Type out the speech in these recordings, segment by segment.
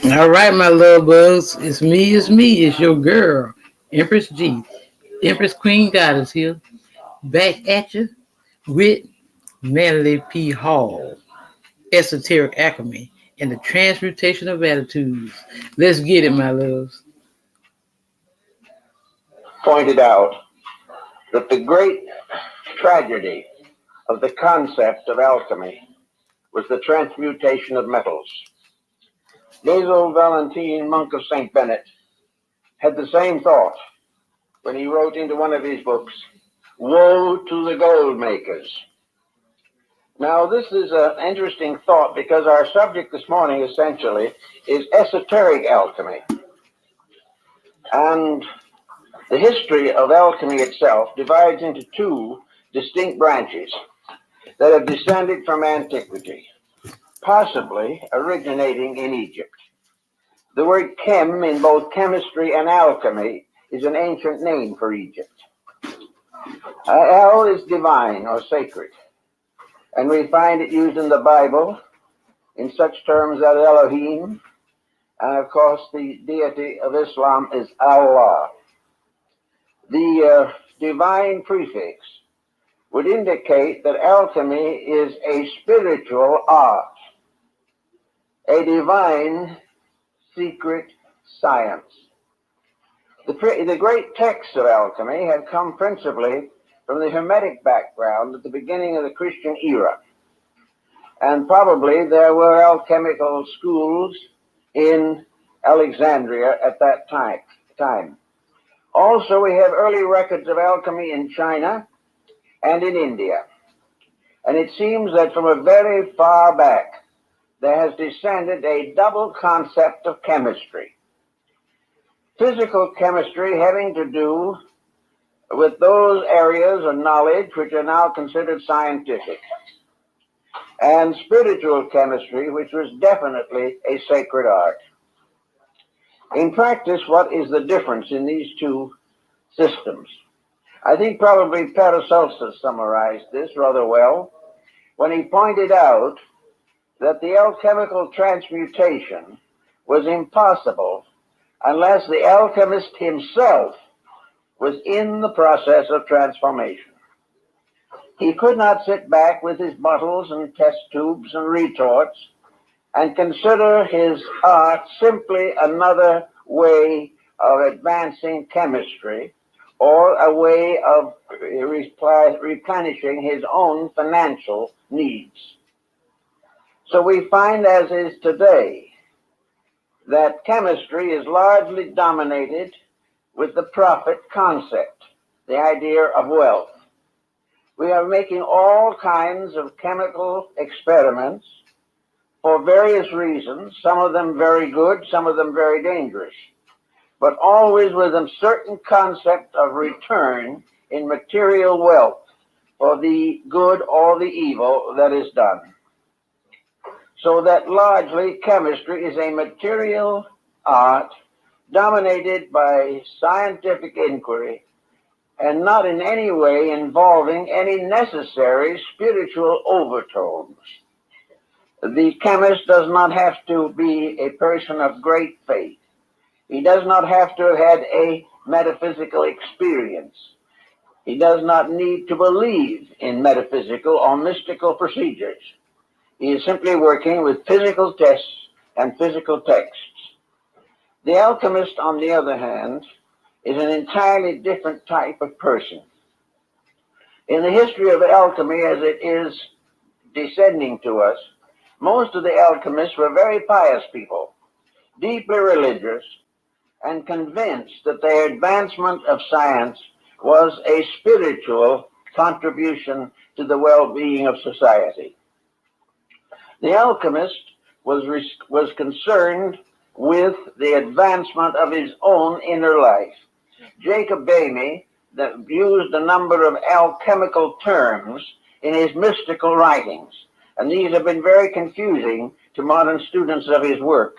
All right, my love bugs. It's me. It's your girl, Empress G. Empress Queen Goddess here. Back at you with Manly P. Hall, Esoteric Alchemy, and the Transmutation of Attitudes. Let's get it, my loves. Pointed out that the great tragedy of the concept of alchemy was the transmutation of metals. Basil Valentine, monk of St. Bennet, had the same thought when he wrote into one of his books, "Woe to the gold makers." Now, this is an interesting thought because our subject this morning essentially is esoteric alchemy. And the history of alchemy itself divides into two distinct branches that have descended from antiquity, possibly originating in Egypt. The word chem in both chemistry and alchemy is an ancient name for Egypt. El is divine or sacred, and we find it used in the Bible in such terms as Elohim, and of course the deity of Islam is Allah. The divine prefix would indicate that alchemy is a spiritual art, a divine secret science. The great texts of alchemy have come principally from the Hermetic background at the beginning of the Christian era. And probably there were alchemical schools in Alexandria at that time. Also, we have early records of alchemy in China and in India. And it seems that from a very far back, there has descended a double concept of chemistry. Physical chemistry having to do with those areas of knowledge which are now considered scientific, and spiritual chemistry, which was definitely a sacred art. In practice, what is the difference in these two systems? I think probably Paracelsus summarized this rather well when he pointed out that the alchemical transmutation was impossible unless the alchemist himself was in the process of transformation. He could not sit back with his bottles and test tubes and retorts and consider his art simply another way of advancing chemistry or a way of replenishing his own financial needs. So we find, as is today, that chemistry is largely dominated with the profit concept, the idea of wealth. We are making all kinds of chemical experiments for various reasons, some of them very good, some of them very dangerous, but always with a certain concept of return in material wealth for the good or the evil that is done. So that largely chemistry is a material art dominated by scientific inquiry and not in any way involving any necessary spiritual overtones. The chemist does not have to be a person of great faith. He does not have to have had a metaphysical experience. He does not need to believe in metaphysical or mystical procedures. He is simply working with physical tests and physical texts. The alchemist, on the other hand, is an entirely different type of person. In the history of alchemy, as it is descending to us, most of the alchemists were very pious people, deeply religious, and convinced that their advancement of science was a spiritual contribution to the well-being of society. The alchemist was concerned with the advancement of his own inner life. Jacob Boehme used a number of alchemical terms in his mystical writings, and these have been very confusing to modern students of his work.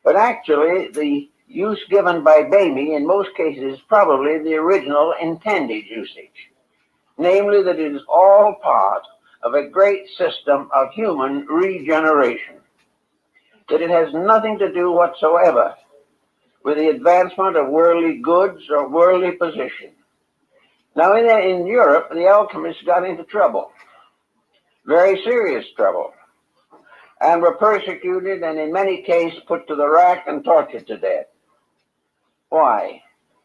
But actually, the use given by Boehme in most cases is probably the original intended usage, namely that it is all part of a great system of human regeneration. that it has nothing to do whatsoever with the advancement of worldly goods or worldly position. Now, in Europe, the alchemists got into trouble, very serious trouble, and were persecuted and in many cases put to the rack and tortured to death. Why?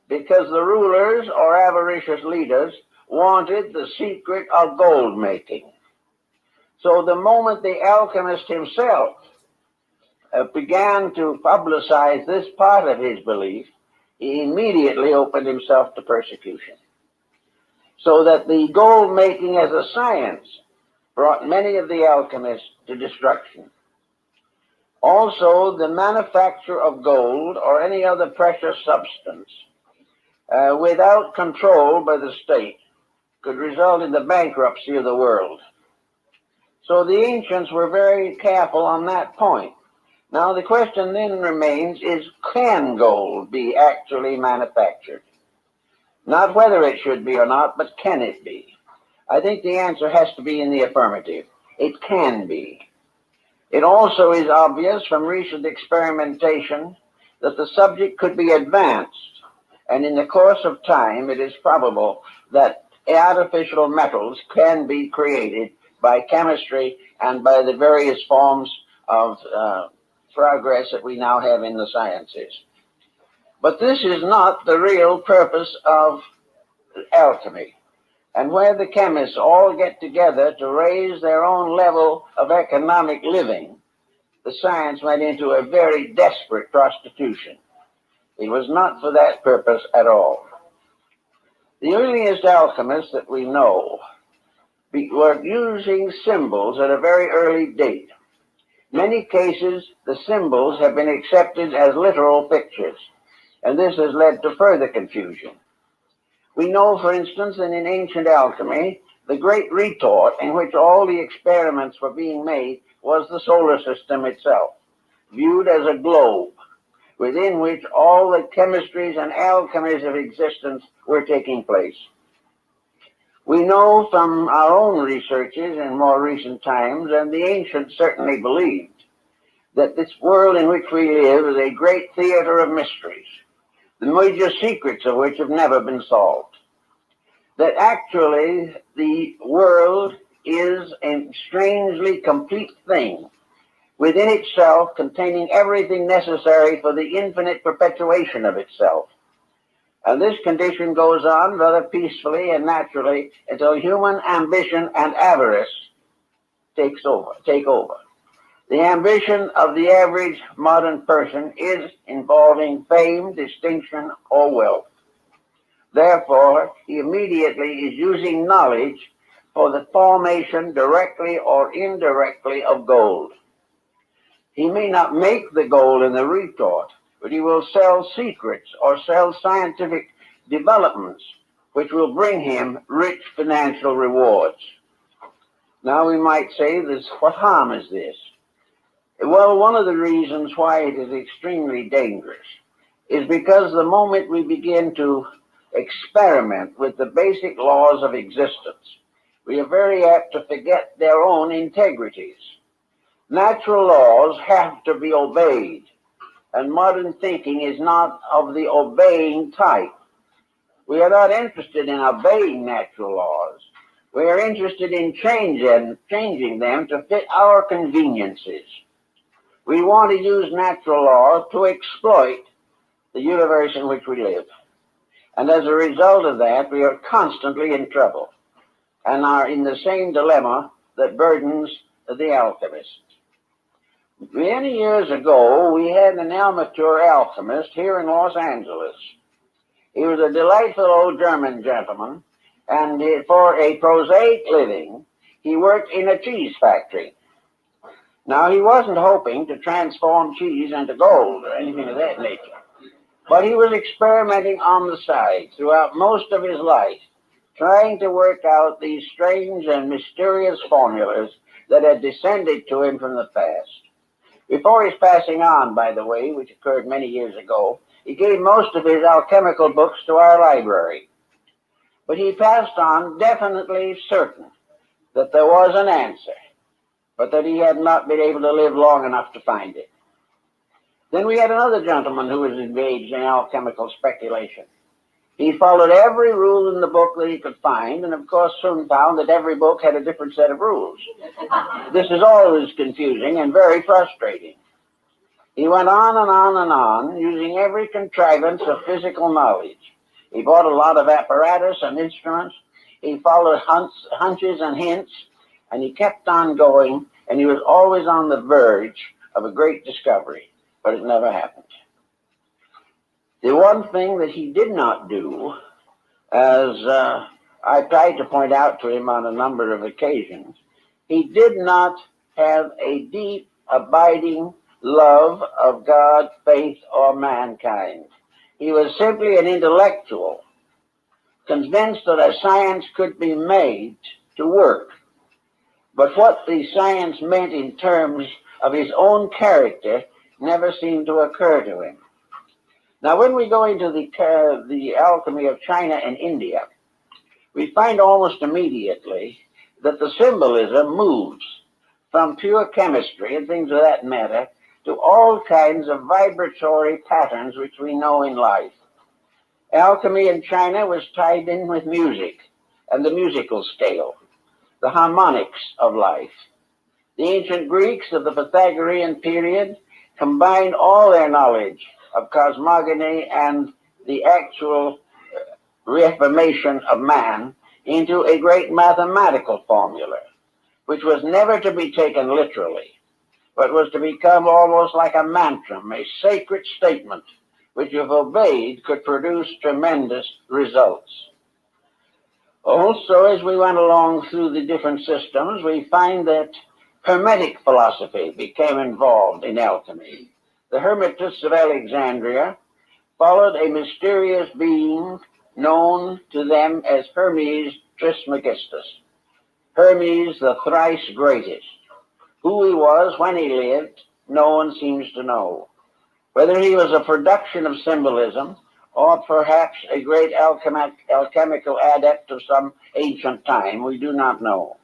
Because the rulers or avaricious leaders wanted the secret of gold making. So the moment the alchemist himself began to publicize this part of his belief, he immediately opened himself to persecution. So that the gold making as a science brought many of the alchemists to destruction. Also, the manufacture of gold or any other precious substance without control by the state could result in the bankruptcy of the world. So the ancients were very careful on that point. Now the question then remains is, can gold be actually manufactured? Not whether it should be or not, but can it be? I think the answer has to be in the affirmative. It can be. It also is obvious from recent experimentation that the subject could be advanced, and in the course of time it is probable that artificial metals can be created by chemistry and by the various forms of progress that we now have in the sciences. But this is not the real purpose of alchemy. And where the chemists all get together to raise their own level of economic living, the science went into a very desperate prostitution. It was not for that purpose at all. The earliest alchemists that we know were using symbols at a very early date. In many cases, the symbols have been accepted as literal pictures, and this has led to further confusion. We know, for instance, that in ancient alchemy, the great retort in which all the experiments were being made was the solar system itself, viewed as a globe, within which all the chemistries and alchemies of existence were taking place. We know from our own researches in more recent times, and the ancients certainly believed, that this world in which we live is a great theater of mysteries, the major secrets of which have never been solved. That actually the world is a strangely complete thing, within itself containing everything necessary for the infinite perpetuation of itself. And this condition goes on rather peacefully and naturally until human ambition and avarice take over. The ambition of the average modern person is involving fame, distinction, or wealth. Therefore, he immediately is using knowledge for the formation directly or indirectly of gold. He may not make the gold in the retort, but he will sell secrets or sell scientific developments which will bring him rich financial rewards. Now we might say, what harm is this? Well, one of the reasons why it is extremely dangerous is because the moment we begin to experiment with the basic laws of existence, we are very apt to forget their own integrities. Natural laws have to be obeyed, and modern thinking is not of the obeying type. We are not interested in obeying natural laws. We are interested in changing them to fit our conveniences. We want to use natural laws to exploit the universe in which we live. And as a result of that, we are constantly in trouble and are in the same dilemma that burdens the alchemist. Many years ago, we had an amateur alchemist here in Los Angeles. He was a delightful old German gentleman, and for a prosaic living, he worked in a cheese factory. Now, he wasn't hoping to transform cheese into gold or anything of that nature, but he was experimenting on the side throughout most of his life, trying to work out these strange and mysterious formulas that had descended to him from the past. Before his passing on, by the way, which occurred many years ago, he gave most of his alchemical books to our library. But he passed on definitely certain that there was an answer, but that he had not been able to live long enough to find it. Then we had another gentleman who was engaged in alchemical speculation. He followed every rule in the book that he could find, and of course soon found that every book had a different set of rules. This is always confusing and very frustrating. He went on and on and on, using every contrivance of physical knowledge. He bought a lot of apparatus and instruments. He followed hunches and hints, and he kept on going, and he was always on the verge of a great discovery, but it never happened. The one thing that he did not do, as I tried to point out to him on a number of occasions, he did not have a deep, abiding love of God, faith, or mankind. He was simply an intellectual, convinced that a science could be made to work. But what the science meant in terms of his own character never seemed to occur to him. Now, when we go into the alchemy of China and India, we find almost immediately that the symbolism moves from pure chemistry and things of that matter to all kinds of vibratory patterns which we know in life. Alchemy in China was tied in with music and the musical scale, the harmonics of life. The ancient Greeks of the Pythagorean period combined all their knowledge of cosmogony and the actual reformation of man into a great mathematical formula, which was never to be taken literally, but was to become almost like a mantra, a sacred statement, which if obeyed could produce tremendous results. Also, as we went along through the different systems, we find that Hermetic philosophy became involved in alchemy. The Hermetists of Alexandria followed a mysterious being known to them as Hermes Trismegistus, Hermes the thrice greatest. Who he was when he lived, no one seems to know. Whether he was a production of symbolism or perhaps a great alchemical adept of some ancient time, we do not know.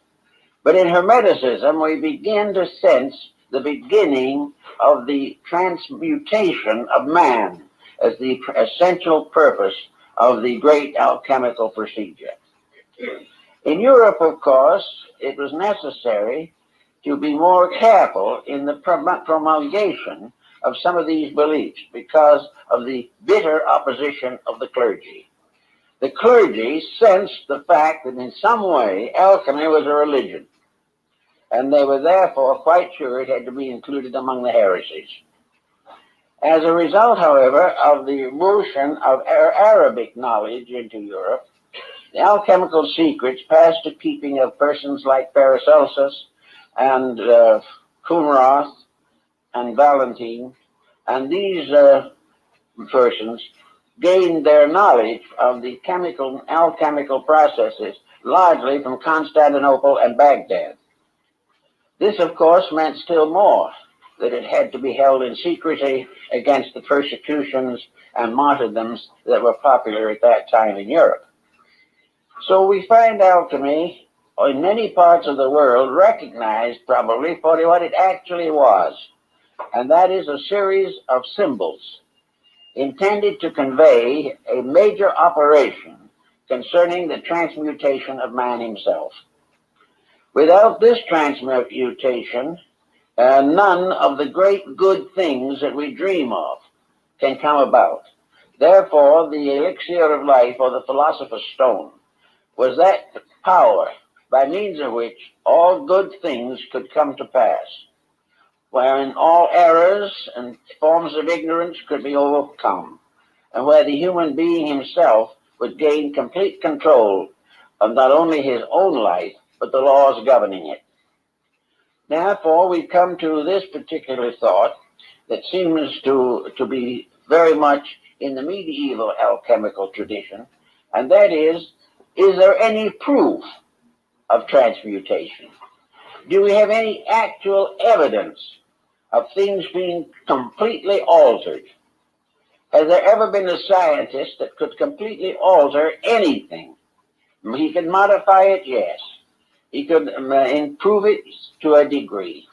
But in Hermeticism, we begin to sense the beginning of the transmutation of man as the essential purpose of the great alchemical procedure. In Europe, of course, it was necessary to be more careful in the promulgation of some of these beliefs because of the bitter opposition of the clergy. The clergy sensed the fact that in some way alchemy was a religion, and they were therefore quite sure it had to be included among the heresies. As a result, however, of the immersion of Arabic knowledge into Europe, the alchemical secrets passed to keeping of persons like Paracelsus and Kumroth and Valentine, and these persons gained their knowledge of the alchemical processes largely from Constantinople and Baghdad. This, of course, meant still more, that it had to be held in secrecy against the persecutions and martyrdoms that were popular at that time in Europe. So we find alchemy in many parts of the world recognized probably for what it actually was, and that is a series of symbols intended to convey a major operation concerning the transmutation of man himself. Without this transmutation, none of the great good things that we dream of can come about. Therefore, the elixir of life, or the philosopher's stone, was that power by means of which all good things could come to pass, wherein all errors and forms of ignorance could be overcome, and where the human being himself would gain complete control of not only his own life, but the laws governing it. Therefore, we come to this particular thought that seems to be very much in the medieval alchemical tradition, and that is there any proof of transmutation? Do we have any actual evidence of things being completely altered? Has there ever been a scientist that could completely alter anything? He could modify it, yes. He could improve it to a degree.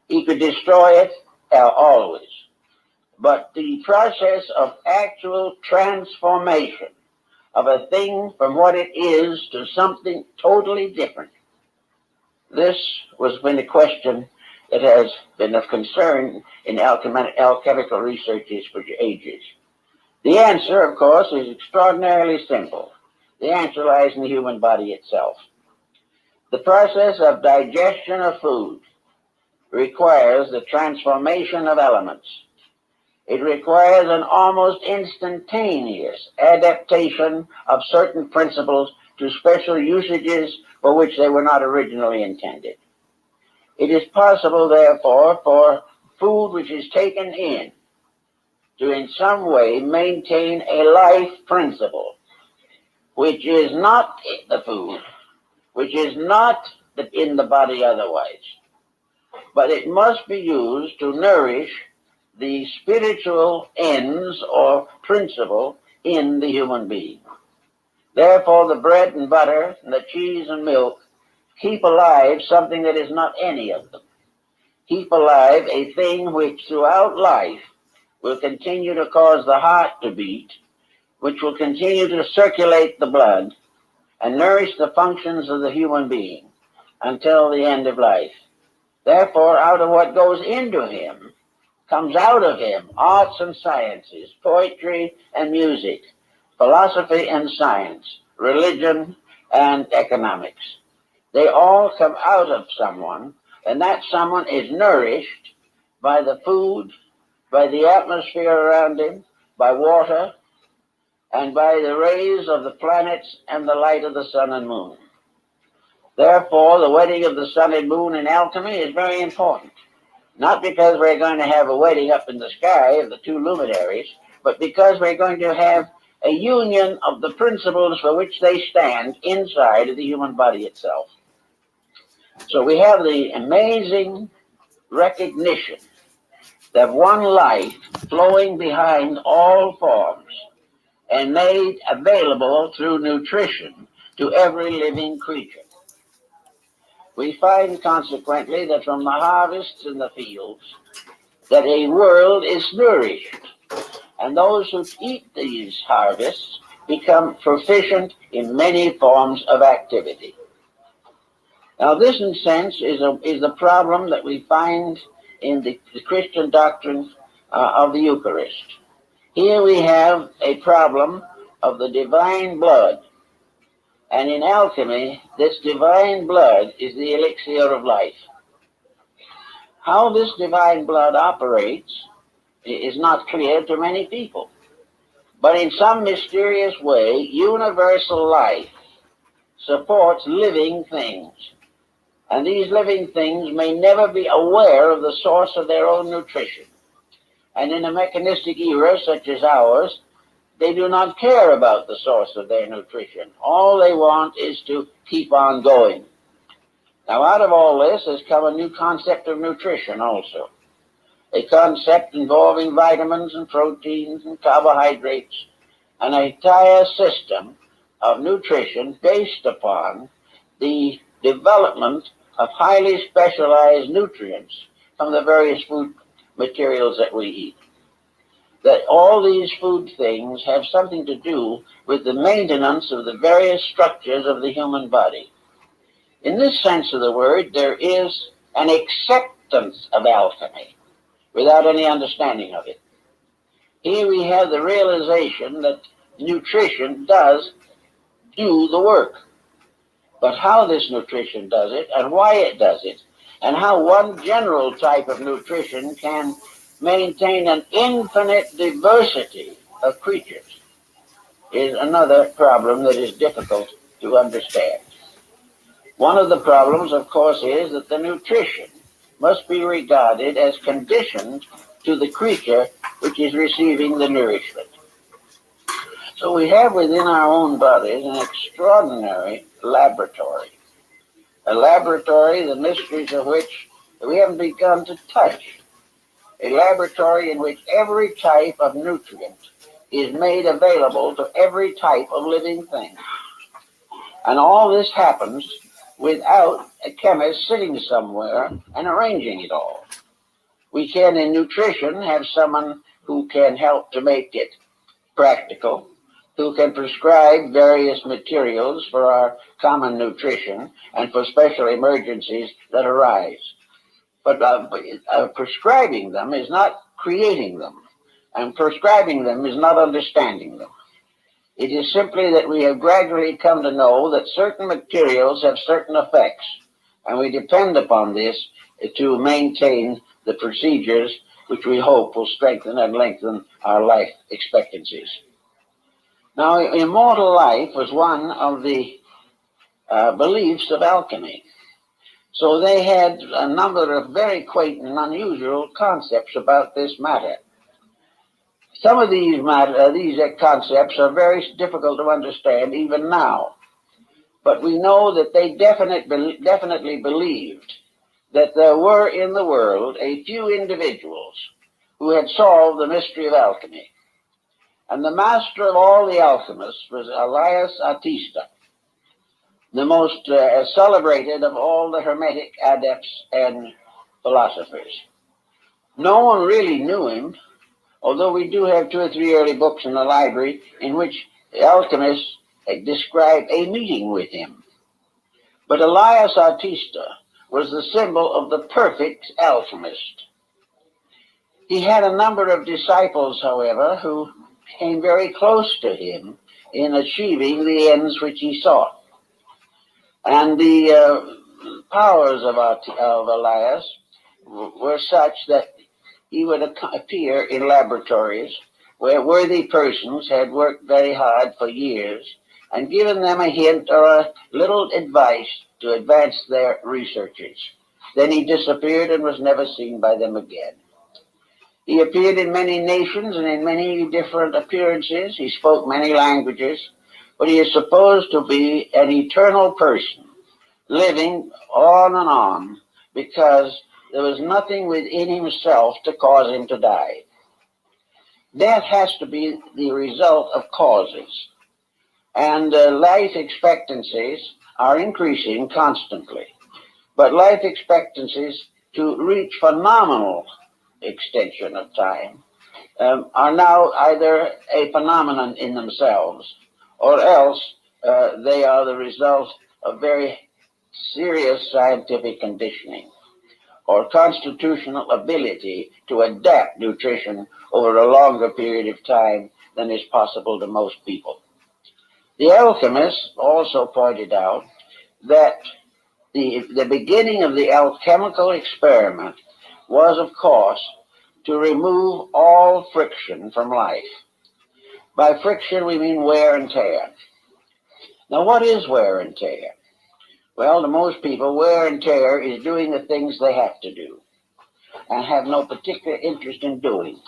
He could destroy it, always. but the process of actual transformation of a thing from what it is to something totally different. This has been a question that has been of concern in alchemical researches for ages. The answer, of course, is extraordinarily simple. The answer lies in the human body itself. The process of digestion of food requires the transformation of elements. It requires an almost instantaneous adaptation of certain principles to special usages for which they were not originally intended. It is possible, therefore, for food which is taken in to in some way maintain a life principle which is not the food, which is not in the body otherwise, but it must be used to nourish the spiritual ends or principle in the human being. Therefore, the bread and butter and the cheese and milk keep alive something that is not any of them. Keep alive a thing which throughout life will continue to cause the heart to beat, which will continue to circulate the blood and nourish the functions of the human being until the end of life. Therefore, out of what goes into him comes out of him arts and sciences, poetry and music, philosophy and science, religion and economics. They all come out of someone, and that someone is nourished by the food, by the atmosphere around him, by water, and by the rays of the planets and the light of the sun and moon. Therefore, the wedding of the sun and moon in alchemy is very important. Not because we're going to have a wedding up in the sky of the two luminaries, but because we're going to have a union of the principles for which they stand inside of the human body itself. So we have the amazing recognition that one life flowing behind all forms and made available through nutrition to every living creature. We find consequently that from the harvests in the fields that a world is nourished, and those who eat these harvests become proficient in many forms of activity. Now this, in a sense, is the problem that we find in the Christian doctrine of the Eucharist. Here we have a problem of the divine blood. And in alchemy, this divine blood is the elixir of life. How this divine blood operates is not clear to many people. But in some mysterious way, universal life supports living things. And these living things may never be aware of the source of their own nutrition. And in a mechanistic era such as ours, they do not care about the source of their nutrition. All they want is to keep on going. Now, out of all this has come a new concept of nutrition also. A concept involving vitamins and proteins and carbohydrates, an entire system of nutrition based upon the development of highly specialized nutrients from the various food materials that we eat. That all these food things have something to do with the maintenance of the various structures of the human body. In this sense of the word, there is an acceptance of alchemy without any understanding of it. Here we have the realization that nutrition does do the work. But how this nutrition does it and why it does it, and how one general type of nutrition can maintain an infinite diversity of creatures is another problem that is difficult to understand. One of the problems, of course, is that the nutrition must be regarded as conditioned to the creature which is receiving the nourishment. So we have within our own bodies an extraordinary laboratory, a laboratory the mysteries of which we haven't begun to touch. A laboratory in which every type of nutrient is made available to every type of living thing. And all this happens without a chemist sitting somewhere and arranging it all. We can, in nutrition, have someone who can help to make it practical, who can prescribe various materials for our common nutrition and for special emergencies that arise. But prescribing them is not creating them, and prescribing them is not understanding them. It is simply that we have gradually come to know that certain materials have certain effects, and we depend upon this to maintain the procedures which we hope will strengthen and lengthen our life expectancies. Now, immortal life was one of the beliefs of alchemy. So they had a number of very quaint and unusual concepts about this matter. Some of these concepts are very difficult to understand even now, but we know that they definitely believed that there were in the world a few individuals who had solved the mystery of alchemy. And the master of all the alchemists was Elias Artista, the most celebrated of all the Hermetic adepts and philosophers. No one really knew him, although we do have 2 or 3 early books in the library in which the alchemists describe a meeting with him. But Elias Artista was the symbol of the perfect alchemist. He had a number of disciples, however, who came very close to him in achieving the ends which he sought. And the powers of Elias were such that he would appear in laboratories where worthy persons had worked very hard for years and given them a hint or a little advice to advance their researches. Then he disappeared and was never seen by them again. He appeared in many nations and in many different appearances. He spoke many languages, but he is supposed to be an eternal person, living on and on, because there was nothing within himself to cause him to die. Death has to be the result of causes, and life expectancies are increasing constantly. But life expectancies to reach phenomenal extension of time are now either a phenomenon in themselves, or else they are the result of very serious scientific conditioning or constitutional ability to adapt nutrition over a longer period of time than is possible to most people. The alchemists also pointed out that the beginning of the alchemical experiment was, of course, to remove all friction from life. By friction, we mean wear and tear. Now, what is wear and tear? Well, to most people, wear and tear is doing the things they have to do and have no particular interest in doing.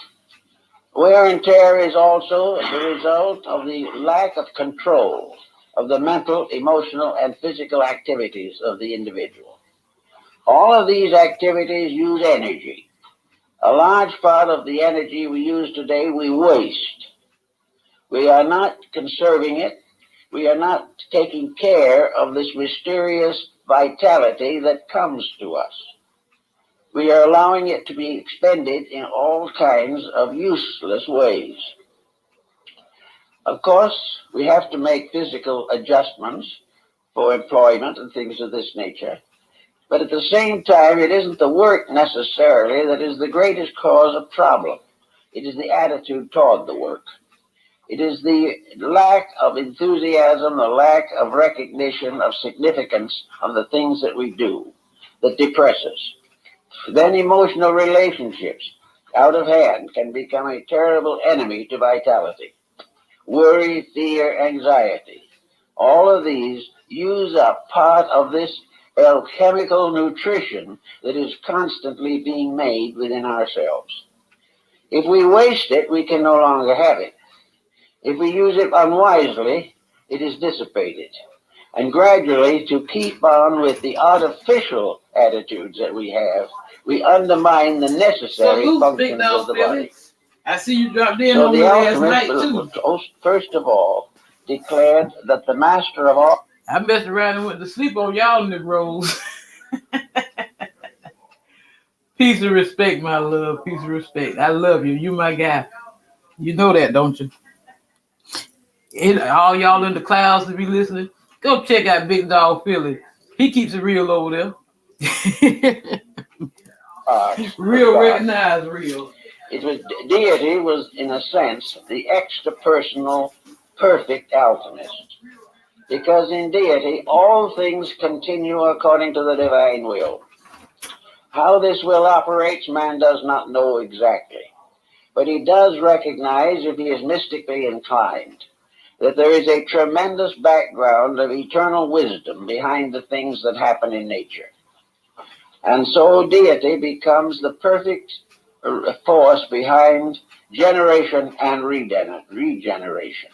Wear and tear is also the result of the lack of control of the mental, emotional, and physical activities of the individual. All of these activities use energy. A large part of the energy we use today, we waste. We are not conserving it. We are not taking care of this mysterious vitality that comes to us. We are allowing it to be expended in all kinds of useless ways. Of course, we have to make physical adjustments for employment and things of this nature. But at the same time, it isn't the work necessarily that is the greatest cause of problem. It is the attitude toward the work. It is the lack of enthusiasm, the lack of recognition of significance of the things that we do that depresses. Then emotional relationships, out of hand, can become a terrible enemy to vitality. Worry, fear, anxiety, all of these use up part of this alchemical nutrition that is constantly being made within ourselves. If we waste it, we can no longer have it. If we use it unwisely, it is dissipated. And gradually, to keep on with the artificial attitudes that we have, we undermine the necessary functions of the body. I see you dropped in So on the me last night alchemist, too. first of all, declared that the master of all... I messed around and went to sleep on y'all Negroes. Peace and respect, my love. Peace and respect. I love you. You my guy. You know that, don't you? All y'all in the clouds to be listening, go check out Big Dog Philly. He keeps it real over there. Real recognized real. It was deity was in a sense the extra-personal perfect alchemist. Because in deity all things continue according to the divine will. How this will operates, man does not know exactly. But he does recognize, if he is mystically inclined, that there is a tremendous background of eternal wisdom behind the things that happen in nature. And so deity becomes the perfect force behind generation and regeneration.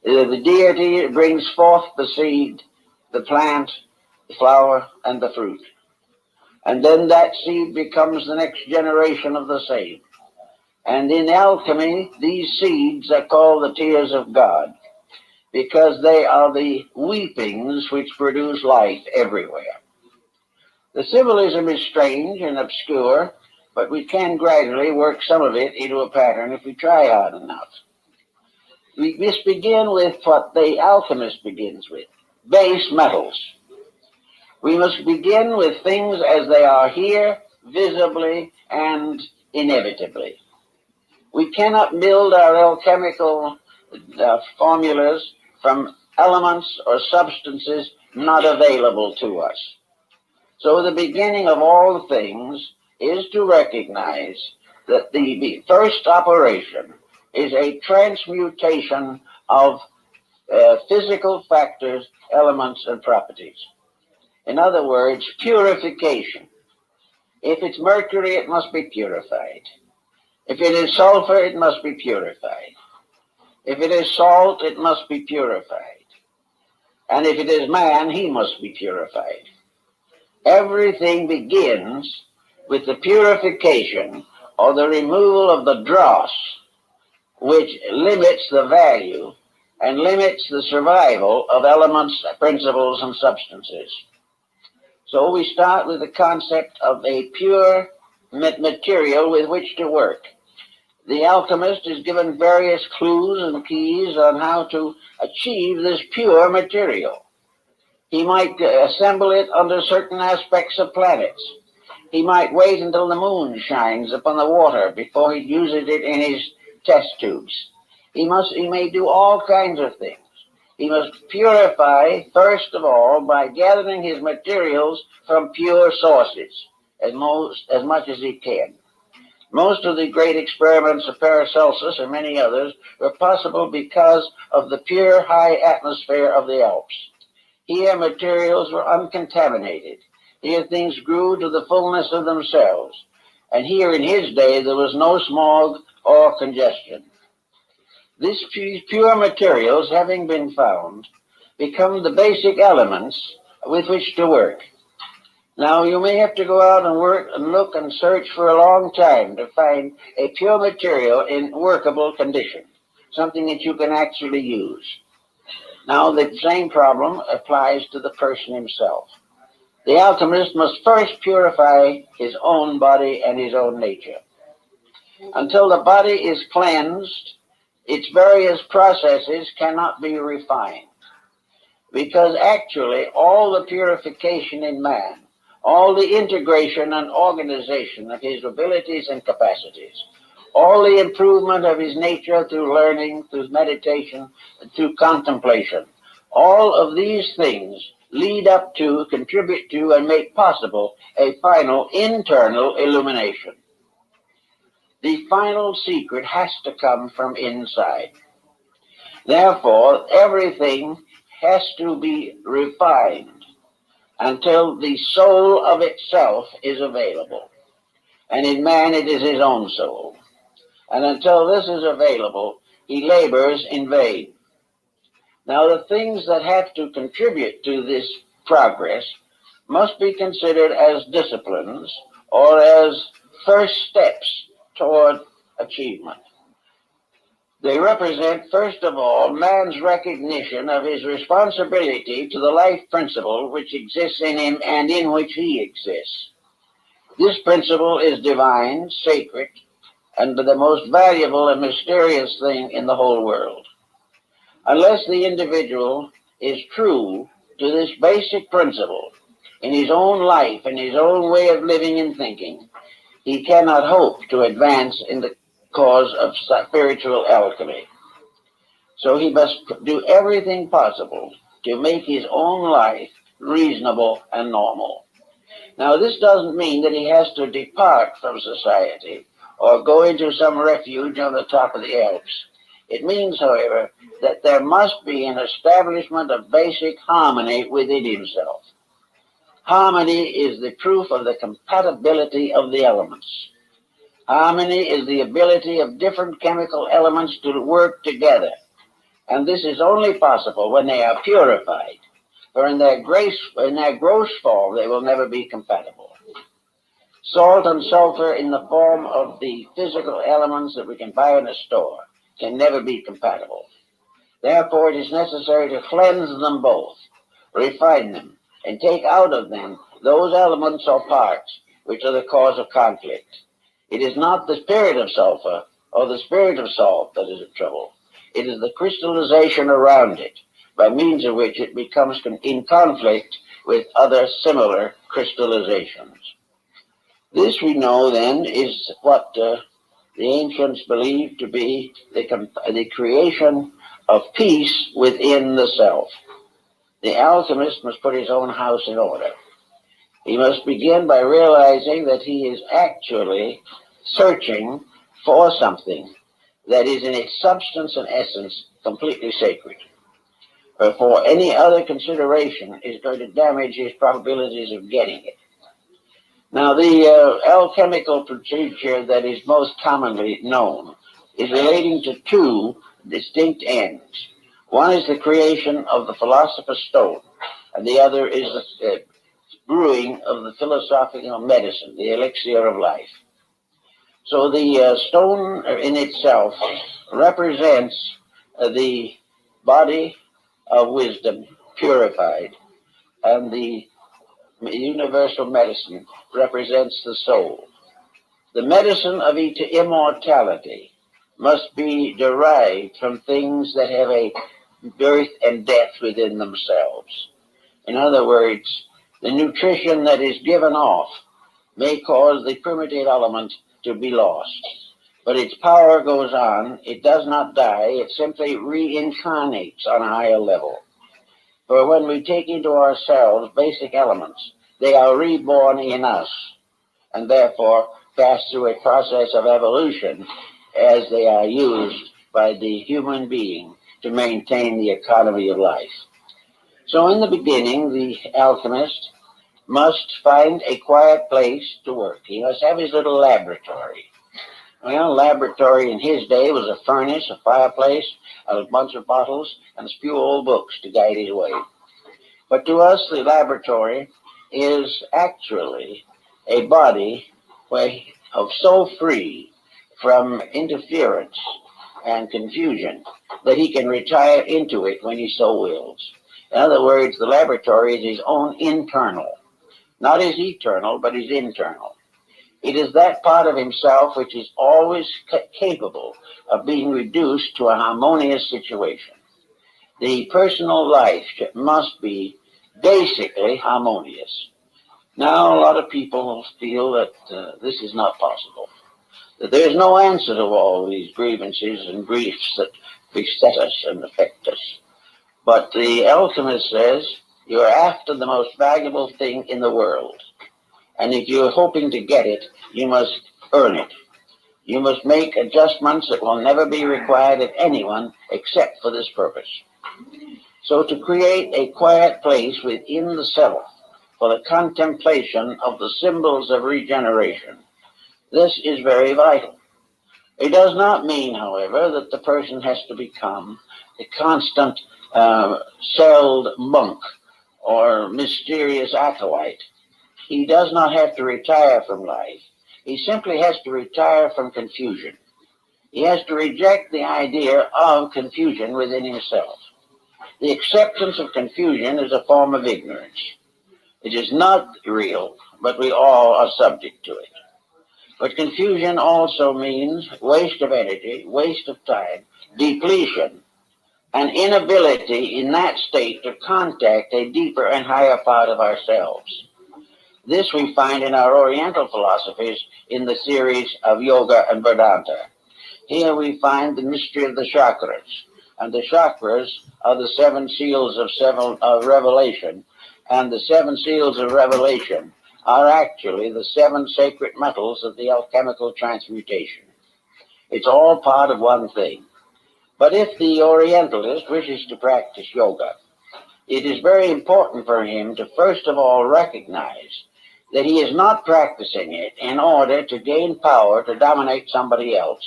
The deity brings forth the seed, the plant, the flower, and the fruit. And then that seed becomes the next generation of the same. And in alchemy, these seeds are called the tears of God, because they are the weepings which produce life everywhere. The symbolism is strange and obscure, but we can gradually work some of it into a pattern if we try hard enough. We must begin with what the alchemist begins with, base metals. We must begin with things as they are here, visibly and inevitably. We cannot build our alchemical formulas from elements or substances not available to us. So the beginning of all things is to recognize that the first operation is a transmutation of physical factors, elements, and properties. In other words, purification. If it's mercury, it must be purified. If it is sulfur, it must be purified. If it is salt, it must be purified. And if it is man, he must be purified. Everything begins with the purification or the removal of the dross, which limits the value and limits the survival of elements, principles, and substances. So we start with the concept of a pure material with which to work. The alchemist is given various clues and keys on how to achieve this pure material. He might assemble it under certain aspects of planets. He might wait until the moon shines upon the water before he uses it in his test tubes. He may do all kinds of things. He must purify, first of all, by gathering his materials from pure sources, as much as he can. Most of the great experiments of Paracelsus and many others were possible because of the pure high atmosphere of the Alps. Here materials were uncontaminated. Here things grew to the fullness of themselves. And here in his day there was no smog or congestion. These pure materials, having been found, become the basic elements with which to work. Now, you may have to go out and work and look and search for a long time to find a pure material in workable condition, something that you can actually use. Now, the same problem applies to the person himself. The alchemist must first purify his own body and his own nature. Until the body is cleansed, its various processes cannot be refined. Because actually, all the purification in man, all the integration and organization of his abilities and capacities, all the improvement of his nature through learning, through meditation, through contemplation, all of these things lead up to, contribute to, and make possible a final internal illumination. The final secret has to come from inside. Therefore, everything has to be refined until the soul of itself is available. And in man, it is his own soul. And until this is available, he labors in vain. Now, the things that have to contribute to this progress must be considered as disciplines or as first steps toward achievement. They represent, first of all, man's recognition of his responsibility to the life principle which exists in him and in which he exists. This principle is divine, sacred, and the most valuable and mysterious thing in the whole world. Unless the individual is true to this basic principle in his own life and his own way of living and thinking, he cannot hope to advance in the cause of spiritual alchemy. So he must do everything possible to make his own life reasonable and normal. Now, this doesn't mean that he has to depart from society or go into some refuge on the top of the Alps. It means, however, that there must be an establishment of basic harmony within himself. Harmony is the proof of the compatibility of the elements. Harmony is the ability of different chemical elements to work together. And this is only possible when they are purified, for in their gross form they will never be compatible. Salt and sulfur in the form of the physical elements that we can buy in a store can never be compatible. Therefore, it is necessary to cleanse them both, refine them, and take out of them those elements or parts which are the cause of conflict. It is not the spirit of sulfur or the spirit of salt that is in trouble. It is the crystallization around it, by means of which it becomes in conflict with other similar crystallizations. This, we know then, is what the ancients believed to be the creation of peace within the self. The alchemist must put his own house in order. He must begin by realizing that he is actually searching for something that is in its substance and essence completely sacred. For any other consideration is going to damage his probabilities of getting it. Now, the alchemical procedure that is most commonly known is relating to two distinct ends. One is the creation of the philosopher's stone, and the other is the brewing of the philosophical medicine, the elixir of life. So the stone in itself represents the body of wisdom purified, and the universal medicine represents the soul. The medicine of immortality must be derived from things that have a birth and death within themselves. In other words, the nutrition that is given off may cause the primitive element to be lost, but its power goes on. It does not die. It simply reincarnates on a higher level. For when we take into ourselves basic elements, they are reborn in us, and therefore pass through a process of evolution as they are used by the human being to maintain the economy of life. So in the beginning, the alchemist must find a quiet place to work. He must have his little laboratory. Well, laboratory in his day was a furnace, a fireplace, a bunch of bottles, and a few old books to guide his way. But to us, the laboratory is actually a body so free from interference and confusion that he can retire into it when he so wills. In other words, the laboratory is his own internal, not his eternal, but his internal. It is that part of himself which is always capable of being reduced to a harmonious situation. The personal life must be basically harmonious. Now, a lot of people feel that this is not possible, that there is no answer to all these grievances and griefs that beset us and affect us. But the alchemist says, you're after the most valuable thing in the world. And if you're hoping to get it, you must earn it. You must make adjustments that will never be required of anyone except for this purpose. So to create a quiet place within the self for the contemplation of the symbols of regeneration, this is very vital. It does not mean, however, that the person has to become a constant celled monk or mysterious acolyte. He does not have to retire from life. He simply has to retire from confusion. He has to reject the idea of confusion within himself. The acceptance of confusion is a form of ignorance. It is not real. but we all are subject to it. But confusion also means waste of energy, waste of time, depletion, an inability in that state to contact a deeper and higher part of ourselves. This we find in our Oriental philosophies in the series of Yoga and Vedanta. Here we find the mystery of the chakras, and the chakras are the seven seals of revelation, and the seven seals of revelation are actually the seven sacred metals of the alchemical transmutation. It's all part of one thing. But if the Orientalist wishes to practice yoga, it is very important for him to first of all recognize that he is not practicing it in order to gain power to dominate somebody else.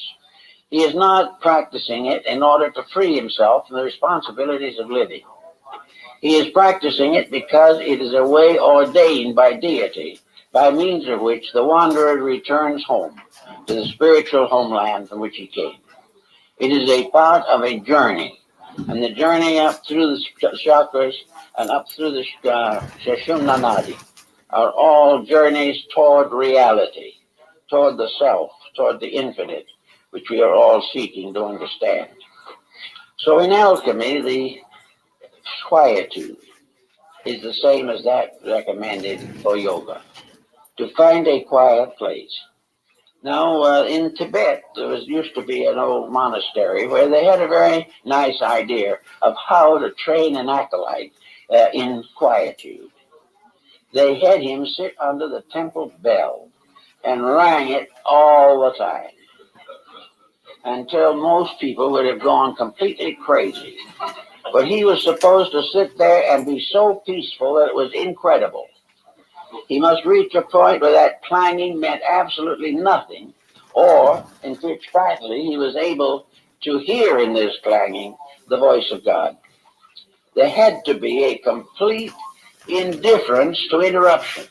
He is not practicing it in order to free himself from the responsibilities of living. He is practicing it because it is a way ordained by deity, by means of which the wanderer returns home to the spiritual homeland from which he came. It is a part of a journey, and the journey up through the chakras and up through the Sushumna Nadi are all journeys toward reality, toward the self, toward the infinite, which we are all seeking to understand. So in alchemy, the quietude is the same as that recommended for yoga, to find a quiet place. Now, in Tibet, used to be an old monastery where they had a very nice idea of how to train an acolyte in quietude. They had him sit under the temple bell and rang it all the time until most people would have gone completely crazy. But he was supposed to sit there and be so peaceful that it was incredible. He must reach a point where that clanging meant absolutely nothing, or in which finally he was able to hear in this clanging the voice of God. There had to be a complete indifference to interruption.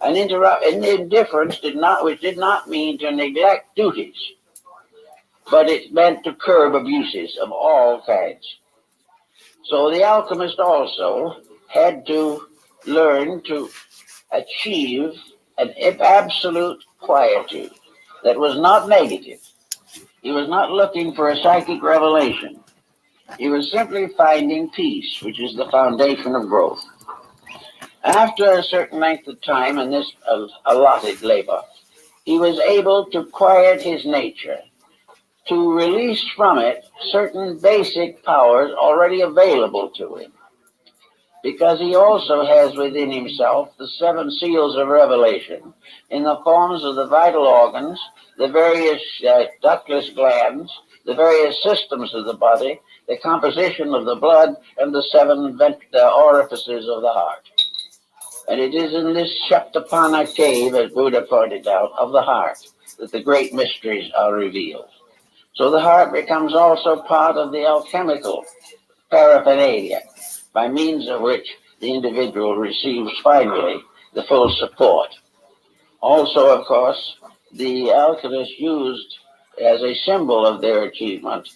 An indifference which did not mean to neglect duties, but it meant to curb abuses of all kinds. So the alchemist also had to learn to achieve an absolute quietude that was not negative. He was not looking for a psychic revelation. He was simply finding peace, which is the foundation of growth. After a certain length of time in this allotted labor, he was able to quiet his nature, to release from it certain basic powers already available to him, because he also has within himself the seven seals of revelation in the forms of the vital organs, the various ductless glands, the various systems of the body, the composition of the blood, and the seven orifices of the heart. And it is in this Shaptapana cave, as Buddha pointed out, of the heart, that the great mysteries are revealed. So the heart becomes also part of the alchemical paraphernalia, by means of which the individual receives finally the full support. Also, of course, the alchemists used as a symbol of their achievement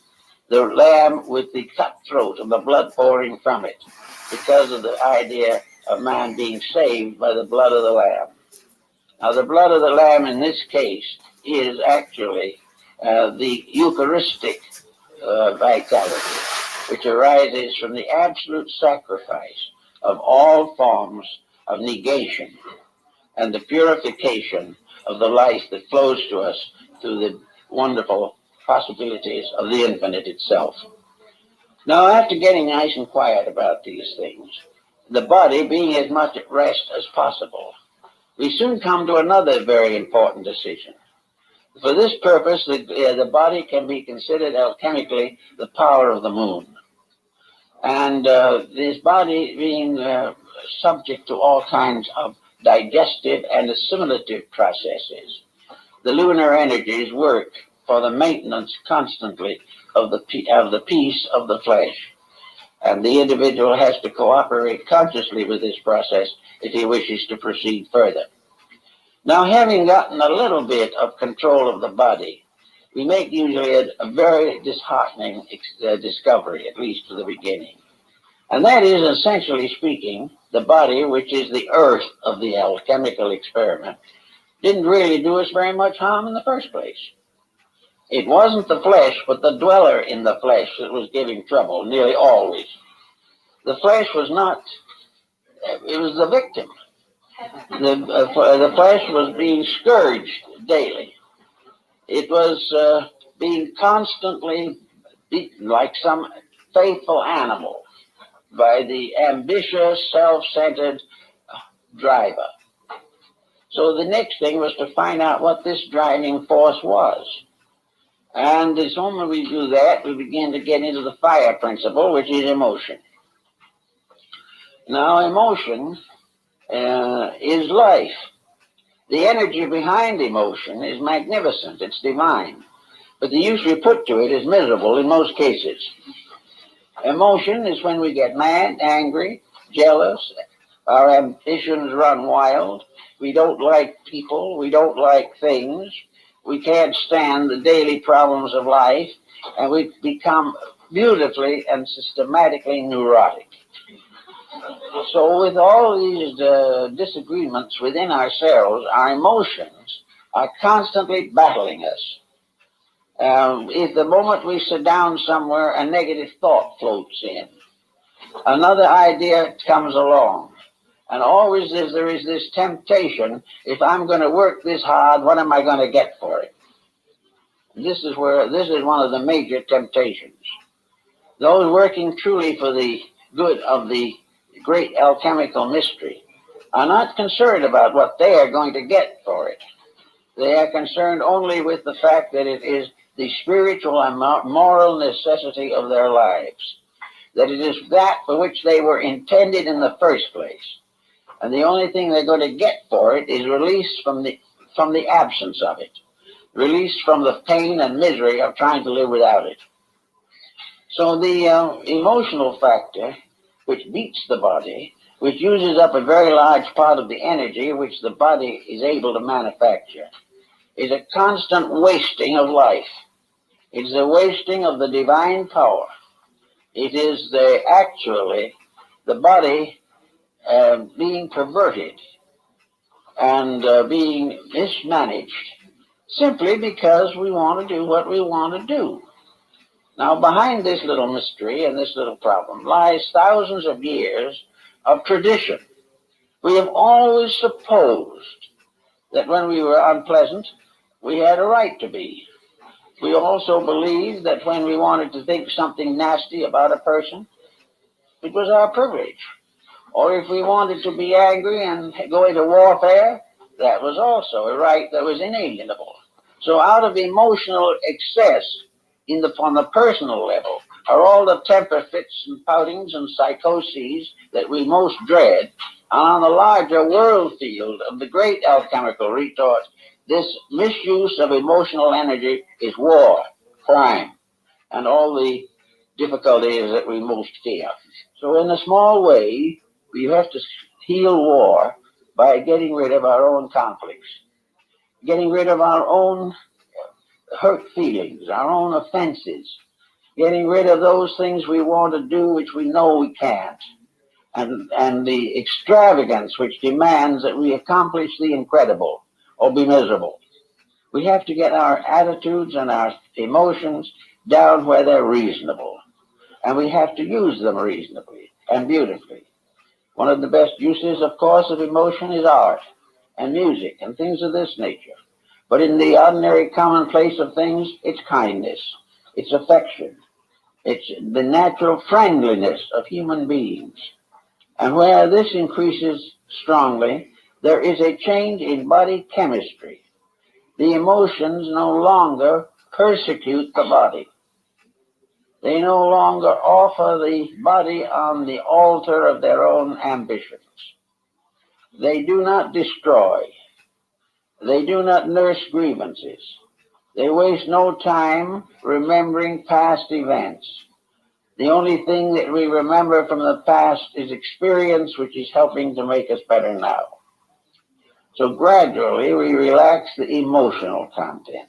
the lamb with the cut throat and the blood pouring from it, because of the idea of man being saved by the blood of the lamb. Now, the blood of the lamb in this case is actually the Eucharistic vitality, which arises from the absolute sacrifice of all forms of negation and the purification of the life that flows to us through the wonderful possibilities of the infinite itself. Now, after getting nice and quiet about these things, the body being as much at rest as possible, we soon come to another very important decision. For this purpose, the body can be considered alchemically the power of the moon. And this body being subject to all kinds of digestive and assimilative processes, the lunar energies work for the maintenance constantly of the peace of the flesh. And the individual has to cooperate consciously with this process if he wishes to proceed further. Now, having gotten a little bit of control of the body, we make usually a very disheartening discovery, at least to the beginning. And that is, essentially speaking, the body, which is the earth of the alchemical experiment, didn't really do us very much harm in the first place. It wasn't the flesh, but the dweller in the flesh that was giving trouble, nearly always. The flesh was not, it was the victim. The flesh was being scourged daily. It was being constantly beaten like some faithful animal by the ambitious, self-centered driver. So the next thing was to find out what this driving force was. And the moment we do that, we begin to get into the fire principle, which is emotion. Now, emotion is life. The energy behind emotion is magnificent. It's divine. But the use we put to it is miserable in most cases. Emotion is when we get mad, angry, jealous, our ambitions run wild, we don't like people, we don't like things, we can't stand the daily problems of life, and we become beautifully and systematically neurotic. So with all these disagreements within ourselves, our emotions are constantly battling us. If the moment we sit down somewhere, a negative thought floats in, another idea comes along, and always there is this temptation, if I'm going to work this hard, what am I going to get for it? This is one of the major temptations. Those working truly for the good of the great alchemical mystery are not concerned about what they are going to get for it. They are concerned only with the fact that it is the spiritual and moral necessity of their lives, that it is that for which they were intended in the first place. And the only thing they're going to get for it is release from the absence of it, release from the pain and misery of trying to live without it. So the emotional factor, which beats the body, which uses up a very large part of the energy which the body is able to manufacture, is a constant wasting of life. It's a wasting of the divine power. It is actually the body being perverted and being mismanaged simply because we want to do what we want to do. Now, behind this little mystery and this little problem lies thousands of years of tradition. We have always supposed that when we were unpleasant, we had a right to be. We also believed that when we wanted to think something nasty about a person, it was our privilege. Or if we wanted to be angry and go into warfare, that was also a right that was inalienable. So out of emotional excess on the personal level are all the temper fits and poutings and psychoses that we most dread. And on the larger world field of the great alchemical retort, this misuse of emotional energy is war, crime, and all the difficulties that we most fear. So in a small way, we have to heal war by getting rid of our own conflicts, getting rid of our own hurt feelings, our own offenses, getting rid of those things we want to do which we know we can't, and the extravagance which demands that we accomplish the incredible or be miserable. We have to get our attitudes and our emotions down where they're reasonable, and we have to use them reasonably and beautifully. One of the best uses, of course, of emotion is art and music and things of this nature. But in the ordinary commonplace of things, it's kindness, it's affection, it's the natural friendliness of human beings. And where this increases strongly, there is a change in body chemistry. The emotions no longer persecute the body. They no longer offer the body on the altar of their own ambitions. They do not destroy. They do not nurse grievances. They waste no time remembering past events. The only thing that we remember from the past is experience, which is helping to make us better now. So gradually we relax the emotional content.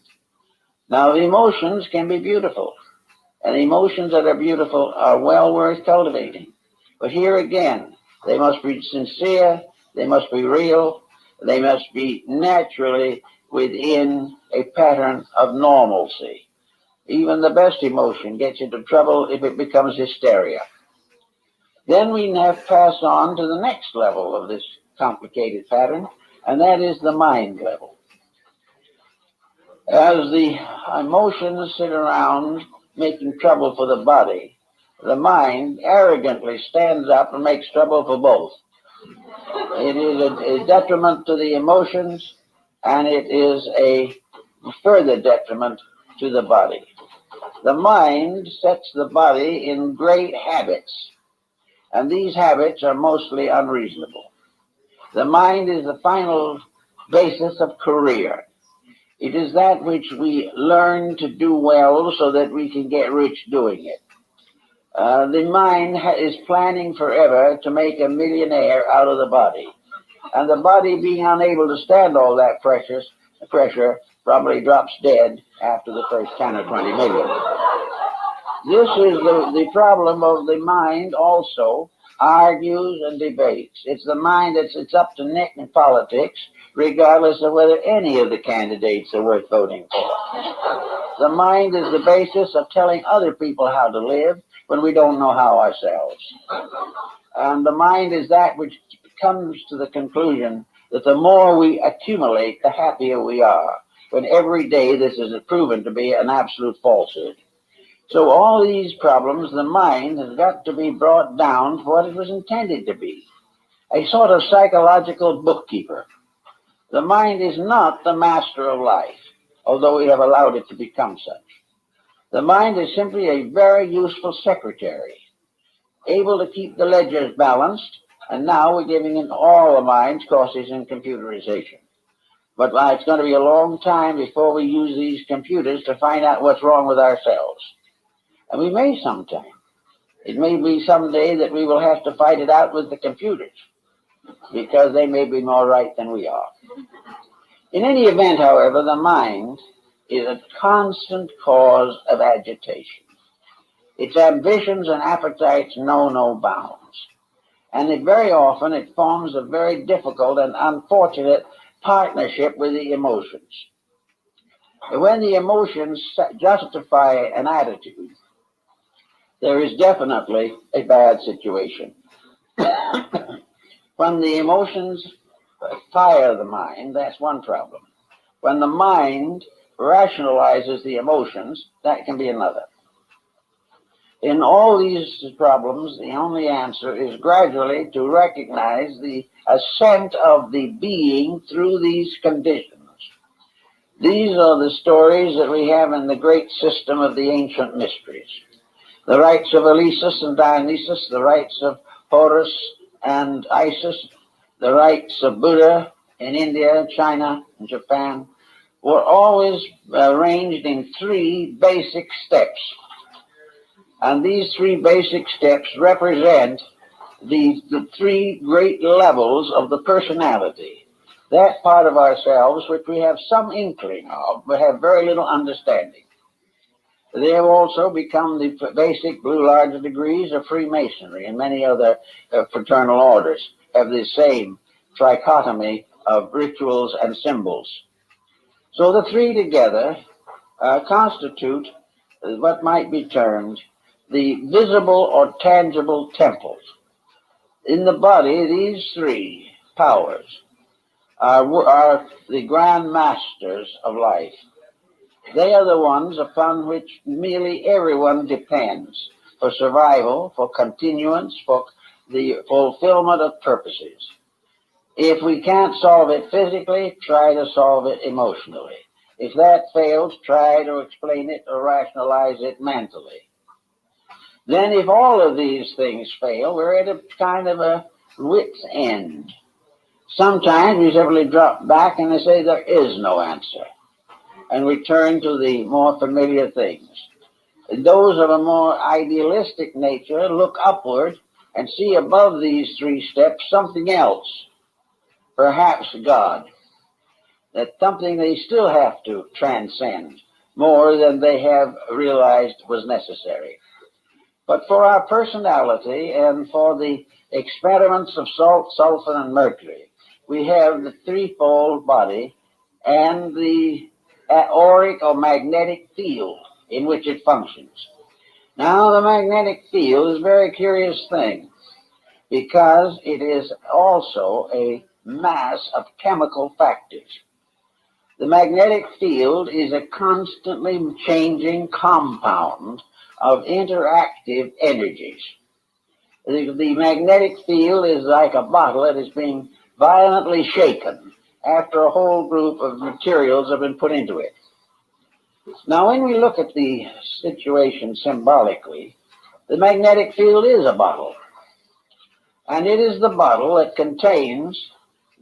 Now, the emotions can be beautiful, and emotions that are beautiful are well worth cultivating. But here again, they must be sincere, they must be real, they must be naturally within a pattern of normalcy. Even the best emotion gets into trouble if it becomes hysteria. Then we have to pass on to the next level of this complicated pattern, and that is the mind level. As the emotions sit around making trouble for the body, the mind arrogantly stands up and makes trouble for both. It is a detriment to the emotions, and it is a further detriment to the body. The mind sets the body in great habits, and these habits are mostly unreasonable. The mind is the final basis of career. It is that which we learn to do well so that we can get rich doing it. The mind is planning forever to make a millionaire out of the body. And the body, being unable to stand all that pressure probably drops dead after the first 10 or 20 million. This is the problem of the mind also, argues and debates. It's the mind it's up to neck in politics, regardless of whether any of the candidates are worth voting for. The mind is the basis of telling other people how to live when we don't know how ourselves. And the mind is that which comes to the conclusion that the more we accumulate, the happier we are, when every day this is proven to be an absolute falsehood. So all these problems, the mind has got to be brought down to what it was intended to be, a sort of psychological bookkeeper. The mind is not the master of life, although we have allowed it to become such. The mind is simply a very useful secretary, able to keep the ledgers balanced, and now we're giving in all the mind's courses in computerization. But it's going to be a long time before we use these computers to find out what's wrong with ourselves. And we may sometime. It may be someday that we will have to fight it out with the computers, because they may be more right than we are. In any event, however, the mind is a constant cause of agitation. Its ambitions and appetites know no bounds. And very often it forms a very difficult and unfortunate partnership with the emotions. When the emotions justify an attitude, there is definitely a bad situation. When the emotions fire the mind, that's one problem. When the mind rationalizes the emotions, that can be another. In all these problems, the only answer is gradually to recognize the ascent of the being through these conditions. These are the stories that we have in the great system of the ancient mysteries. The rites of Elysus and Dionysus, the rites of Horus and Isis, the rites of Buddha in India, China, and Japan, were always arranged in 3 basic steps. And these 3 basic steps represent the 3 great levels of the personality. That part of ourselves which we have some inkling of, but have very little understanding. They have also become the basic Blue Lodge degrees of Freemasonry, and many other fraternal orders have the same trichotomy of rituals and symbols. So the 3 together constitute what might be termed the visible or tangible temples. In the body, these 3 powers are the grand masters of life. They are the ones upon which nearly everyone depends for survival, for continuance, for the fulfillment of purposes. If we can't solve it physically, try to solve it emotionally. If that fails, try to explain it or rationalize it mentally. Then if all of these things fail, we're at a kind of a wit's end. Sometimes we simply drop back and they say there is no answer, and we turn to the more familiar things. Those of a more idealistic nature look upward and see above these 3 steps something else, perhaps God. That's something they still have to transcend more than they have realized was necessary. But for our personality and for the experiments of salt, sulfur, and mercury, we have the threefold body and the auric or magnetic field in which it functions. Now, the magnetic field is a very curious thing because it is also a mass of chemical factors. The magnetic field is a constantly changing compound of interactive energies. The magnetic field is like a bottle that is being violently shaken after a whole group of materials have been put into it. Now, when we look at the situation symbolically, the magnetic field is a bottle. And it is the bottle that contains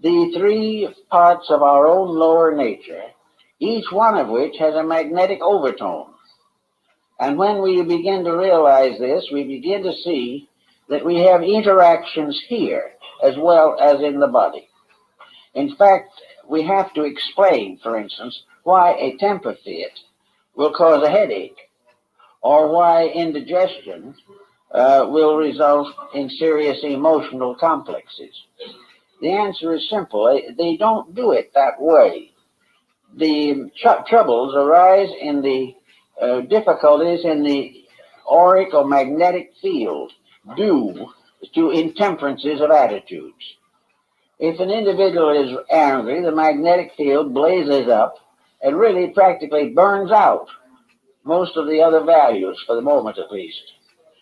the three parts of our own lower nature, each one of which has a magnetic overtone. And when we begin to realize this, we begin to see that we have interactions here as well as in the body. In fact, we have to explain, for instance, why a temper fit will cause a headache, or why indigestion will result in serious emotional complexes. The answer is simple. They don't do it that way. The troubles arise in the difficulties in the auric or magnetic field due to intemperances of attitudes. If an individual is angry, the magnetic field blazes up and really practically burns out most of the other values, for the moment at least.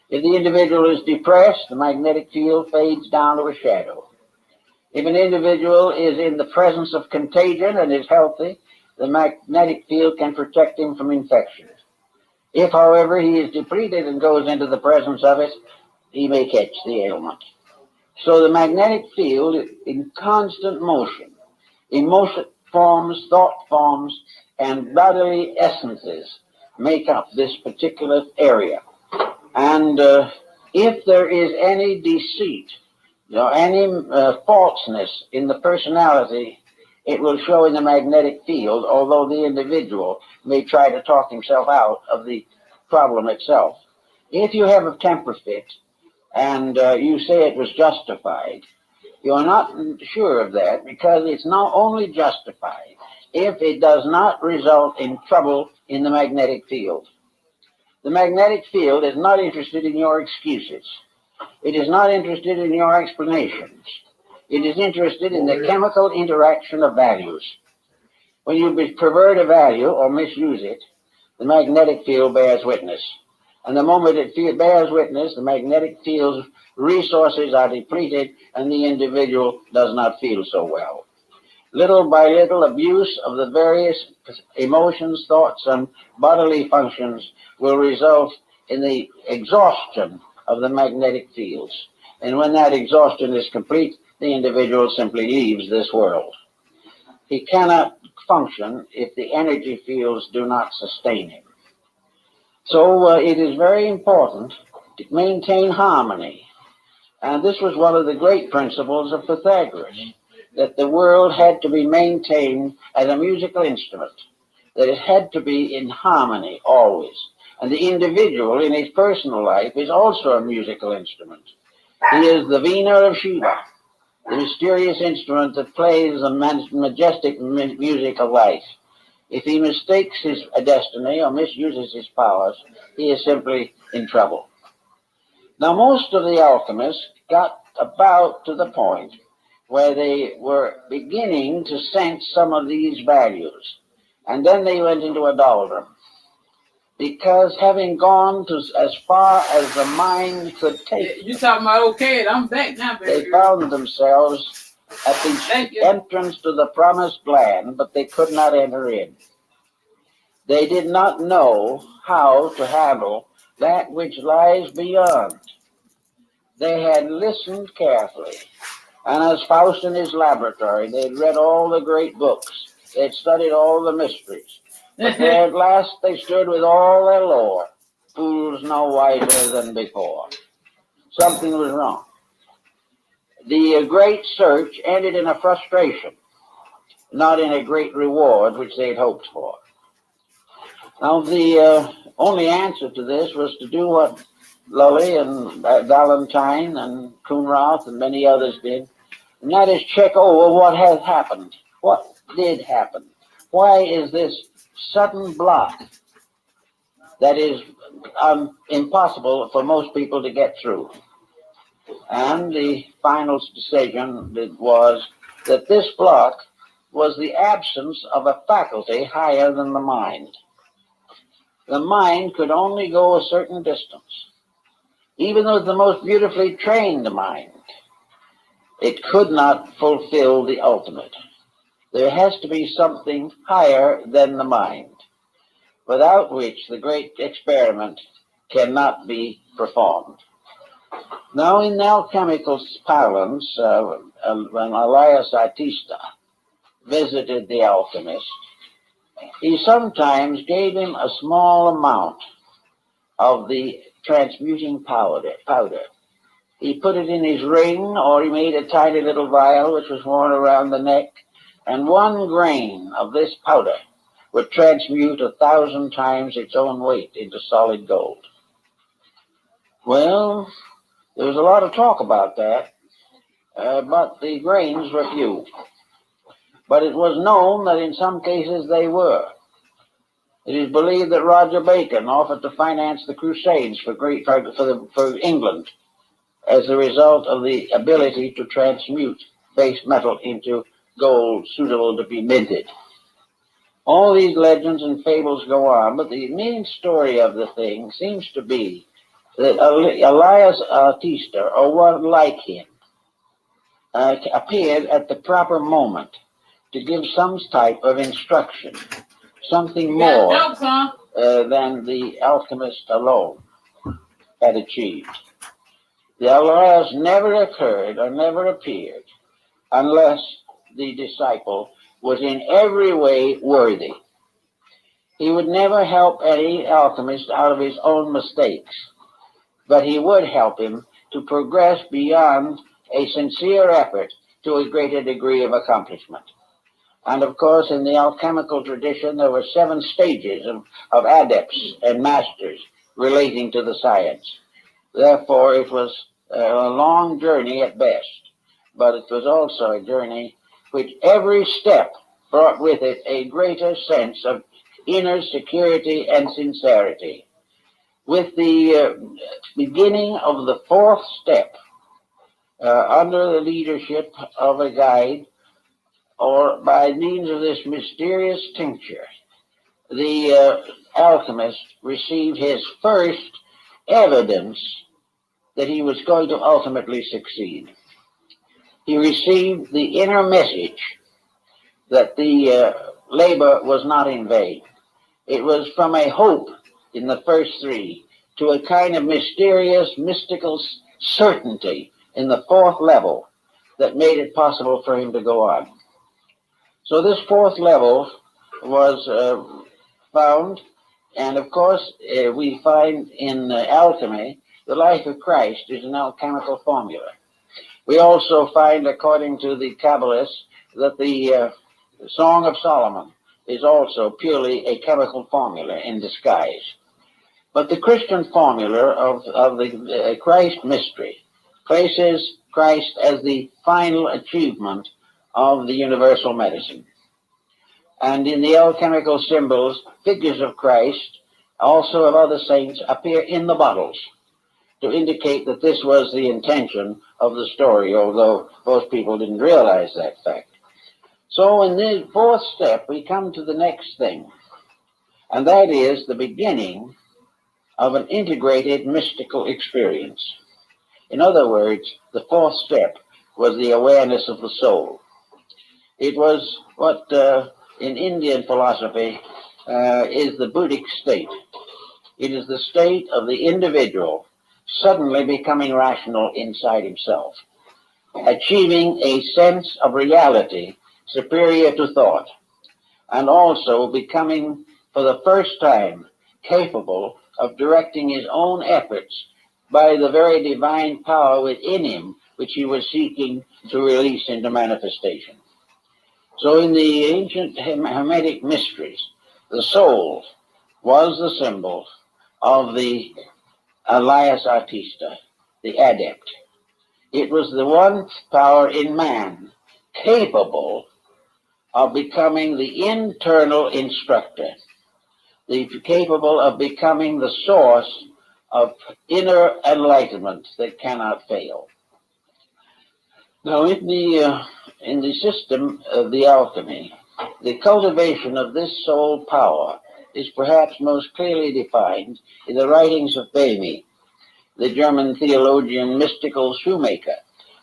If the individual is depressed, the magnetic field fades down to a shadow. If an individual is in the presence of contagion and is healthy, the magnetic field can protect him from infection. If, however, he is depleted and goes into the presence of it, he may catch the ailment. So the magnetic field is in constant motion. Emotion forms, thought forms, and bodily essences make up this particular area. And if there is any deceit, any falseness in the personality, it will show in the magnetic field, although the individual may try to talk himself out of the problem itself. If you have a temper fit and you say it was justified, you're not sure of that because it's not only justified if it does not result in trouble in the magnetic field. The magnetic field is not interested in your excuses. It is not interested in your explanations. It is interested in the chemical interaction of values. When you pervert a value or misuse it, the magnetic field bears witness. And the moment it bears witness, the magnetic field's resources are depleted and the individual does not feel so well. Little by little, abuse of the various emotions, thoughts, and bodily functions will result in the exhaustion of the magnetic fields. And when that exhaustion is complete, the individual simply leaves this world. He cannot function if the energy fields do not sustain him. So it is very important to maintain harmony. And this was one of the great principles of Pythagoras, that the world had to be maintained as a musical instrument, that it had to be in harmony always. And the individual in his personal life is also a musical instrument. He is the Veena of Shiva, the mysterious instrument that plays the majestic music of life. If he mistakes his destiny or misuses his powers, he is simply in trouble. Now, most of the alchemists got about to the point where they were beginning to sense some of these values. And then they went into a doldrum. Because having gone to as far as the mind could take, you talking about okay? I'm back now, baby. They found themselves at the entrance to the promised land, but they could not enter in. They did not know how to handle that which lies beyond. They had listened carefully, and as Faust in his laboratory, they had read all the great books. They had studied all the mysteries. But there at last they stood with all their lore, fools no wiser than before. Something was wrong. The great search ended in a frustration, not in a great reward which they had hoped for. Now, the only answer to this was to do what Lully and Valentine and Coonroth and many others did, and that is check over what has happened. What did happen? Why is this sudden block that is impossible for most people to get through? And the final decision was that this block was the absence of a faculty higher than the mind. The mind could only go a certain distance. Even though the most beautifully trained mind, it could not fulfill the ultimate. There has to be something higher than the mind, without which the great experiment cannot be performed. Now, in alchemical parlance, when Elias Artista visited the alchemist, he sometimes gave him a small amount of the transmuting powder. He put it in his ring, or he made a tiny little vial which was worn around the neck, and 1 grain of this powder would transmute 1,000 times its own weight into solid gold. Well, there was a lot of talk about that, but the grains were few. But it was known that in some cases they were. It is believed that Roger Bacon offered to finance the Crusades for England as a result of the ability to transmute base metal into gold suitable to be minted. All these legends and fables go on, but the main story of the thing seems to be that Elias Artista, or one like him, appeared at the proper moment to give some type of instruction, something more than the alchemist alone had achieved. The Elias never occurred or never appeared unless the disciple was in every way worthy. He would never help any alchemist out of his own mistakes, but he would help him to progress beyond a sincere effort to a greater degree of accomplishment. And of course, in the alchemical tradition, there were 7 stages of adepts and masters relating to the science. Therefore, it was a long journey at best, but it was also a journey which every step brought with it a greater sense of inner security and sincerity. With the beginning of the 4th step, under the leadership of a guide, or by means of this mysterious tincture, the alchemist received his first evidence that he was going to ultimately succeed. He received the inner message that the labor was not in vain. It was from a hope in the first 3 to a kind of mysterious, mystical certainty in the 4th level that made it possible for him to go on. So this 4th level was found, and of course we find in alchemy, the life of Christ is an alchemical formula. We also find, according to the Kabbalists, that the Song of Solomon is also purely a chemical formula in disguise. But the Christian formula of the Christ mystery places Christ as the final achievement of the universal medicine. And in the alchemical symbols, figures of Christ, also of other saints, appear in the bottles to indicate that this was the intention of the story, although most people didn't realize that fact. So in the 4th step, we come to the next thing, and that is the beginning of an integrated mystical experience. In other words, the 4th step was the awareness of the soul. It was what in Indian philosophy is the Buddhic state. It is the state of the individual suddenly becoming rational inside himself, achieving a sense of reality superior to thought, and also becoming for the first time capable of directing his own efforts by the very divine power within him which he was seeking to release into manifestation. So in the ancient Hermetic mysteries, the soul was the symbol of the alias artista, the adept. It was the one power in man capable of becoming the internal instructor, capable of becoming the source of inner enlightenment that cannot fail. Now, in the system of the alchemy, the cultivation of this soul power is perhaps most clearly defined in the writings of Böhme, the German theologian, mystical shoemaker,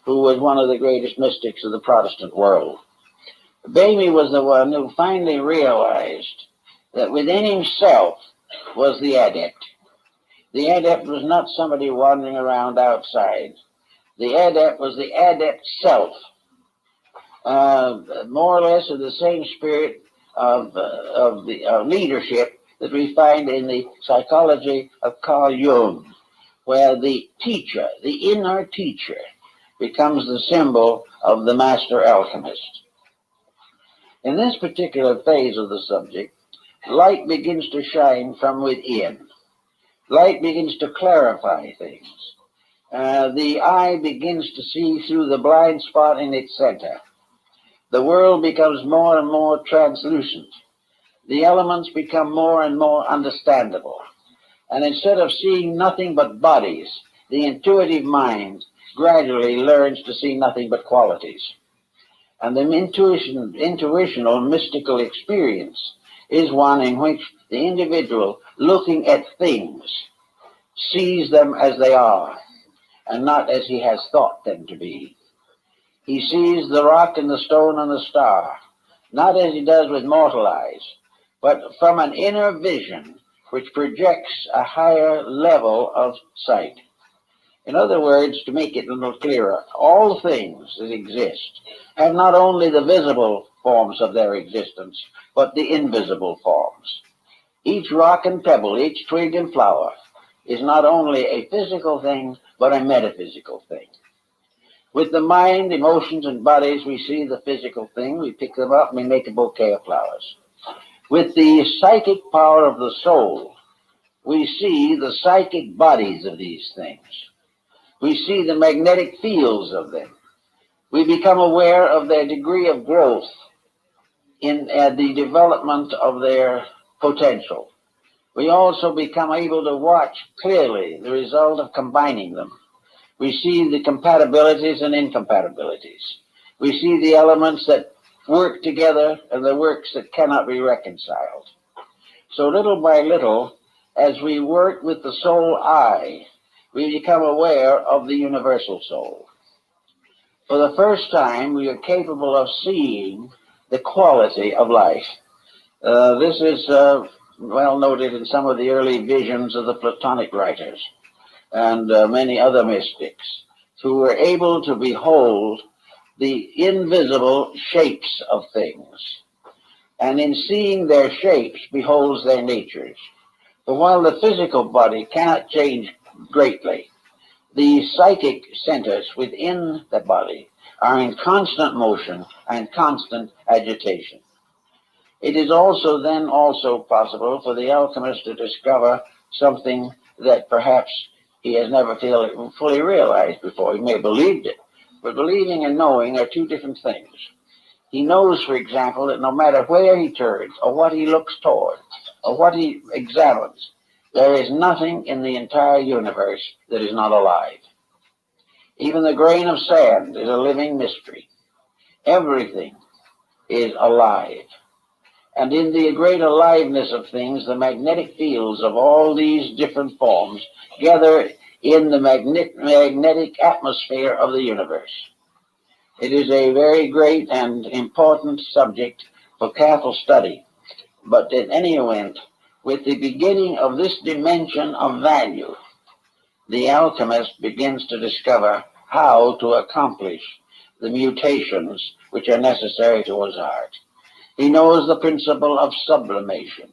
who was one of the greatest mystics of the Protestant world. Böhme was the one who finally realized that within himself was the adept. The adept was not somebody wandering around outside. The adept was the adept self, more or less of the same spirit of leadership that we find in the psychology of Carl Jung, where the teacher, the inner teacher, becomes the symbol of the master alchemist. In this particular phase of the subject, light begins to shine from within. Light begins to clarify things. The eye begins to see through the blind spot in its center. The world becomes more and more translucent. The elements become more and more understandable. And instead of seeing nothing but bodies, the intuitive mind gradually learns to see nothing but qualities. And the intuitional mystical experience is one in which the individual, looking at things, sees them as they are and not as he has thought them to be. He sees the rock and the stone and the star, not as he does with mortal eyes, but from an inner vision which projects a higher level of sight. In other words, to make it a little clearer, all things that exist have not only the visible forms of their existence, but the invisible forms. Each rock and pebble, each twig and flower is not only a physical thing, but a metaphysical thing. With the mind, emotions, and bodies, we see the physical thing, we pick them up, and we make a bouquet of flowers. With the psychic power of the soul, we see the psychic bodies of these things. We see the magnetic fields of them. We become aware of their degree of growth in the development of their potential. We also become able to watch clearly the result of combining them. We see the compatibilities and incompatibilities. We see the elements that work together and the works that cannot be reconciled. So little by little, as we work with the soul eye, we become aware of the universal soul. For the first time, we are capable of seeing the quality of life. This is well noted in some of the early visions of the Platonic writers and many other mystics who were able to behold the invisible shapes of things, and in seeing their shapes beholds their natures. But while the physical body cannot change greatly, the psychic centers within the body are in constant motion and constant agitation. It is also possible for the alchemist to discover something that perhaps he has never fully realized before. He may have believed it, but believing and knowing are two different things. He knows, for example, that no matter where he turns or what he looks toward or what he examines, there is nothing in the entire universe that is not alive. Even the grain of sand is a living mystery. Everything is alive. And in the great aliveness of things, the magnetic fields of all these different forms gather in the magnetic atmosphere of the universe. It is a very great and important subject for careful study. But in any event, with the beginning of this dimension of value, the alchemist begins to discover how to accomplish the mutations which are necessary to his art. He knows the principle of sublimation.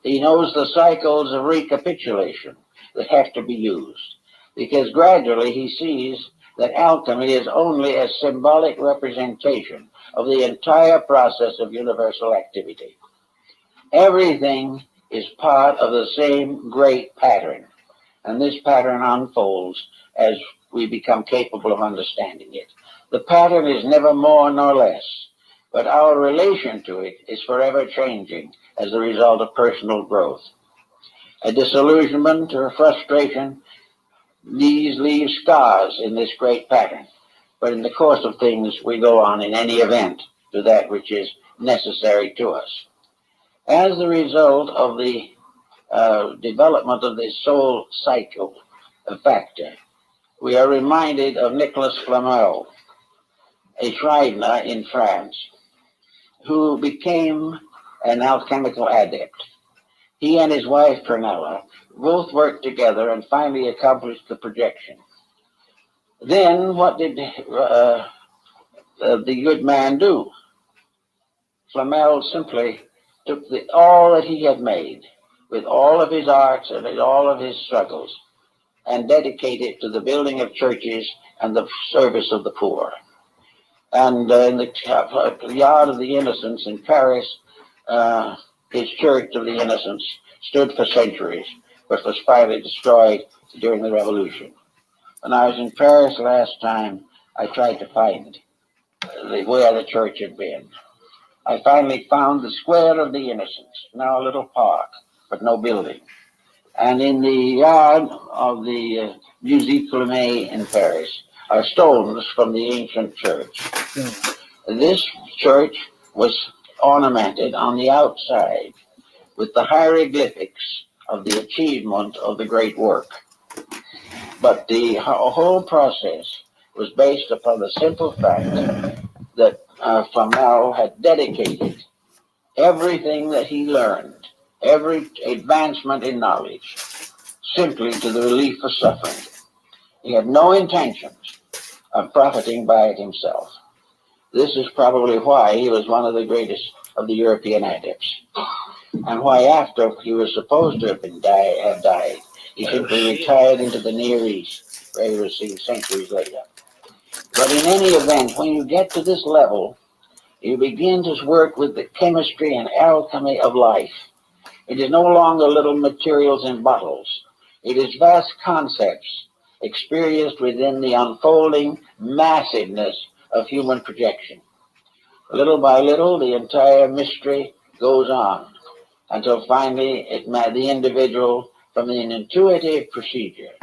He knows the cycles of recapitulation that have to be used, because gradually he sees that alchemy is only a symbolic representation of the entire process of universal activity. Everything is part of the same great pattern. And this pattern unfolds as we become capable of understanding it. The pattern is never more nor less, but our relation to it is forever changing as a result of personal growth. A disillusionment or a frustration, these leave scars in this great pattern. But in the course of things, we go on in any event to that which is necessary to us. As a result of the development of this soul cycle factor, we are reminded of Nicolas Flamel, a Shriner in France, who became an alchemical adept. He and his wife, Pernella, both worked together and finally accomplished the projection. Then what did the good man do? Flamel simply took all that he had made, with all of his arts and all of his struggles, and dedicated it to the building of churches and the service of the poor. And in the Yard of the Innocents in Paris, his Church of the Innocents stood for centuries, but was finally destroyed during the Revolution. When I was in Paris last time, I tried to find where the church had been. I finally found the Square of the Innocents, now a little park, but no building. And in the yard of the Musée Clément in Paris are stones from the ancient church. This church was ornamented on the outside with the hieroglyphics of the achievement of the great work. But the whole process was based upon the simple fact that Flamel had dedicated everything that he learned, every advancement in knowledge, simply to the relief of suffering. He had no intentions of profiting by it himself. This is probably why he was one of the greatest of the European adepts, and why after he was supposed to have died, he simply retired into the Near East, where he was seen centuries later. But in any event, when you get to this level, you begin to work with the chemistry and alchemy of life. It is no longer little materials in bottles. It is vast concepts experienced within the unfolding massiveness of human projection. Little by little, the entire mystery goes on until finally the individual, from an intuitive procedure,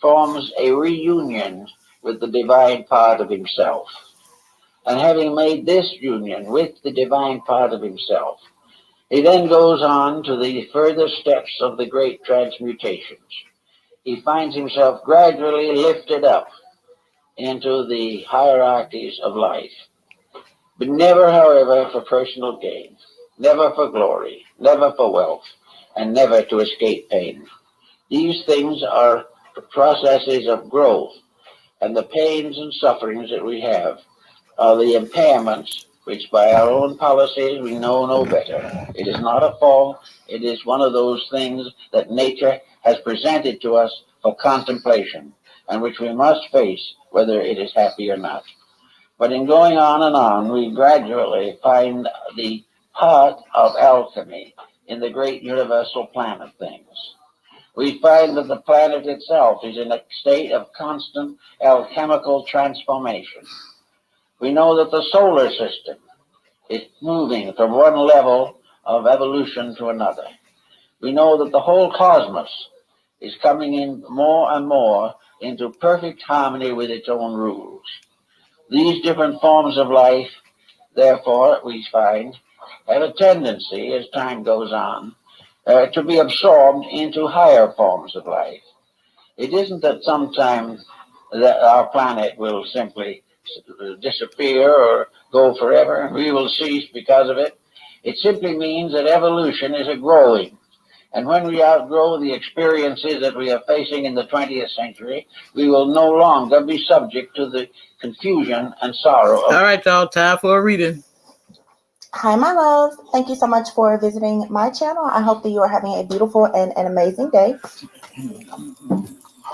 forms a reunion with the divine part of himself. And having made this union with the divine part of himself, he then goes on to the further steps of the great transmutations. He finds himself gradually lifted up into the hierarchies of life, but never, however, for personal gain, never for glory, never for wealth, and never to escape pain. These things are processes of growth, and the pains and sufferings that we have are the impairments which by our own policies we know no better. It is not a fault, it is one of those things that nature has presented to us for contemplation, and which we must face whether it is happy or not. But in going on and on, we gradually find the part of alchemy in the great universal plan of things. We find that the planet itself is in a state of constant alchemical transformation. We know that the solar system is moving from one level of evolution to another. We know that the whole cosmos is coming in more and more into perfect harmony with its own rules. These different forms of life, therefore, we find, have a tendency, as time goes on, to be absorbed into higher forms of life. It isn't that sometime that our planet will simply disappear or go forever and we will cease because of it. It simply means that evolution is a growing. And when we outgrow the experiences that we are facing in the 20th century, we will no longer be subject to the confusion and sorrow. All right, y'all, time for a reading. Hi, my loves. Thank you so much for visiting my channel. I hope that you are having a beautiful and an amazing day.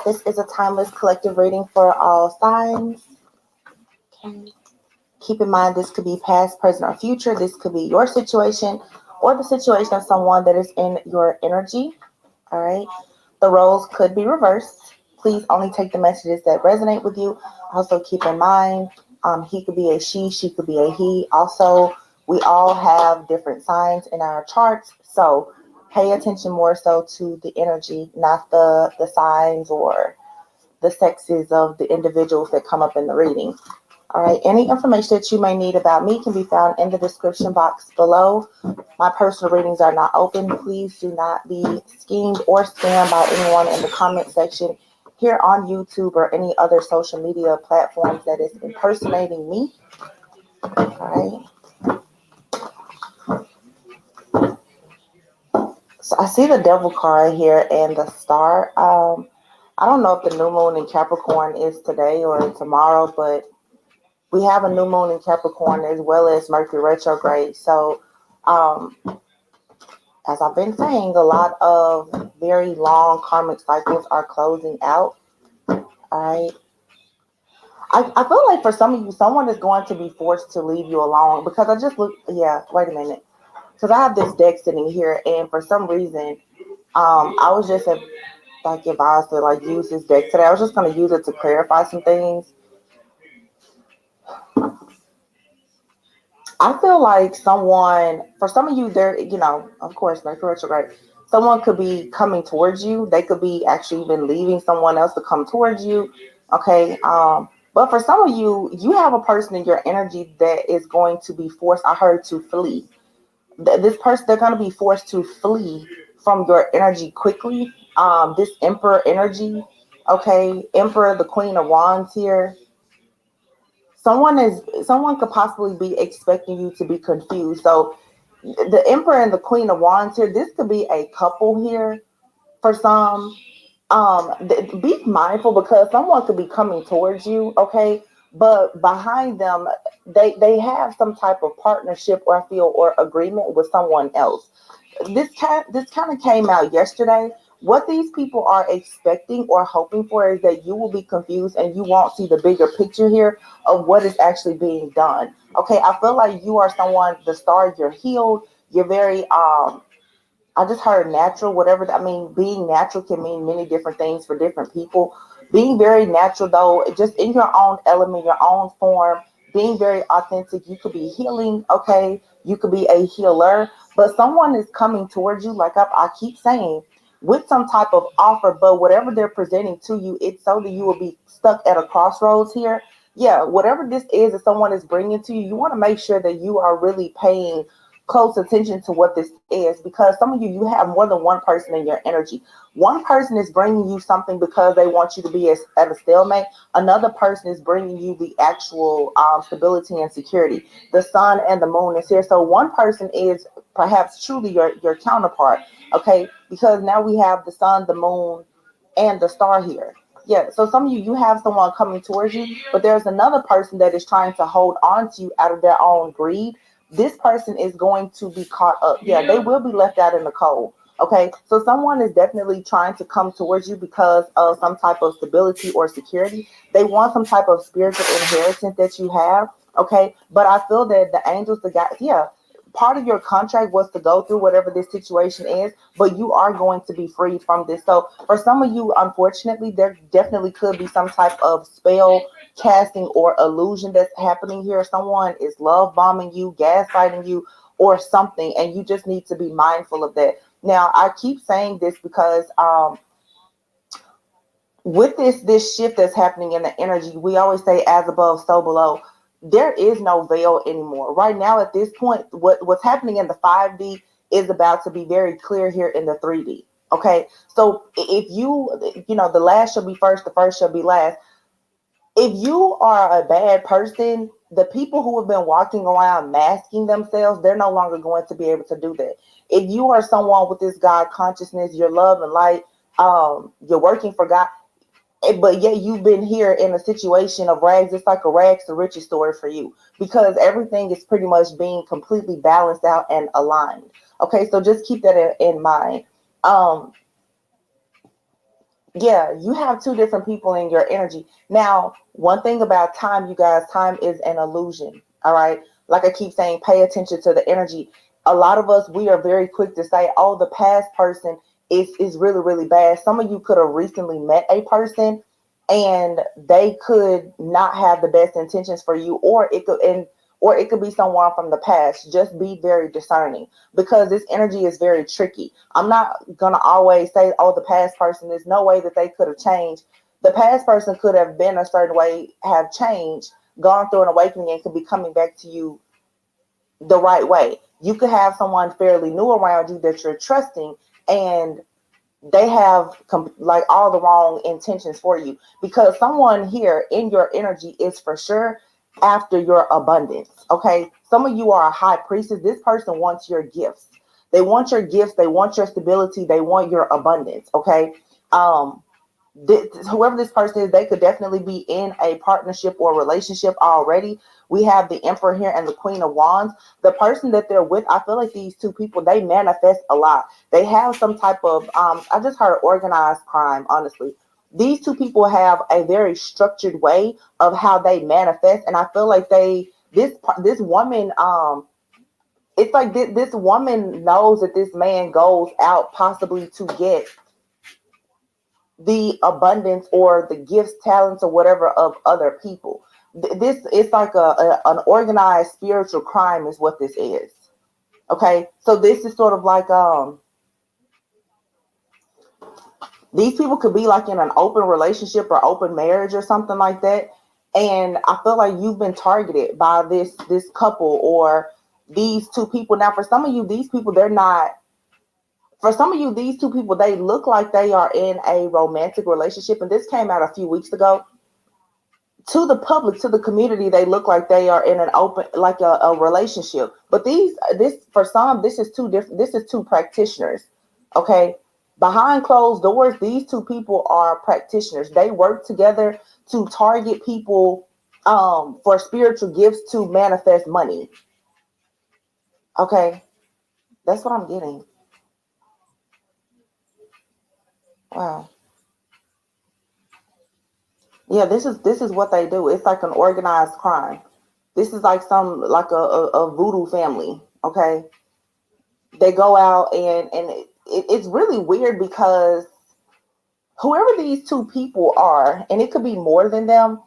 This is a timeless collective reading for all signs. Okay. Keep in mind, this could be past, present, or future. This could be your situation or the situation of someone that is in your energy. All right. The roles could be reversed. Please only take the messages that resonate with you. Also, keep in mind, he could be a she could be a he. Also, we all have different signs in our charts, so pay attention more so to the energy, not the signs or the sexes of the individuals that come up in the reading. All right, any information that you may need about me can be found in the description box below. My personal readings are not open. Please do not be schemed or scammed by anyone in the comment section here on YouTube or any other social media platforms that is impersonating me. All right. So I see the devil card here and the star. I don't know if the new moon in Capricorn is today or tomorrow, but we have a new moon in Capricorn as well as Mercury retrograde. So, as I've been saying, a lot of very long karmic cycles are closing out. All right. I feel like for some of you, someone is going to be forced to leave you alone because I just look. Yeah, wait a minute. Because I have this deck sitting here, and for some reason, I was just like advised to like use this deck today. I was just going to use it to clarify some things. I feel like someone, for some of you, there, of course, Mercury retrograde, someone could be coming towards you. They could be actually even leaving someone else to come towards you. Okay. But for some of you, you have a person in your energy that is going to be forced, I heard, to flee. This person, they're going to be forced to flee from your energy quickly. This Emperor energy, okay, Emperor, the Queen of Wands here. Someone could possibly be expecting you to be confused. So the Emperor and the Queen of Wands here, this could be a couple here for some. Be mindful because someone could be coming towards you, okay? But behind them, they have some type of partnership or I feel or agreement with someone else. This kind of came out yesterday. What these people are expecting or hoping for is that you will be confused and you won't see the bigger picture here of what is actually being done. Okay, I feel like you are someone, the star, you're healed, you're very I just heard natural, whatever. I mean, being natural can mean many different things for different people. Being very natural, though, just in your own element, your own form, being very authentic. You could be healing, okay? You could be a healer, but someone is coming towards you, like I keep saying, with some type of offer, but whatever they're presenting to you, it's so that you will be stuck at a crossroads here. Yeah, whatever this is that someone is bringing to you, you want to make sure that you are really paying close attention to what this is because some of you have more than one person in your energy. One person is bringing you something because they want you to be at a stalemate. Another person is bringing you the actual stability and security. The sun and the moon is here. So one person is perhaps truly your counterpart, okay? Because now we have the sun, the moon, and the star here. Yeah, so some of you have someone coming towards you, but there's another person that is trying to hold on to you out of their own greed. This person is going to be caught up. Yeah, they will be left out in the cold. Okay, so someone is definitely trying to come towards you because of some type of stability or security. They want some type of spiritual inheritance that you have. Okay, but I feel that the angels, the guys, yeah, part of your contract was to go through whatever this situation is, but you are going to be freed from this. So for some of you, unfortunately, there definitely could be some type of spell casting or illusion that's happening here. Someone is love bombing you, gaslighting you, or something, and you just need to be mindful of that. Now, I keep saying this because with this shift that's happening in the energy, we always say as above, so below. There is no veil anymore. Right now, at this point, what's happening in the 5D is about to be very clear here in the 3D. Okay, so if the last shall be first, the first shall be last. If you are a bad person, the people who have been walking around masking themselves, they're no longer going to be able to do that. If you are someone with this God consciousness, your love and light, you're working for God, but yet you've been here in a situation of rags. It's like a rags to riches story for you because everything is pretty much being completely balanced out and aligned. Okay, so just keep that in mind. Yeah, you have two different people in your energy. Now, one thing about time, you guys, time is an illusion. All right. Like I keep saying, pay attention to the energy. A lot of us, we are very quick to say, oh, the past person is really, really bad. Some of you could have recently met a person and they could not have the best intentions for you, or it could be someone from the past. Just be very discerning because this energy is very tricky. I'm not gonna always say, oh, the past person, there's no way that they could have changed. The past person could have been a certain way, have changed, gone through an awakening, and could be coming back to you the right way. You could have someone fairly new around you that you're trusting, and they have like all the wrong intentions for you, because someone here in your energy is for sure after your abundance. Okay, some of you are a high priestess. This person wants your gifts. They want your gifts. They want your stability. They want your abundance. Okay. um Whoever this person is, they could definitely be in a partnership or relationship already. We have the Emperor here and the Queen of Wands. The person that they're with, I feel like these two people, they manifest a lot. They have some type of I just heard organized crime, honestly. These two people have a very structured way of how they manifest, and I feel like this woman, it's like this woman knows that this man goes out possibly to get the abundance or the gifts, talents, or whatever of other people. This is like an organized spiritual crime, is what this is. Okay, so this is sort of like these people could be like in an open relationship or open marriage or something like that, and I feel like you've been targeted by this couple or these two people. Now, for some of you, these people, they're not. For some of you, these two people, they look like they are in a romantic relationship, and this came out a few weeks ago. To the public, to the community, they look like they are in an open, like a relationship. But this for some, this is two different. This is two practitioners. Okay, behind closed doors, these two people are practitioners. They work together to target people for spiritual gifts to manifest money. Okay, that's what I'm getting. Wow. Yeah, this is what they do. It's like an organized crime. This is like some like a voodoo family. Okay, they go out and it's really weird because whoever these two people are, and it could be more than them.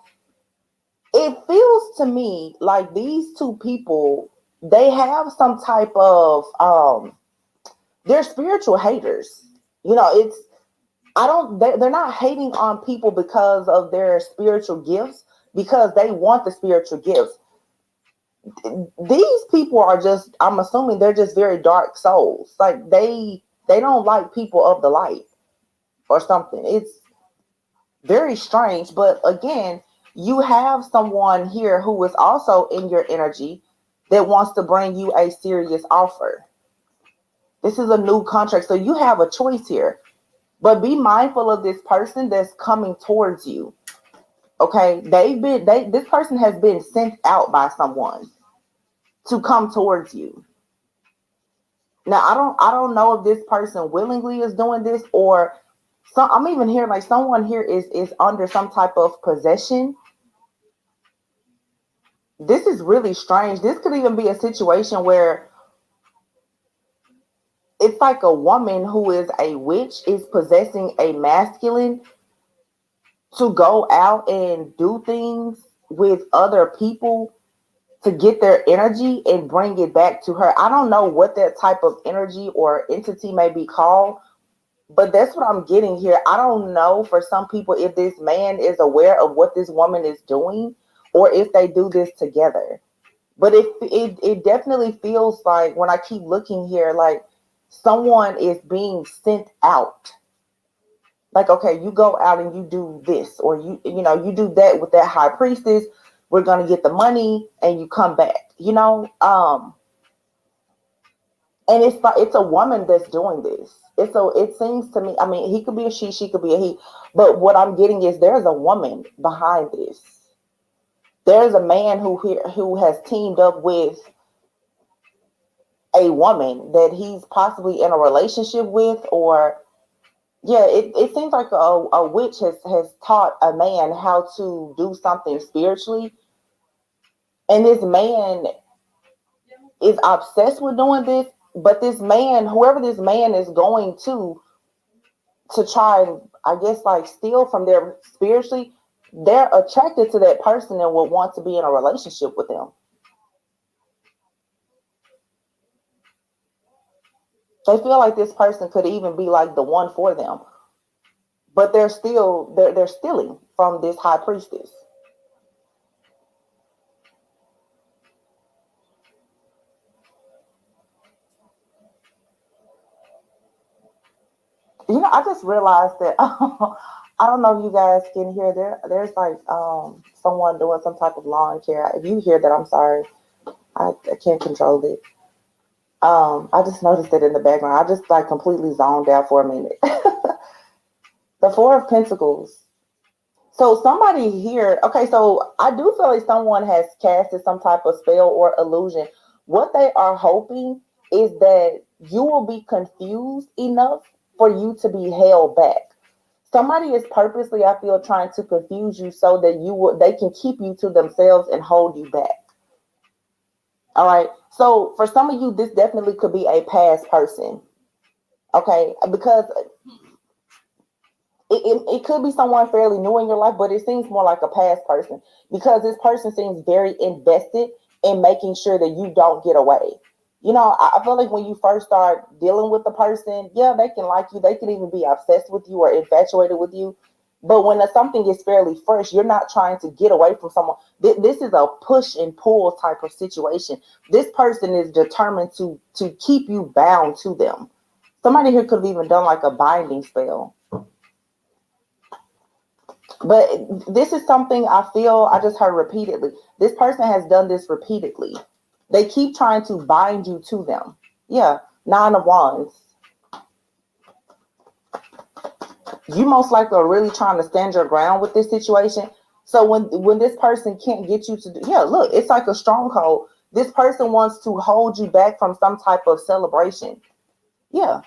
It feels to me like these two people, they have some type of they're spiritual haters. You know, it's I don't they're not hating on people because of their spiritual gifts, because they want the spiritual gifts. These people are just, I'm assuming they're just very dark souls. Like they don't like people of the light or something. It's very strange. But again, you have someone here who is also in your energy that wants to bring you a serious offer. This is a new contract. So you have a choice here. But be mindful of this person that's coming towards you. Okay? This person has been sent out by someone to come towards you. Now I don't know if this person willingly is doing this, or some, I'm even hearing like someone here is under some type of possession. This is really strange. This could even be a situation where it's like a woman who is a witch is possessing a masculine to go out and do things with other people to get their energy and bring it back to her. I don't know what that type of energy or entity may be called, but that's what I'm getting here. I don't know for some people if this man is aware of what this woman is doing or if they do this together. But it definitely feels like when I keep looking here, like someone is being sent out. Like, okay, you go out and you do this, or you do that with that high priestess. We're gonna get the money, and you come back. And it's a woman that's doing this. It seems to me. I mean, he could be a she could be a he. But what I'm getting is there's a woman behind this. There's a man who has teamed up with a woman that he's possibly in a relationship with, or yeah, it seems like a witch has taught a man how to do something spiritually, and this man is obsessed with doing this. But this man, whoever this man is going to, to try and, I guess, like steal from their spiritually, they're attracted to that person and will want to be in a relationship with them. They feel like this person could even be like the one for them, but they're stealing from this high priestess. I just realized that I don't know if you guys can hear there's like someone doing some type of lawn care. If you hear that, I'm sorry. I can't control it. I just noticed it in the background. I just like completely zoned out for a minute. The Four of Pentacles. So somebody here, okay, so I do feel like someone has casted some type of spell or illusion. What they are hoping is that you will be confused enough for you to be held back. Somebody is purposely, I feel, trying to confuse you so that they can keep you to themselves and hold you back. All right. So for some of you, this definitely could be a past person. Okay, because it could be someone fairly new in your life, but it seems more like a past person because this person seems very invested in making sure that you don't get away. I feel like when you first start dealing with the person, yeah, they can like you. They can even be obsessed with you or infatuated with you. But when something is fairly fresh, you're not trying to get away from someone. This is a push and pull type of situation. This person is determined to keep you bound to them. Somebody here could have even done like a binding spell. But this is something I feel I just heard repeatedly. This person has done this repeatedly. They keep trying to bind you to them. Yeah, Nine of Wands. You most likely are really trying to stand your ground with this situation. So when this person can't get you to do, yeah, look, it's like a stronghold. This person wants to hold you back from some type of celebration. Yeah,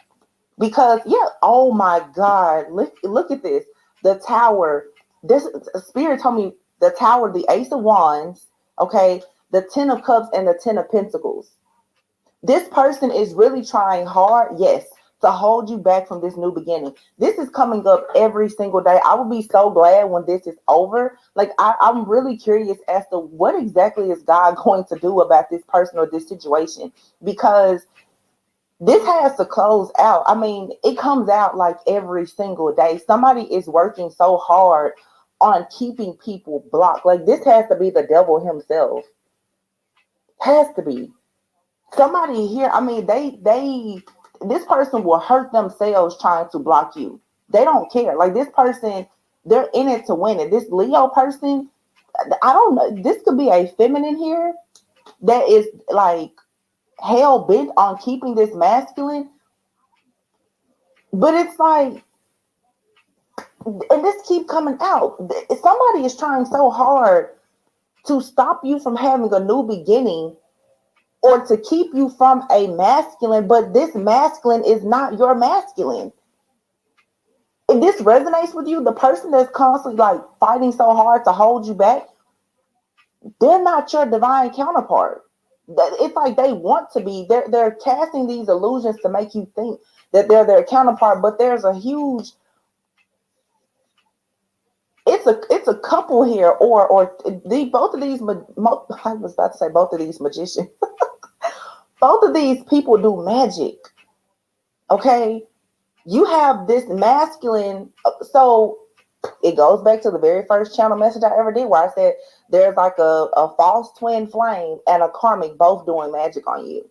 because yeah, oh my God, look at this. The Tower. This spirit told me the Tower, the Ace of Wands, okay, the Ten of Cups and the Ten of Pentacles. This person is really trying hard, yes, to hold you back from this new beginning. This is coming up every single day. I will be so glad when this is over. Like I'm really curious as to what exactly is God going to do about this person or this situation, because this has to close out. I mean, it comes out like every single day. Somebody is working so hard on keeping people blocked. Like this has to be the devil himself. Has to be. Somebody here, I mean, this person will hurt themselves trying to block you. They don't care. Like this person, they're in it to win it. This Leo person, I don't know. This could be a feminine here that is like hell bent on keeping this masculine. But it's like, and this keep coming out. Somebody is trying so hard to stop you from having a new beginning or to keep you from a masculine, but this masculine is not your masculine. If this resonates with you, the person that's constantly like fighting so hard to hold you back, they're not your divine counterpart. It's like they want to be. They're casting these illusions to make you think that they're their counterpart, but there's a huge, it's a couple here, or both of these. I was about to say both of these magicians. Both of these people do magic. Okay, you have this masculine. So it goes back to the very first channel message I ever did, where I said there's like a false twin flame and a karmic both doing magic on you.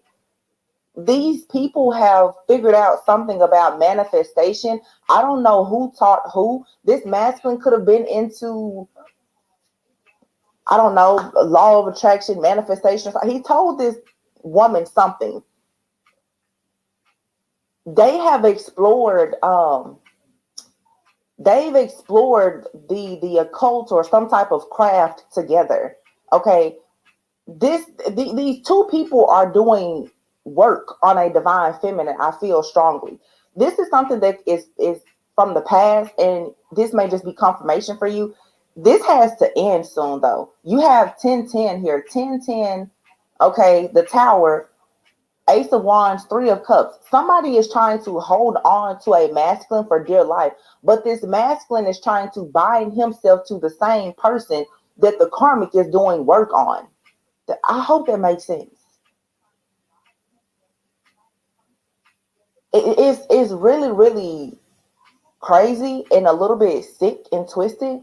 These people have figured out something about manifestation. I don't know who taught who. This masculine could have been into, I don't know, law of attraction, manifestation. He told this woman something. They have explored the occult or some type of craft together. Okay, these two people are doing work on a divine feminine. I feel strongly this is something that is from the past, and this may just be confirmation for you. This has to end soon, though. You have 10-10 here, 10-10. Okay, the Tower, Ace of Wands, Three of Cups. Somebody is trying to hold on to a masculine for dear life, but this masculine is trying to bind himself to the same person that the karmic is doing work on. I hope that makes sense. It's really, really crazy and a little bit sick and twisted.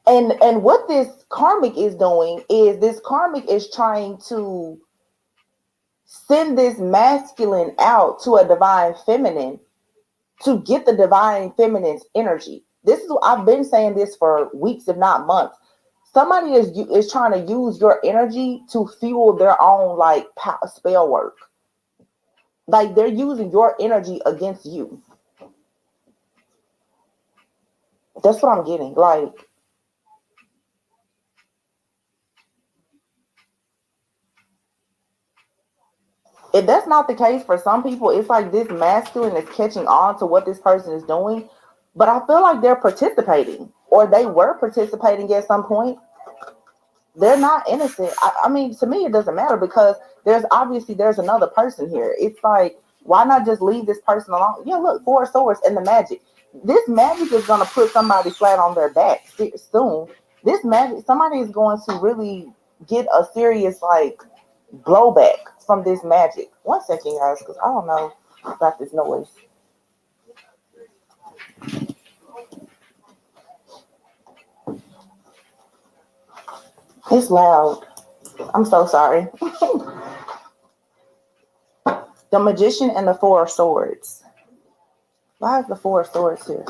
And what this karmic is doing is this karmic is trying to send this masculine out to a divine feminine to get the divine feminine's energy. This is what I've been saying this for weeks, if not months. Somebody is trying to use your energy to fuel their own like spell work. Like they're using your energy against you. That's what I'm getting. Like, if that's not the case for some people, it's like this masculine is catching on to what this person is doing. But I feel like they're participating, or they were participating at some point. They're not innocent. I mean, to me, it doesn't matter because there's another person here. It's like, why not just leave this person alone? Yeah, look, Four of Swords and the magic. This magic is going to put somebody flat on their back soon. This magic, somebody is going to really get a serious like blowback from this magic. 1 second, guys, because I don't know about this noise. It's loud. I'm so sorry. The Magician and the Four of Swords. Why is the Four of Swords here?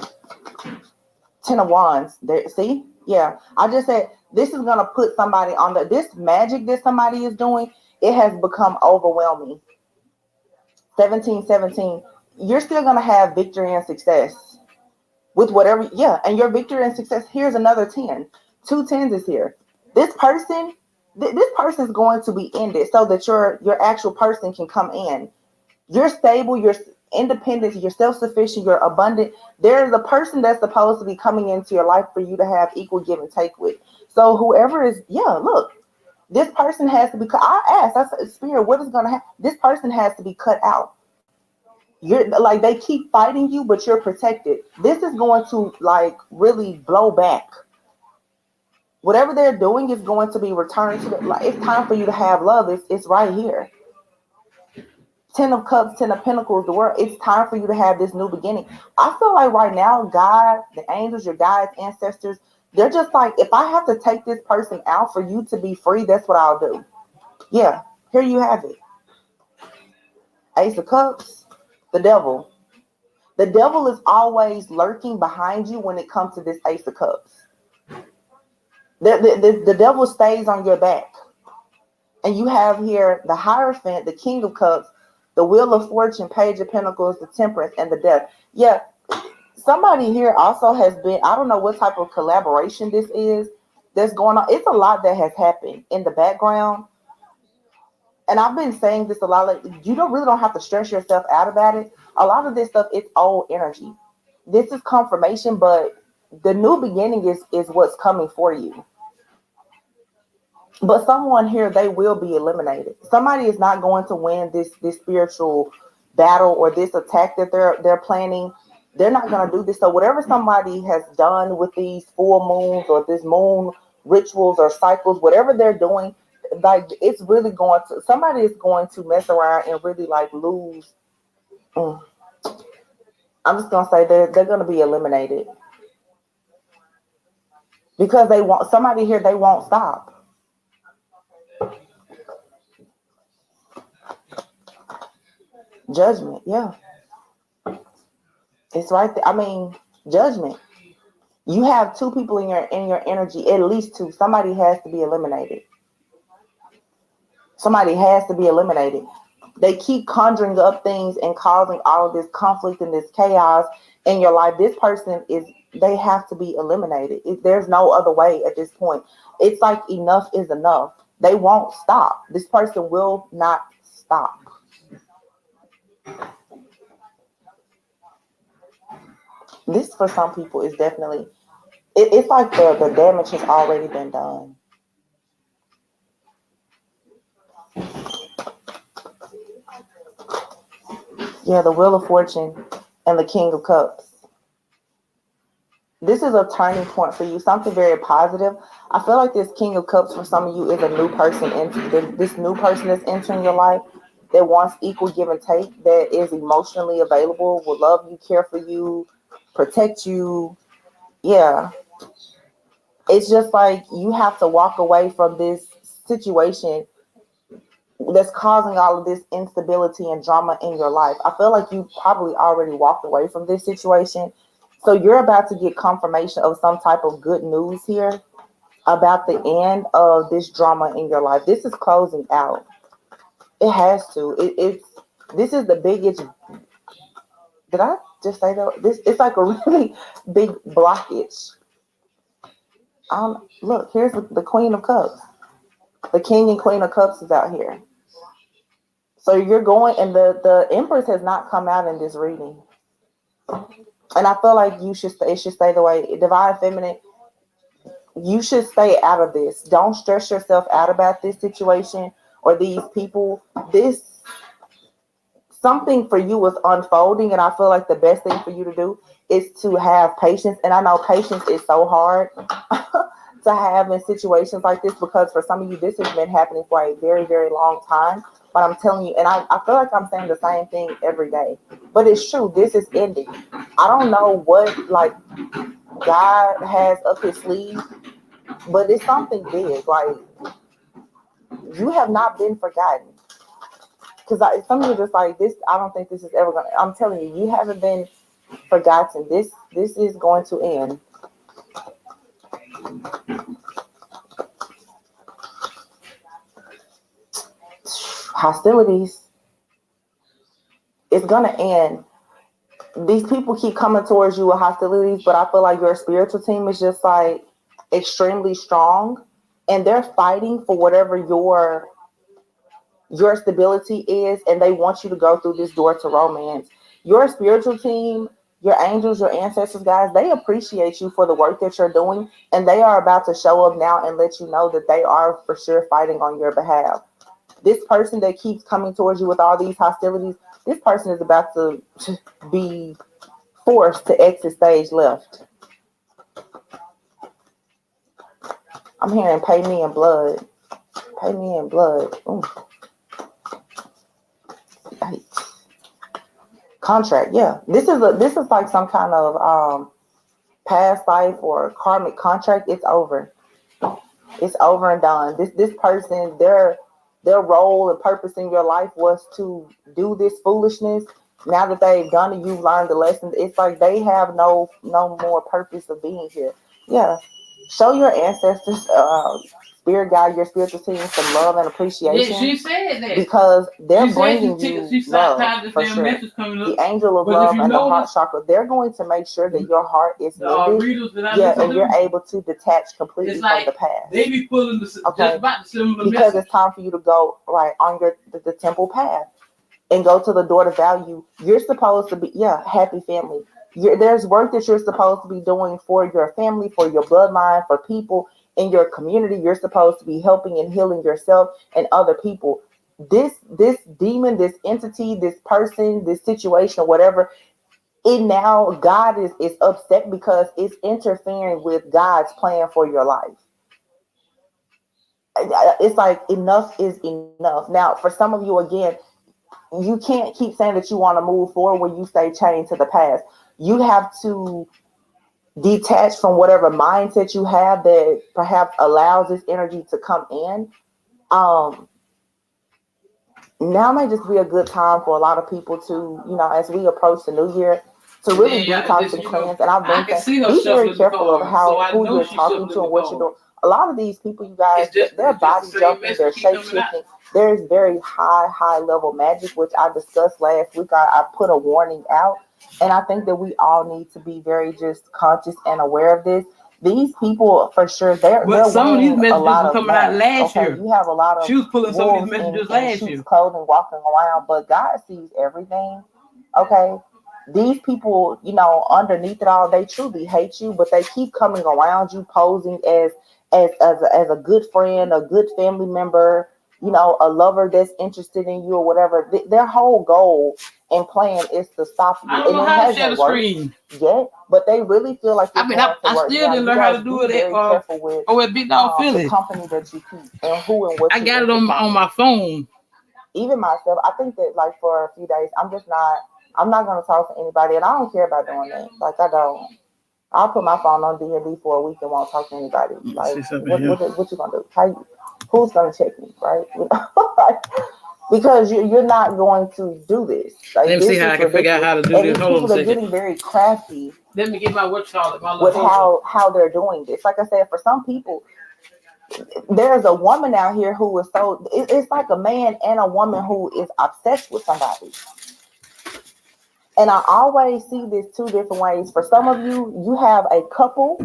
Ten of Wands. There, see? Yeah. I just said this is going to put somebody on this magic that somebody is doing. It has become overwhelming. 1717. You're still going to have victory and success with whatever. Yeah. And your victory and success. Here's another 10. 2 10s is here. This person is going to be ended so that your actual person can come in. You're stable, you're independent, you're self-sufficient, you're abundant. There's a person that's supposed to be coming into your life for you to have equal give and take with. So whoever is, look, this person has to be, I said, Spirit, what is going to happen? This person has to be cut out. You're like, they keep fighting you, but you're protected. This is going to like really blow back. Whatever they're doing is going to be returned to the, like, it's time for you to have love. It's right here. 10 of Cups, 10 of Pentacles, the world. It's time for you to have this new beginning. I feel like right now, God, the angels, your guides, ancestors, they're just like, if I have to take this person out for you to be free, that's what I'll do. Yeah, here you have it. Ace of Cups, the devil. The devil is always lurking behind you when it comes to this Ace of Cups. The devil stays on your back. And you have here the Hierophant, the King of Cups, the Wheel of Fortune, Page of Pentacles, the Temperance, and the Death. Yeah, somebody here also has been, I don't know what type of collaboration this is that's going on. It's a lot that has happened in the background. And I've been saying this a lot. Like, you really don't have to stress yourself out about it. A lot of this stuff, it's old energy. This is confirmation, but the new beginning is what's coming for you. But someone here, they will be eliminated. Somebody is not going to win this spiritual battle or this attack that they're planning. They're not going to do this. So whatever somebody has done with these full moons or this moon rituals or cycles, whatever they're doing, like it's really going to, somebody is going to mess around and really like lose. I'm just going to say they're going to be eliminated because they want somebody here. They won't stop. Judgment, yeah. It's right there. I mean, judgment. You have 2 people in your energy, at least 2. Somebody has to be eliminated. Somebody has to be eliminated. They keep conjuring up things and causing all of this conflict and this chaos in your life. This person they have to be eliminated. There's no other way at this point. It's like enough is enough. They won't stop. This person will not stop. This for some people is definitely, it's like the damage has already been done. Yeah, the Wheel of Fortune and the King of Cups. This is a turning point for you, something very positive. I feel like this King of Cups for some of you is a new person. This new person that's entering your life that wants equal give and take, that is emotionally available, will love you, care for you, protect you. Yeah. It's just like you have to walk away from this situation that's causing all of this instability and drama in your life. I feel like you probably already walked away from this situation. So you're about to get confirmation of some type of good news here about the end of this drama in your life. This is closing out. It has to. This is the biggest. Did I just say that? This it's like a really big blockage. Look, here's the Queen of Cups. The King and Queen of Cups is out here. So you're going, and the Empress has not come out in this reading. And I feel like it should stay the way. Divine Feminine, you should stay out of this. Don't stress yourself out about this situation or these people. Something for you is unfolding, and I feel like the best thing for you to do is to have patience. And I know patience is so hard to have in situations like this, because for some of you, this has been happening for a very, very long time. But I'm telling you, and I feel like I'm saying the same thing every day, but it's true. This is ending. I don't know what like God has up his sleeve, but it's something big. Like, you have not been forgotten. Because some of you are just like this. I don't think this is ever gonna. I'm telling you, you haven't been forgotten. This is going to end. Hostilities. It's gonna end. These people keep coming towards you with hostilities, but I feel like your spiritual team is just like extremely strong, and they're fighting for whatever your stability is, and they want you to go through this door to romance. Your spiritual team, your angels, your ancestors, guys, they appreciate you for the work that you're doing, and they are about to show up now and let you know that they are for sure fighting on your behalf. This person that keeps coming towards you with all these hostilities, this person is about to be forced to exit stage left. I'm hearing pay me in blood. Pay me in blood. Ooh. Contract, yeah. This is like some kind of past life or karmic contract. It's over. It's over and done. This person, their role and purpose in your life was to do this foolishness. Now that they've done it, you've learned the lesson. It's like they have no more purpose of being here. Yeah. Show your ancestors, spirit guide, your spiritual team some love and appreciation. Yeah, she said that. Because they're bringing you love, for sure. The angel of love and the heart chakra, they're going to make sure that your heart is mended. Yeah, and you're able to detach completely from the past. They be pulling okay? Because it's time for you to go right on the temple path and go to the door to value. You're supposed to be, happy family. There's work that you're supposed to be doing for your family, for your bloodline, for people in your community. You're supposed to be helping and healing yourself and other people. This demon, this entity, this person, this situation, whatever, now God is upset because it's interfering with God's plan for your life. It's like enough is enough. Now, for some of you, again, you can't keep saying that you want to move forward when you stay chained to the past. You have to detach from whatever mindset you have that perhaps allows this energy to come in. Now may just be a good time for a lot of people to, as we approach the new year, to really detox and cleanse. And I've been saying, be very careful of who you're talking to and what you're doing. A lot of these people, you guys, their body jumping, their shape shifting. There is very high level magic, which I discussed last week. I put a warning out, and I think that we all need to be very just conscious and aware of this. These people, for sure, they're some of these messages a lot were coming out last year. You have a lot of she was pulling some of these messages last year. Clothing, walking around, but God sees everything. Okay, these people, underneath it all, they truly hate you, but they keep coming around you, posing as a good friend, a good family member. a lover that's interested in you or whatever. Their whole goal and plan is to stop you. I don't know And it how to share hasn't the worked screen. yet, but they really feel like it's I mean, going to I work. still Now, didn't you learn how guys to be do it very careful with at Big Dog the Philly. company that you keep and who and what I you got it on entertain. my phone. Even myself, I think that like for a few days, I'm not going to talk to anybody, and I don't care about doing that. Like I don't. I'll put my phone on D&D for a week and won't talk to anybody. Like, See something what here. you gonna do? Who's gonna check me, right? Because you're not going to do this. Like, Let me this see how is I can figure out ridiculous. how to do And this. these Hold on people a are second. getting very crafty Let me get my my with little how they're doing this. Like I said, for some people, there's a woman out here who is so. It's like a man and a woman who is obsessed with somebody. And I always see this two different ways. For some of you, you have a couple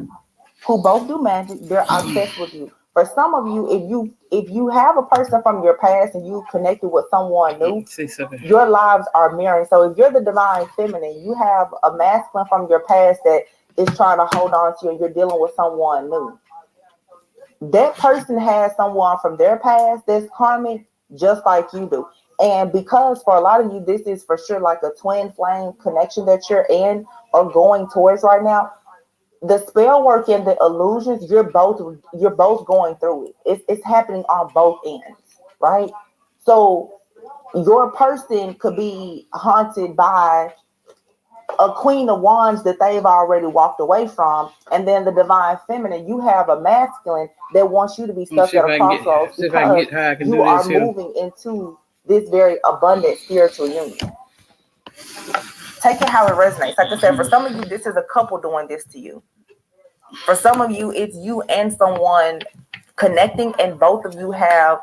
who both do magic. They're obsessed with you. For some of you, if you have a person from your past and you connected with someone new, your lives are mirroring. So if you're the divine feminine, you have a masculine from your past that is trying to hold on to you, and you're dealing with someone new. That person has someone from their past that's karmic, just like you do. And because for a lot of you, this is for sure like a twin flame connection that you're in or going towards right now. The spell work and the illusions, you're both going through it. It's happening on both ends, right? So your person could be haunted by a queen of wands that they've already walked away from, and then the divine feminine, you have a masculine that wants you to be stuck at a crossroads because you are moving into this very abundant spiritual union. Take it how it resonates. Like I said, for some of you, this is a couple doing this to you. For some of you, it's you and someone connecting, and both of you have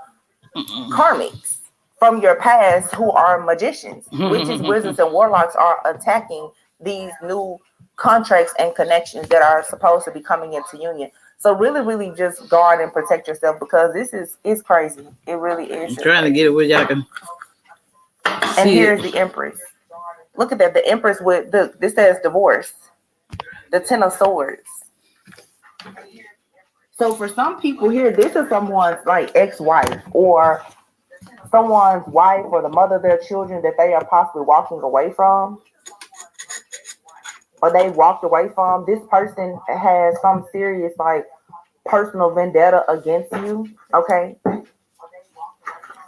karmics from your past who are magicians. Witches, wizards, and warlocks are attacking these new contracts and connections that are supposed to be coming into union. So really, really just guard and protect yourself, because this is crazy. It really is. I'm trying to get it where y'all can see. And here's the Empress. Look at that. The Empress with this says divorce. The Ten of Swords. So for some people here, this is someone's like ex-wife or someone's wife or the mother of their children that they are possibly walking away from, or they walked away from. This person has some serious like personal vendetta against you. Okay,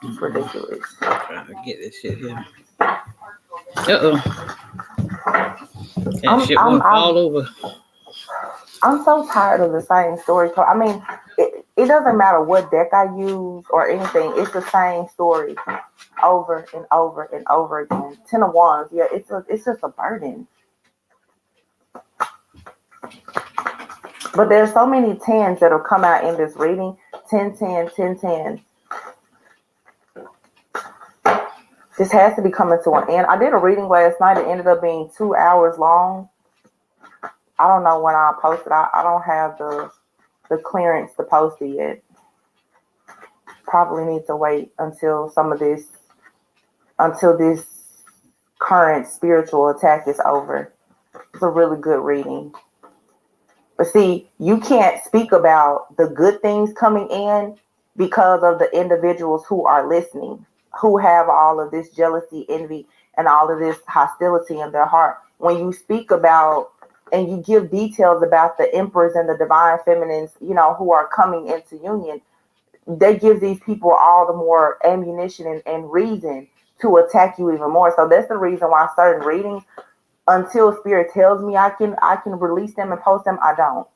it's ridiculous. I'm trying to get this shit here. That shit won't fall over. I'm so tired of the same story. I mean, it doesn't matter what deck I use or anything. It's the same story over and over and over again. 10 of Wands. Yeah, it's just a burden. But there's so many 10s that will come out in this reading. 10, 10, 10, 10. This has to be coming to an end. I did a reading last night. It ended up being 2 hours long. I don't know when I'll post it. I don't have the clearance to post it yet. Probably need to wait until this current spiritual attack is over. It's a really good reading. But see, you can't speak about the good things coming in because of the individuals who are listening, who have all of this jealousy, envy, and all of this hostility in their heart. When you speak about and you give details about the emperors and the divine feminines, who are coming into union, they give these people all the more ammunition and reason to attack you even more. So that's the reason why certain readings, until spirit tells me I can release them and post them, I don't.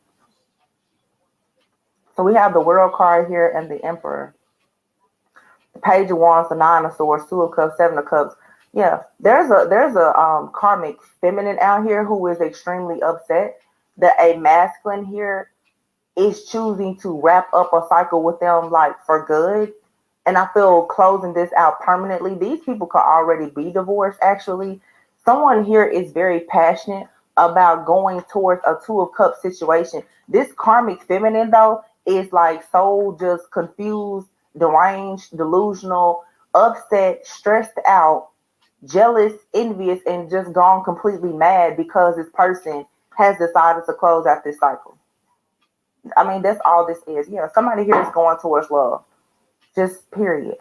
So we have the World card here and the Emperor. The Page of Wands, the Nine of Swords, Two of Cups, Seven of Cups. Yeah, there's a karmic feminine out here who is extremely upset that a masculine here is choosing to wrap up a cycle with them like for good. And I feel closing this out permanently. These people could already be divorced, actually. Someone here is very passionate about going towards a Two of Cups situation. This karmic feminine, though, is like so just confused, deranged, delusional, upset, stressed out, jealous, envious, and just gone completely mad because this person has decided to close out this cycle. I mean, that's all this is. Yeah, somebody here is going towards love. Just period.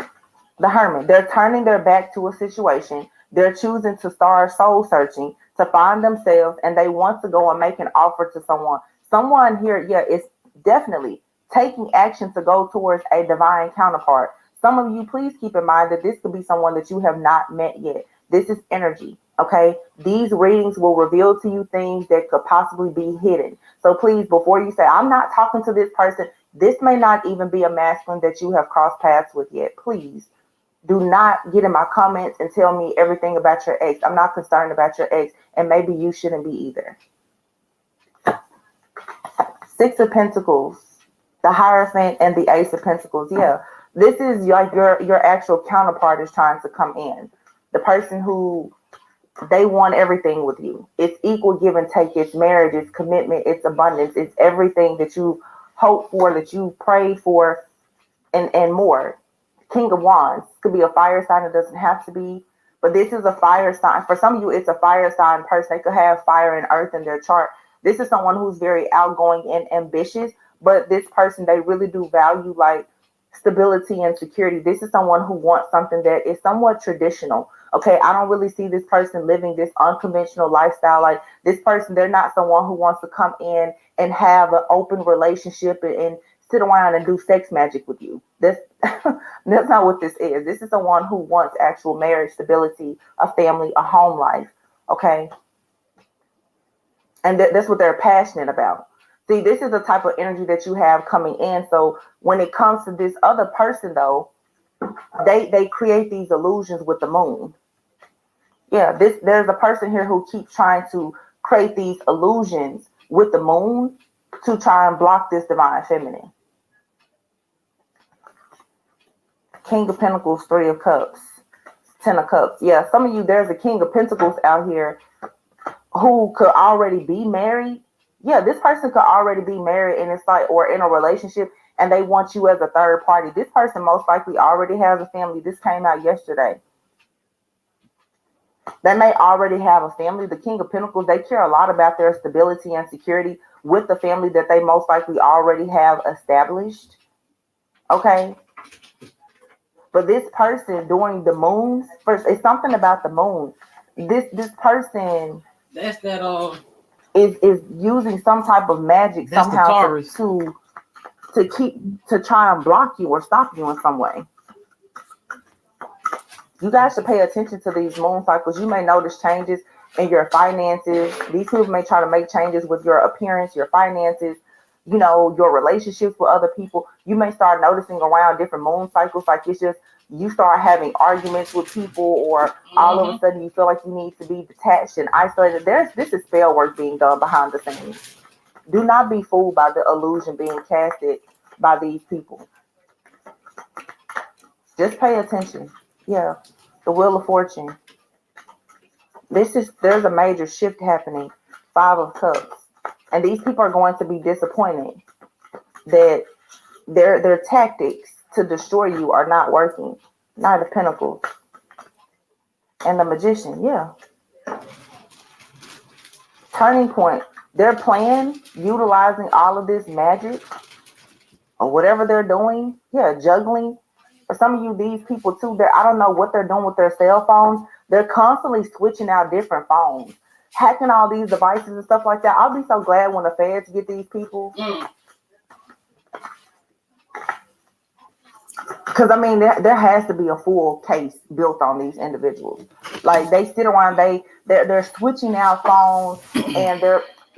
The Hermit. They're turning their back to a situation. They're choosing to start soul searching to find themselves, and they want to go and make an offer to someone. Someone here, yeah, is definitely taking action to go towards a divine counterpart. Some of you, please keep in mind that this could be someone that you have not met yet. This is energy, okay? These readings will reveal to you things that could possibly be hidden. So please, before you say, I'm not talking to this person, this may not even be a masculine that you have crossed paths with yet. Please do not get in my comments and tell me everything about your ex. I'm not concerned about your ex, and maybe you shouldn't be either. Six of Pentacles, the Hierophant, and the Ace of Pentacles. Yeah, this is like your actual counterpart is trying to come in. The person who they want everything with you. It's equal give and take. It's marriage. It's commitment. It's abundance. It's everything that you hope for, that you pray for, and more. King of Wands could be a fire sign. It doesn't have to be, but this is a fire sign. For some of you, it's a fire sign person. They could have fire and earth in their chart. This is someone who's very outgoing and ambitious, but this person, they really do value like stability and security. This is someone who wants something that is somewhat traditional. Okay, I don't really see this person living this unconventional lifestyle. Like this person, they're not someone who wants to come in and have an open relationship and sit around and do sex magic with you. That's not what this is. This is someone who wants actual marriage, stability, a family, a home life. Okay, and that's what they're passionate about. See, this is the type of energy that you have coming in. So when it comes to this other person, though, they create these illusions with the moon. Yeah, there's a person here who keeps trying to create these illusions with the moon to try and block this divine feminine. King of Pentacles, Three of Cups, Ten of Cups. Yeah, some of you, there's a King of Pentacles out here who could already be married. Yeah, this person could already be married, and it's like, or in a relationship, and they want you as a third party. This person most likely already has a family. This came out yesterday. They may already have a family. The King of Pentacles, they care a lot about their stability and security with the family that they most likely already have established. Okay. But this person during the moons, first, it's something about the moon. This person That's that is using some type of magic that's somehow to try and block you or stop you in some way. You guys should pay attention to these moon cycles. You may notice changes in your finances. These people may try to make changes with your appearance, your finances, you know, your relationships with other people. You may start noticing around different moon cycles, like it's just you start having arguments with people, or all of a sudden you feel like you need to be detached and isolated. This is spell work being done behind the scenes. Do not be fooled by the illusion being casted by these people. Just pay attention. Yeah, the Wheel of Fortune. There's a major shift happening. Five of Cups, and these people are going to be disappointed that their tactics to destroy you are not working. Knight of Pentacles and the Magician. Yeah, turning point. Their plan, utilizing all of this magic or whatever they're doing. Yeah, juggling. For some of you, these people too, I don't know what they're doing with their cell phones. They're constantly switching out different phones, hacking all these devices and stuff like that. I'll be so glad when the feds get these people. Because, I mean, there has to be a full case built on these individuals. Like, they sit around, they're switching out phones, and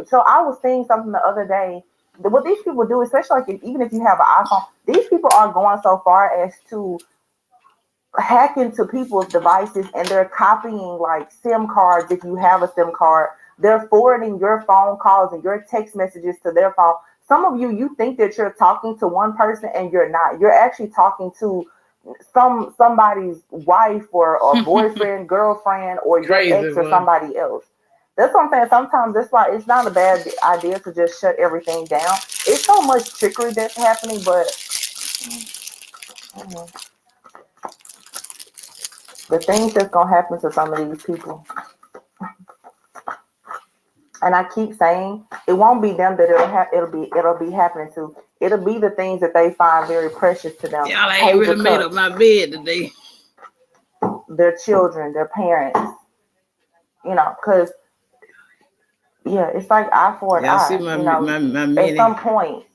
so I was seeing something the other day. What these people do, especially like even if you have an iPhone, these people are going so far as to hack into people's devices, and they're copying like SIM cards. If you have a SIM card, they're forwarding your phone calls and your text messages to their phone. Some of you think that you're talking to one person, and you're not. You're actually talking to somebody's wife or boyfriend, girlfriend, or your ex or somebody else. That's what I'm saying. Sometimes it's like it's not a bad idea to just shut everything down. It's so much trickery that's happening, but the things that's gonna happen to some of these people. And I keep saying it won't be them that it'll be happening to. It'll be the things that they find very precious to them. Y'all ain't Page really of made up Cups, my bed today. their children, their parents. You know, because yeah, it's like eye for an Y'all see eye. my You know, my at mini. some point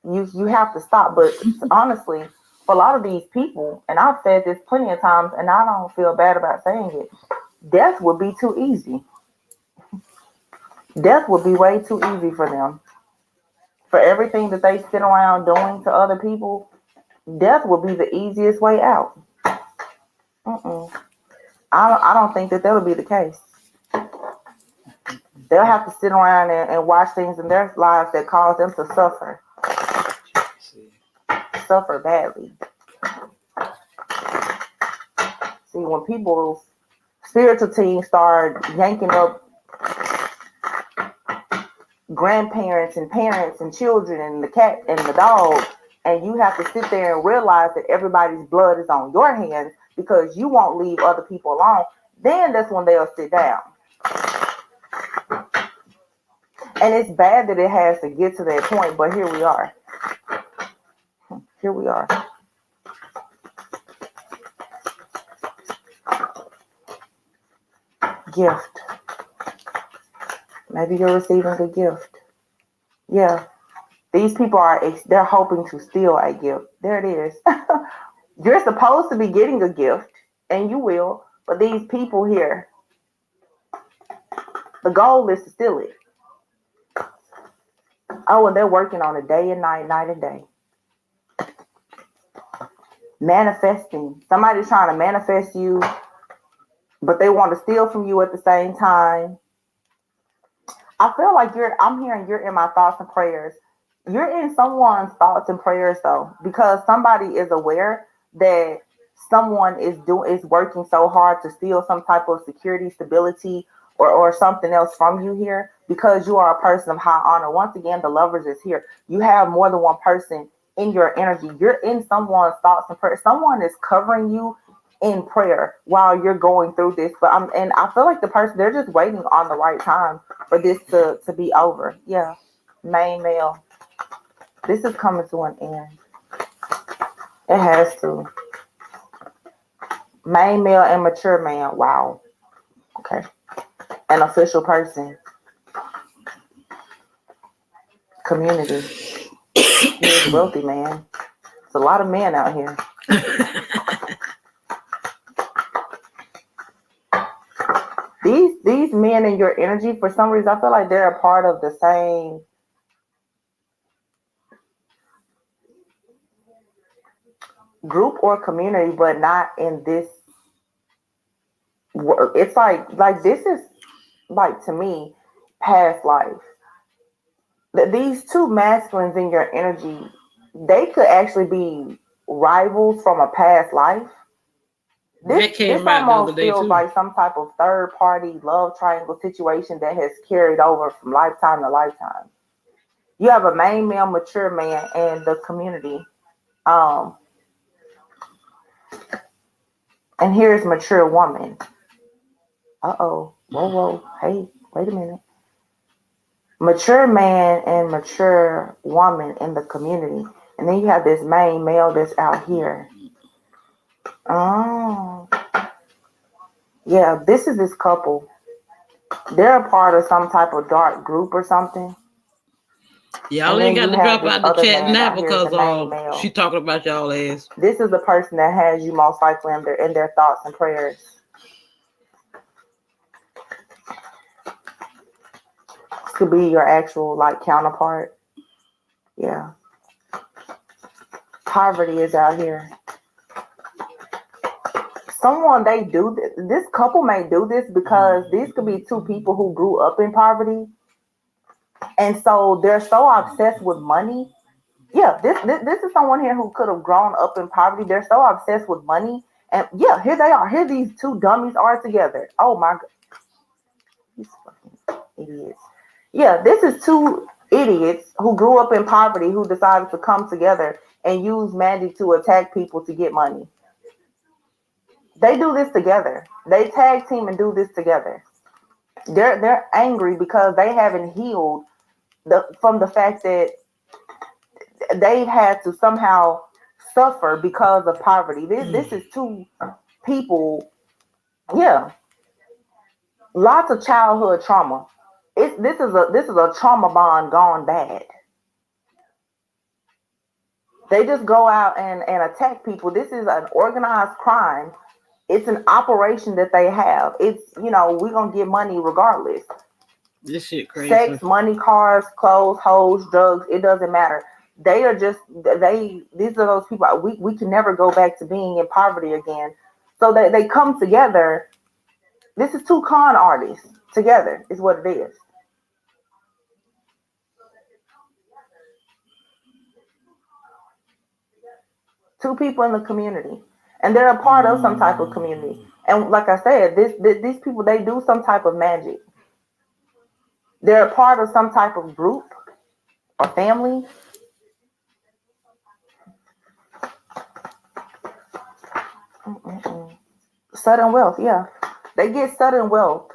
you have to stop. But honestly, for a lot of these people, and I've said this plenty of times, and I don't feel bad about saying it, death would be too easy. Death would be way too easy for them. For everything that they sit around doing to other people, death would be the easiest way out. Mm-mm. I don't think that that'll be the case. They'll have to sit around and watch things in their lives that cause them to suffer badly. See, when people's spiritual teams start yanking up grandparents and parents and children and the cat and the dog, and you have to sit there and realize that everybody's blood is on your hands because you won't leave other people alone, then that's when they'll sit down. And it's bad that it has to get to that point, but here we are. Here we are. Gift. Maybe you're receiving a gift. Yeah. These people they're hoping to steal a gift. There it is. You're supposed to be getting a gift, and you will, but these people here, the goal is to steal it. Oh, and they're working on it day and night, night and day. Manifesting. Somebody's trying to manifest you, but they want to steal from you at the same time. I feel like I'm hearing you're in my thoughts and prayers. You're in someone's thoughts and prayers though, because somebody is aware that someone is working so hard to steal some type of security, stability, or something else from you here, because you are a person of high honor. Once again, the lovers is here. You have more than one person in your energy. You're in someone's thoughts and prayers. Someone is covering you in prayer while you're going through this. And I feel like the person, they're just waiting on the right time for this to be over. Yeah. Main male. This is coming to an end. It has to. Main male and mature man. Wow. Okay. An official person. Community. Here's wealthy man. It's a lot of men out here. These men in your energy, for some reason, I feel like they're a part of the same group or community, but not in this. It's like this is like, to me, past life. These two masculines in your energy, they could actually be rivals from a past life. This almost feels like some type of third party love triangle situation that has carried over from lifetime to lifetime. You have a main male, mature man, and the community. And here's mature woman. Uh-oh. Whoa. Hey, wait a minute. Mature man and mature woman in the community. And then you have this main male that's out here. Oh. Yeah, this is this couple. They're a part of some type of dark group or something. Y'all ain't got to drop out the chat now because she talking about y'all ass. This is the person that has you most likely in their thoughts and prayers. This could be your actual like counterpart. Yeah. Poverty is out here. Someone, they do this couple may do this because these could be two people who grew up in poverty, and so they're so obsessed with money. Yeah, this is someone here who could have grown up in poverty. They're so obsessed with money, and yeah, here they are. Here these two dummies are together. Oh my god, these fucking idiots. Yeah, this is two idiots who grew up in poverty who decided to come together and use magic to attack people to get money. They do this together. They tag team and do this together. They're angry because they haven't healed from the fact that they've had to somehow suffer because of poverty. This is two people, yeah, lots of childhood trauma. This is a trauma bond gone bad. They just go out and attack people. This is an organized crime. It's an operation that they have. It's, we're gonna get money regardless. This shit crazy. Sex, money, cars, clothes, hoes, drugs, it doesn't matter. They are just these are those people. We can never go back to being in poverty again. So they come together. This is two con artists together, is what it is. Two people in the community. And they're a part of some type of community. And like I said, these people, they do some type of magic. They're a part of some type of group or family. Sudden wealth, yeah. They get sudden wealth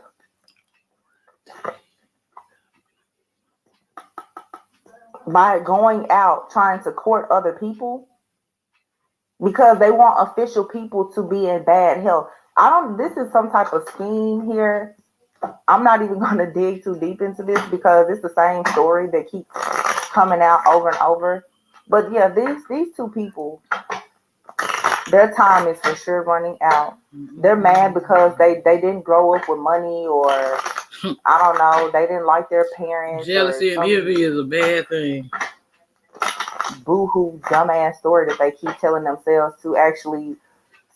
by going out trying to court other people because they want official people to be in bad health. This is some type of scheme here. I'm not even going to dig too deep into this because it's the same story that keeps coming out over and over. But yeah, these two people, their time is for sure running out. They're mad because they didn't grow up with money, or I don't know, they didn't like their parents. Jealousy and envy is a bad thing. Boo-hoo dumbass story that they keep telling themselves to actually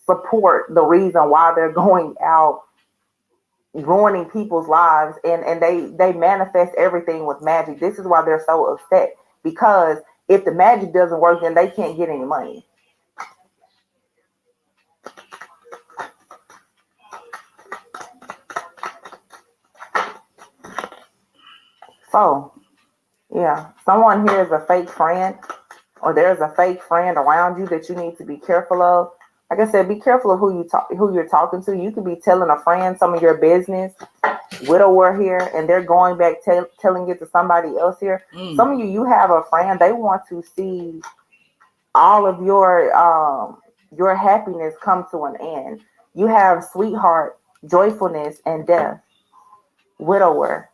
support the reason why they're going out ruining people's lives, and they manifest everything with magic. This is why they're so upset, because if the magic doesn't work, then they can't get any money. So yeah, someone here is a fake friend, or there's a fake friend around you that you need to be careful of. Like I said, be careful of who you're talking to. You could be telling a friend some of your business, widower here, and they're going back telling it to somebody else here. Some of you have a friend, they want to see all of your happiness come to an end. You have sweetheart, joyfulness, and death, widower.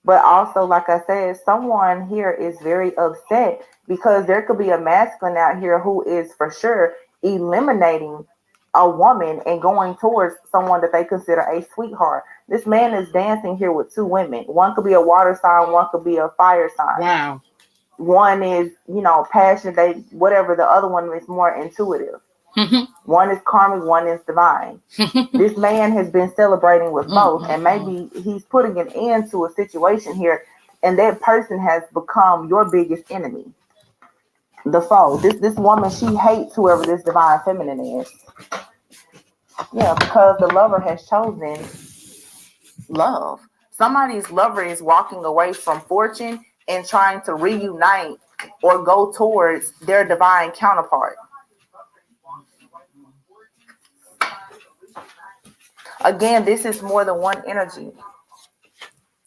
But also, like I said, someone here is very upset because there could be a masculine out here who is for sure eliminating a woman and going towards someone that they consider a sweetheart. This man is dancing here with two women. One could be a water sign, one could be a fire sign. Wow. One is, passionate, whatever. The other one is more intuitive. One is karmic, one is divine. This man has been celebrating with both, and maybe he's putting an end to a situation here, and that person has become your biggest enemy, the foe. This woman, she hates whoever this divine feminine is. Yeah, because the lover has chosen love. Somebody's lover is walking away from fortune and trying to reunite or go towards their divine counterpart. Again, this is more than one energy.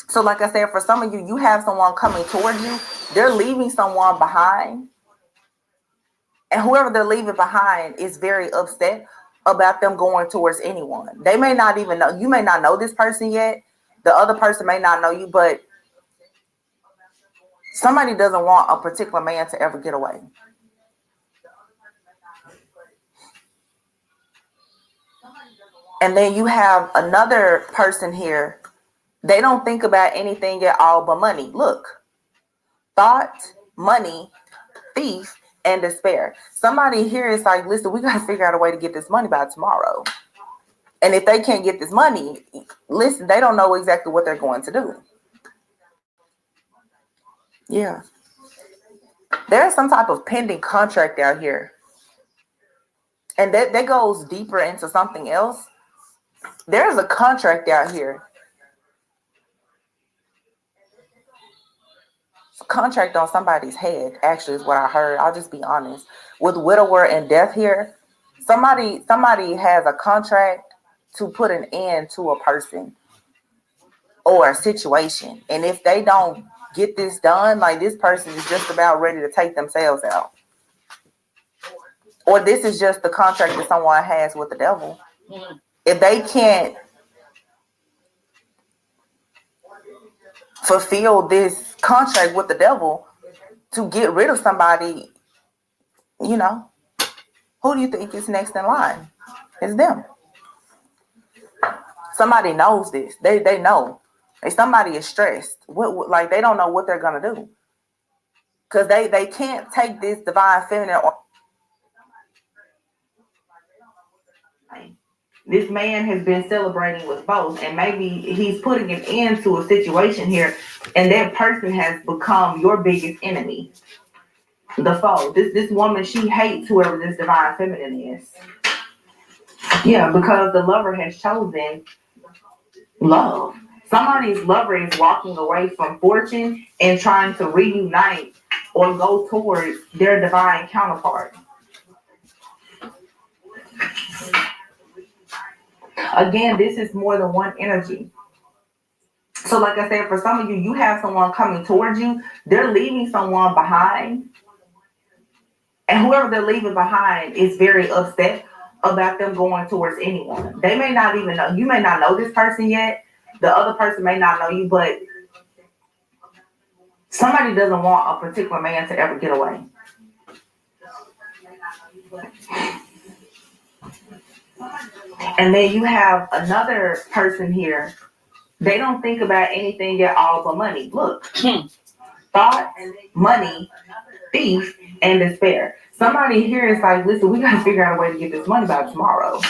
So like I said, for some of you, you have someone coming towards you. They're leaving someone behind. And whoever they're leaving behind is very upset about them going towards anyone. They may not even know. You may not know this person yet. The other person may not know you, but somebody doesn't want a particular man to ever get away. And then you have another person here. They don't think about anything at all but money. Look, thought, money, thief, and despair. Somebody here is like, listen, we got to figure out a way to get this money by tomorrow. And if they can't get this money, listen, they don't know exactly what they're going to do. Yeah. There's some type of pending contract out here. And that goes deeper into something else. There's a contract out here. Contract on somebody's head, actually, is what I heard. I'll just be honest. With widower and death here, somebody has a contract to put an end to a person. or a situation. And if they don't get this done, like this person is just about ready to take themselves out. Or this is just the contract that someone has with the devil. If they can't fulfill this contract with the devil to get rid of somebody, you know, who do you think is next in line? It's them. Somebody knows this. They know. If somebody is stressed, like they don't know what they're gonna do, because they can't take this divine feminine. This man has been celebrating with both, and maybe he's putting an end to a situation here, and that person has become your biggest enemy, the foe. This woman, she hates whoever this divine feminine is. Yeah, because the lover has chosen love. Somebody's lover is walking away from fortune and trying to reunite or go towards their divine counterpart. Again, this is more than one energy. So like I said, for some of you, you have someone coming towards you. They're leaving someone behind. And whoever they're leaving behind is very upset about them going towards anyone. They may not even know. You may not know this person yet. The other person may not know you, but somebody doesn't want a particular man to ever get away. And then you have another person here. They don't think about anything at all but money. Look, thought, money, thief, and despair. Somebody here is like, listen, we got to figure out a way to get this money by tomorrow.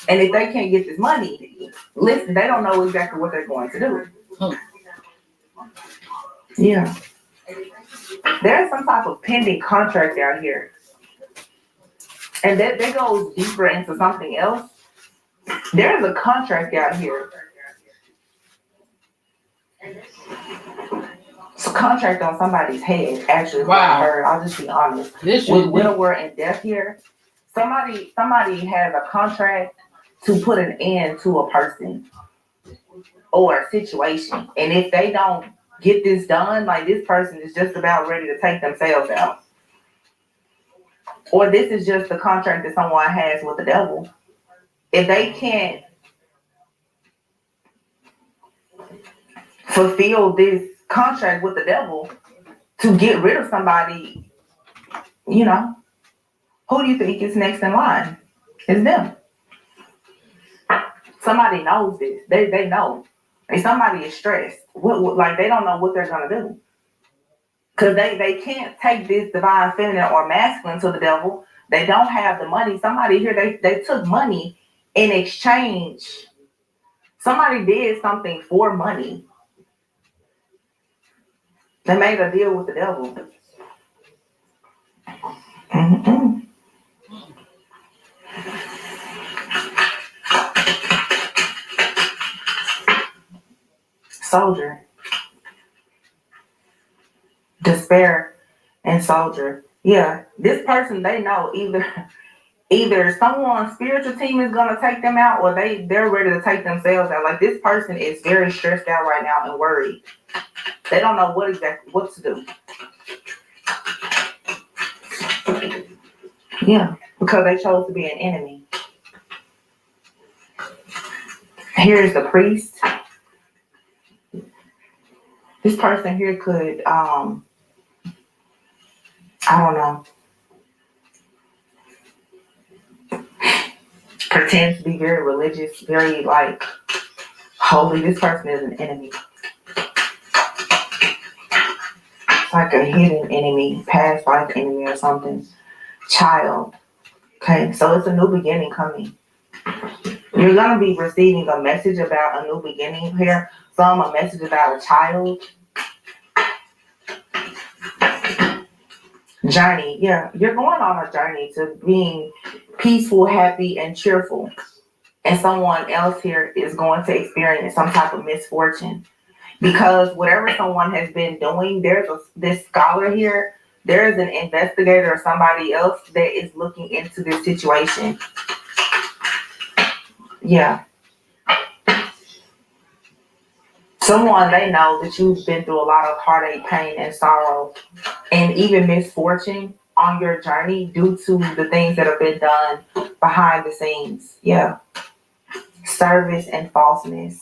And if they can't get this money, listen, they don't know exactly what they're going to do. Yeah. There's some type of pending contract out here. And that goes deeper into something else. There's a contract out here. It's a contract on somebody's head, actually. Wow. I'll just be honest. With widower and death here, somebody has a contract to put an end to a person or a situation. And if they don't get this done, like this person is just about ready to take themselves out. Or this is just the contract that someone has with the devil. If they can't fulfill this contract with the devil to get rid of somebody, you know, who do you think is next in line? It's them. Somebody knows this. They know. And somebody is stressed. Like they don't know what they're gonna do. Because they can't take this divine feminine or masculine to the devil. They don't have the money. Somebody here, they took money in exchange. Somebody did something for money. They made a deal with the devil. Mm-hmm. Soldier. Despair and soldier. Yeah, this person, they know either someone's spiritual team is gonna take them out, or they're ready to take themselves out. Like this person is very stressed out right now and worried. They don't know what to do. Yeah, because they chose to be an enemy. Here's the priest. This person here could, I don't know, pretend to be very religious, very like holy. This person is an enemy. It's like a hidden enemy, past life enemy or something. Child. Okay, so it's a new beginning coming. You're gonna be receiving a message about a new beginning here. Some a message about a child. Journey. Yeah, you're going on a journey to being peaceful, happy, and cheerful. And someone else here is going to experience some type of misfortune. Because whatever someone has been doing, this scholar here, there is an investigator or somebody else that is looking into this situation. Yeah. someone they know that you've been through a lot of heartache, pain, and sorrow, and even misfortune on your journey due to the things that have been done behind the scenes. Yeah. Service and falseness.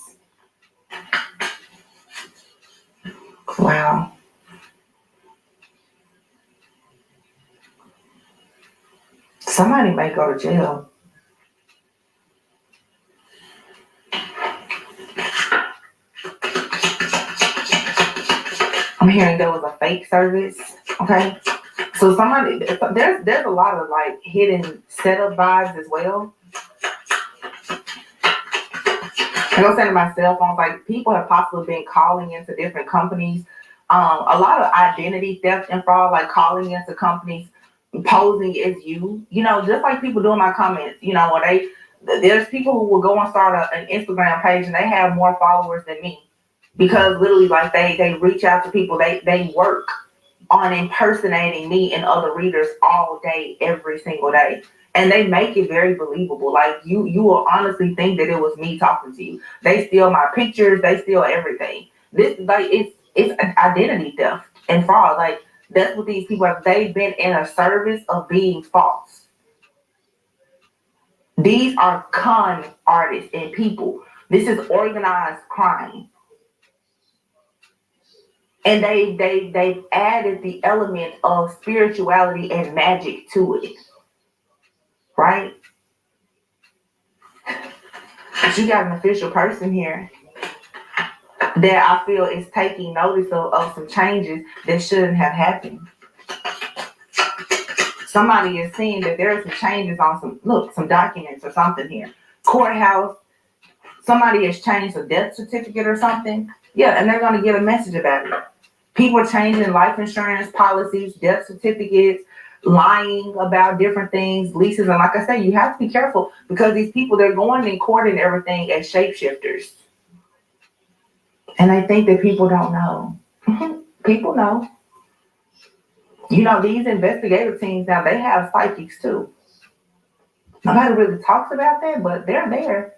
Wow. Somebody may go to jail. I'm hearing there was a fake service. Okay. So there's a lot of like hidden setup vibes as well. Like I'm saying to my cell phones, like people have possibly been calling into different companies. A lot of identity theft and fraud, like calling into companies, posing as you. You know, just like people doing my comments. You know, where there's people who will go and start an Instagram page and they have more followers than me because literally, like they reach out to people. They work on impersonating me and other readers all day, every single day. And they make it very believable. Like you will honestly think that it was me talking to you. They steal my pictures, they steal everything. This like it's identity theft and fraud. Like that's what these people have. They've been in a service of being false. These are con artists and people. This is organized crime. And they've added the element of spirituality and magic to it. Right? But you got an official person here that I feel is taking notice of some changes that shouldn't have happened. Somebody is seeing that there are some changes on some documents or something here. Courthouse, somebody has changed a death certificate or something. Yeah, and they're going to get a message about it. People are changing life insurance policies, death certificates, lying about different things, leases. And like I said, you have to be careful because these people, they're going in court and everything as shapeshifters. And I think that people don't know. People know. You know, these investigative teams now, they have psychics too. Nobody really talks about that, but they're there.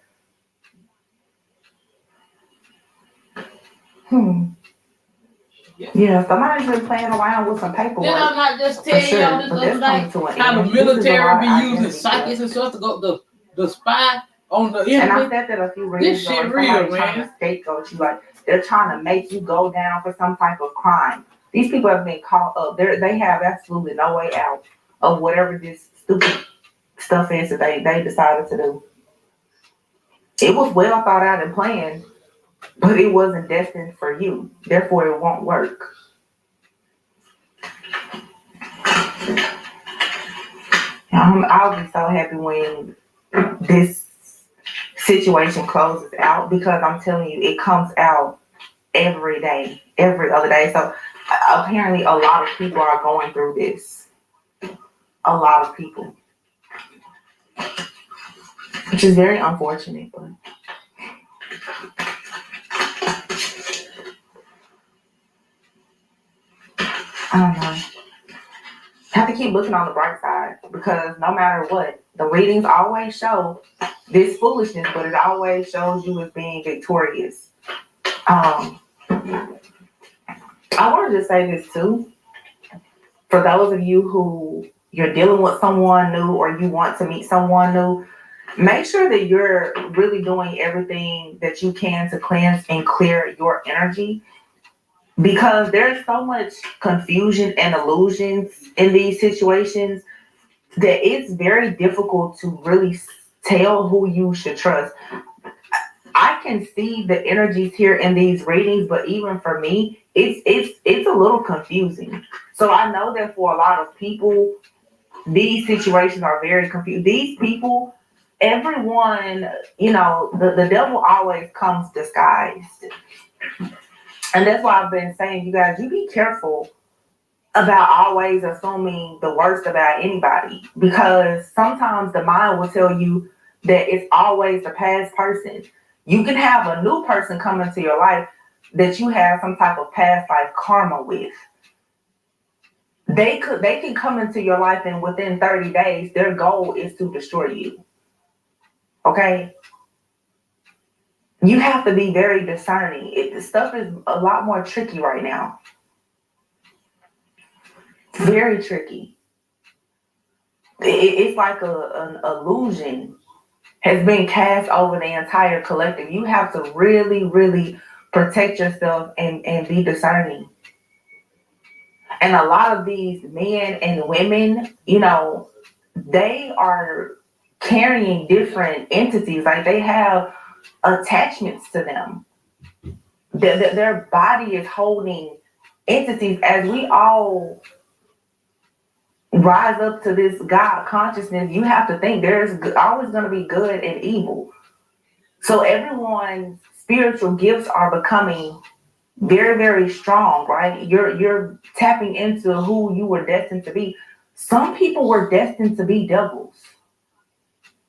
Yeah, somebody's been playing around with some paperwork. Then I'm not just telling y'all this other night how the military be using psychics and stuff to go the spy on the enemy. And I said that a few reasons. This shit real, man. Scapegoat you, like they're trying to make you go down for some type of crime. These people have been caught up. They have absolutely no way out of whatever this stupid stuff is that they decided to do. It was well thought out and planned, but it wasn't destined for you. Therefore, it won't work. I'll be so happy when this situation closes out because I'm telling you, it comes out every day, every other day. So apparently a lot of people are going through this. A lot of people. Which is very unfortunate, but I don't know. Have to keep looking on the bright side because no matter what, the readings always show this foolishness, but it always shows you as being victorious. I wanted to say this too. For those of you who you're dealing with someone new or you want to meet someone new, make sure that you're really doing everything that you can to cleanse and clear your energy. Because there's so much confusion and illusions in these situations that it's very difficult to really tell who you should trust. I can see the energies here in these readings, but even for me, it's a little confusing. So I know that for a lot of people, these situations are very confusing. These people, everyone, you know, the devil always comes disguised. And that's why I've been saying, you guys, you be careful about always assuming the worst about anybody because sometimes the mind will tell you that it's always the past person. You can have a new person come into your life that you have some type of past life karma with. They can come into your life and within 30 days, their goal is to destroy you. Okay? You have to be very discerning. The stuff is a lot more tricky right now. Very tricky. It's like an illusion has been cast over the entire collective. You have to really, really protect yourself and be discerning. And a lot of these men and women, you know, they are carrying different entities. Like they have attachments to them. Their body is holding entities. As we all rise up to this God consciousness, you have to think there's always going to be good and evil. So everyone's spiritual gifts are becoming very, very strong, right? You're tapping into who you were destined to be. Some people were destined to be devils.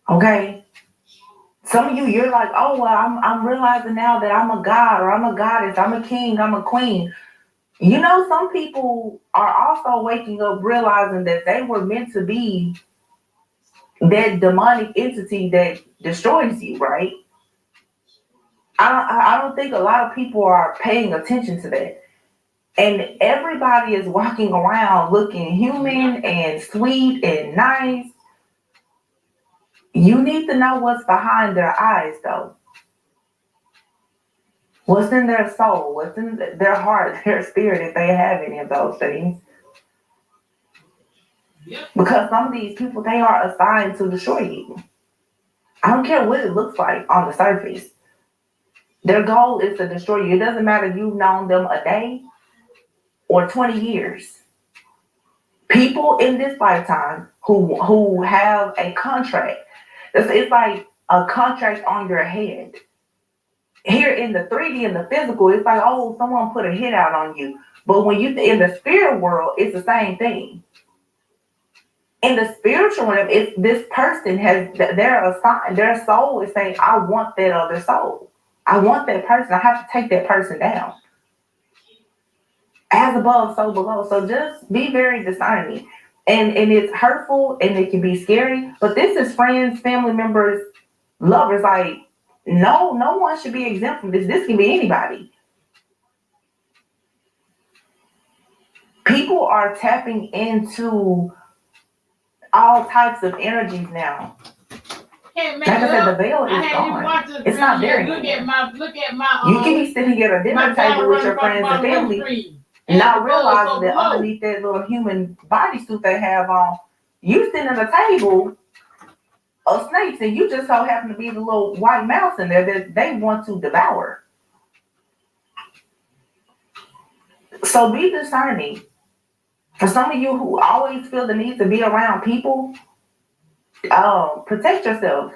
Okay? Some of you, you're like, oh well, I'm realizing now that I'm a god or I'm a goddess, I'm a king, I'm a queen. You know, some people are also waking up realizing that they were meant to be that demonic entity that destroys you, right? I don't think a lot of people are paying attention to that. And everybody is walking around looking human and sweet and nice. You need to know what's behind their eyes, though. What's in their soul? What's in their heart, their spirit, if they have any of those things? Because some of these people, they are assigned to destroy you. I don't care what it looks like on the surface. Their goal is to destroy you. It doesn't matter if you've known them a day or 20 years. People in this lifetime who have a contract, it's like a contract on your head. Here in the 3D and the physical, it's like, oh, someone put a hit out on you. But when you in the spirit world, it's the same thing. In the spiritual realm, it's this person has their soul is saying, I want that other soul. I want that person. I have to take that person down. As above, so below. So just be very discerning. And it's hurtful and it can be scary. But this is friends, family members, lovers. Like, no one should be exempt from this. This can be anybody. People are tapping into all types of energies now. Hey, man, like I said, the veil is gone. It's not there look anymore. Look at my. You can be sitting at a dinner table with your friends and family, not realizing that underneath that little human bodysuit they have on, you sitting at a table of snakes, and you just so happen to be the little white mouse in there that they want to devour. So be discerning. For some of you who always feel the need to be around people, protect yourself.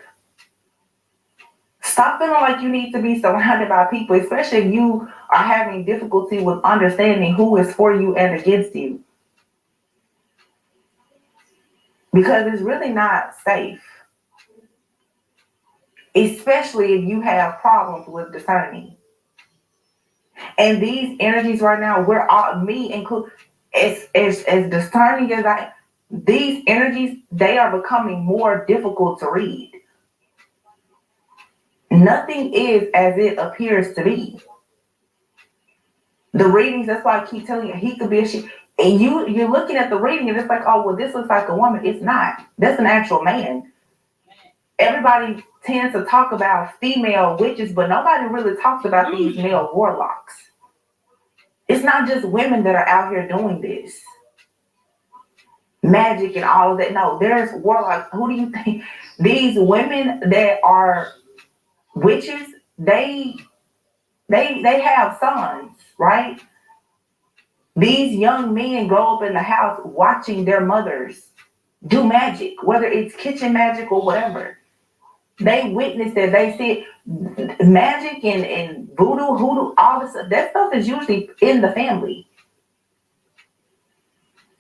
Stop feeling like you need to be surrounded by people, especially if you are having difficulty with understanding who is for you and against you. Because it's really not safe. Especially if you have problems with discerning. And these energies right now, we're all, me included, as discerning as these energies, they are becoming more difficult to read. Nothing is as it appears to be. The readings, that's why I keep telling you, he could be a she. And you're looking at the reading and it's like, oh, well, this looks like a woman. It's not. That's an actual man. Everybody tends to talk about female witches, but nobody really talks about these male warlocks. It's not just women that are out here doing this. Magic and all of that. No, there's warlocks. Who do you think? These women that are witches, they have sons, right? These young men grow up in the house watching their mothers do magic, whether it's kitchen magic or whatever. They witness that. They see magic and voodoo, hoodoo, all this. That stuff is usually in the family.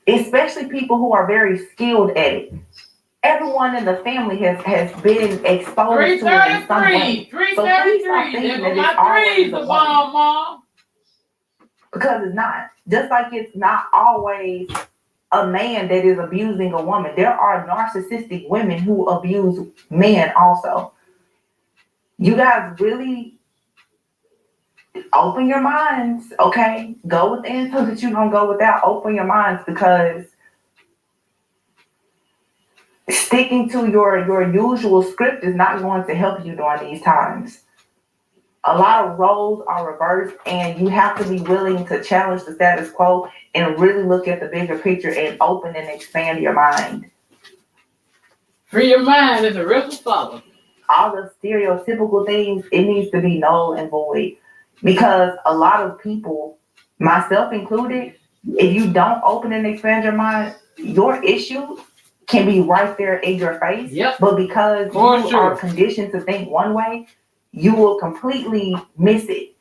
Especially people who are very skilled at it. Everyone in the family has been exposed to it in some way. So please stop thinking that it's always a woman. Because it's not. Just like it's not always a man that is abusing a woman. There are narcissistic women who abuse men also. You guys really Open your minds, okay? Go within so that you're going to go without. Open your minds, because sticking to your usual script is not going to help you during these times. A lot of roles are reversed, and you have to be willing to challenge the status quo and really look at the bigger picture and open and expand your mind. Free your mind and the rest will follow. All the stereotypical things, it needs to be null and void. Because a lot of people, myself included, if you don't open and expand your mind, your issues can be right there in your face. Yep. But because you are conditioned to think one way, you will completely miss it.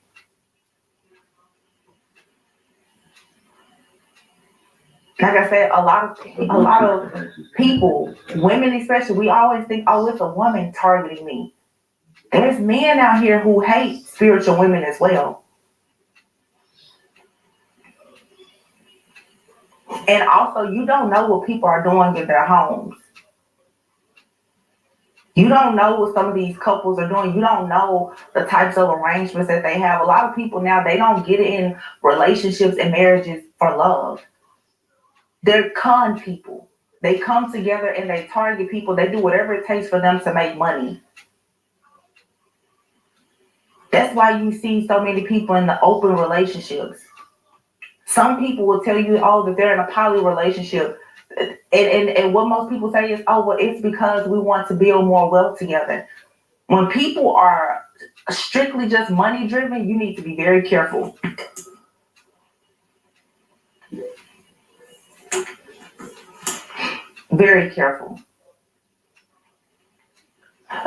Like I said, a lot of people, women especially, we always think, oh, it's a woman targeting me. There's men out here who hate spiritual women as well. And also, you don't know what people are doing in their homes. You don't know what some of these couples are doing. You don't know the types of arrangements that they have. A lot of people now, they don't get in relationships and marriages for love. They're con people. They come together and they target people. They do whatever it takes for them to make money. That's why you see so many people in the open relationships. Some people will tell you, oh, that they're in a poly relationship. And what most people say is, oh, well, it's because we want to build more wealth together. When people are strictly just money driven, you need to be very careful. Very careful.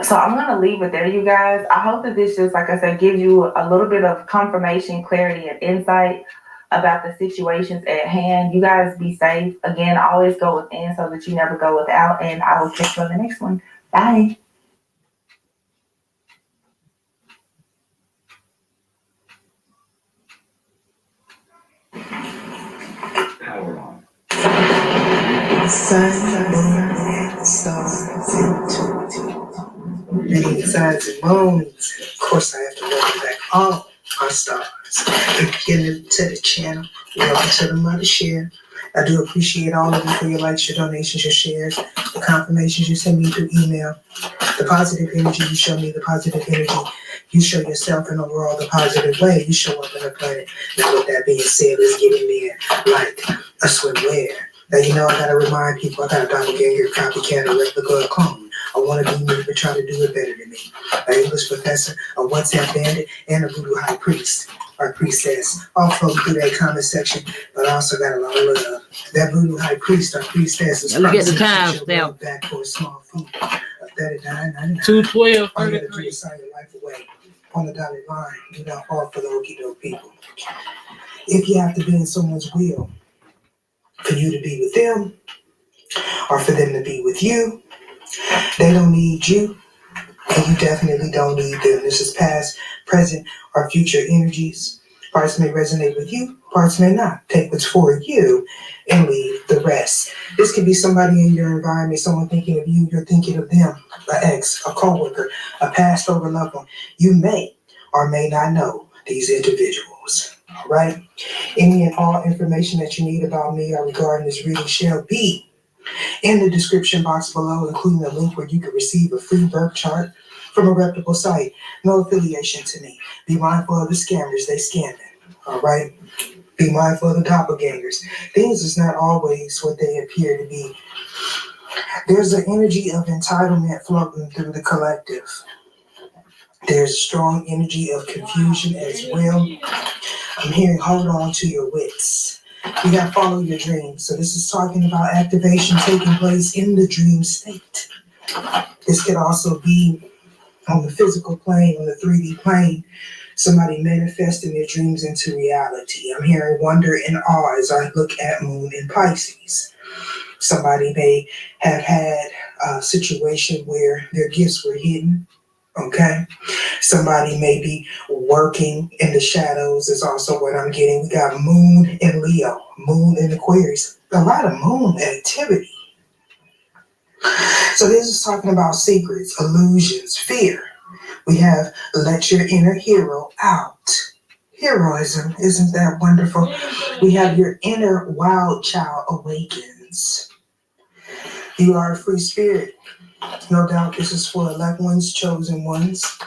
So I'm going to leave it there, you guys. I hope that this just, like I said, gives you a little bit of confirmation, clarity, and insight about the situations at hand. You guys be safe. Again, always go within so that you never go without. And I will catch you on the next one. Bye. Power on. Sun, moon, and stars, many signs and moons. Of course, I have to welcome back all our stars. If you're new to the channel, welcome to the Mother Share. I do appreciate all of you for your likes, your donations, your shares, the confirmations you send me through email, the positive energy you show me, the positive energy you show yourself, and overall the positive way you show up on the planet. Now, with that being said, let's get in there like a swimwear. Now, you know, I gotta remind people I got a doppelganger, copycat, a replica, a clone. I want to be me, but try to do it better than me. An English professor, a WhatsApp bandit, and a voodoo high priest or priestess. All flow through that comment section, but I also got a lot of love. That voodoo high priest or priestess is look at the time stamp. Back for a small fee of $39.99. 212. All you gotta do is sign your life away on the dotted line. Do not fall for the okie doke people. If you have to be in someone's will for you to be with them, or for them to be with you, they don't need you, and you definitely don't need them. This is past, present, or future energies. Parts may resonate with you, parts may not. Take what's for you and leave the rest. This could be somebody in your environment, someone thinking of you, you're thinking of them, an ex, a coworker, a past over loved one. You may or may not know these individuals. All right? Any and all information that you need about me or regarding this reading shall be in the description box below, including a link where you can receive a free birth chart from a reputable site. No affiliation to me. Be mindful of the scammers, they scamming. All right? Be mindful of the doppelgangers. Things is not always what they appear to be. There's an energy of entitlement floating through the collective. There's a strong energy of confusion as well. I'm hearing hold on to your wits. You got to follow your dreams. So this is talking about activation taking place in the dream state. This could also be on the physical plane, on the 3D plane, somebody manifesting their dreams into reality. I'm hearing wonder and awe as I look at Moon in Pisces. Somebody may have had a situation where their gifts were hidden. Okay, somebody may be working in the shadows is also what I'm getting. We got Moon in Leo, Moon in Aquarius, a lot of Moon activity. So this is talking about secrets, illusions, fear. We have let your inner hero out. Heroism, isn't that wonderful? We have your inner wild child awakens. You are a free spirit. No doubt this is for elect ones, chosen ones,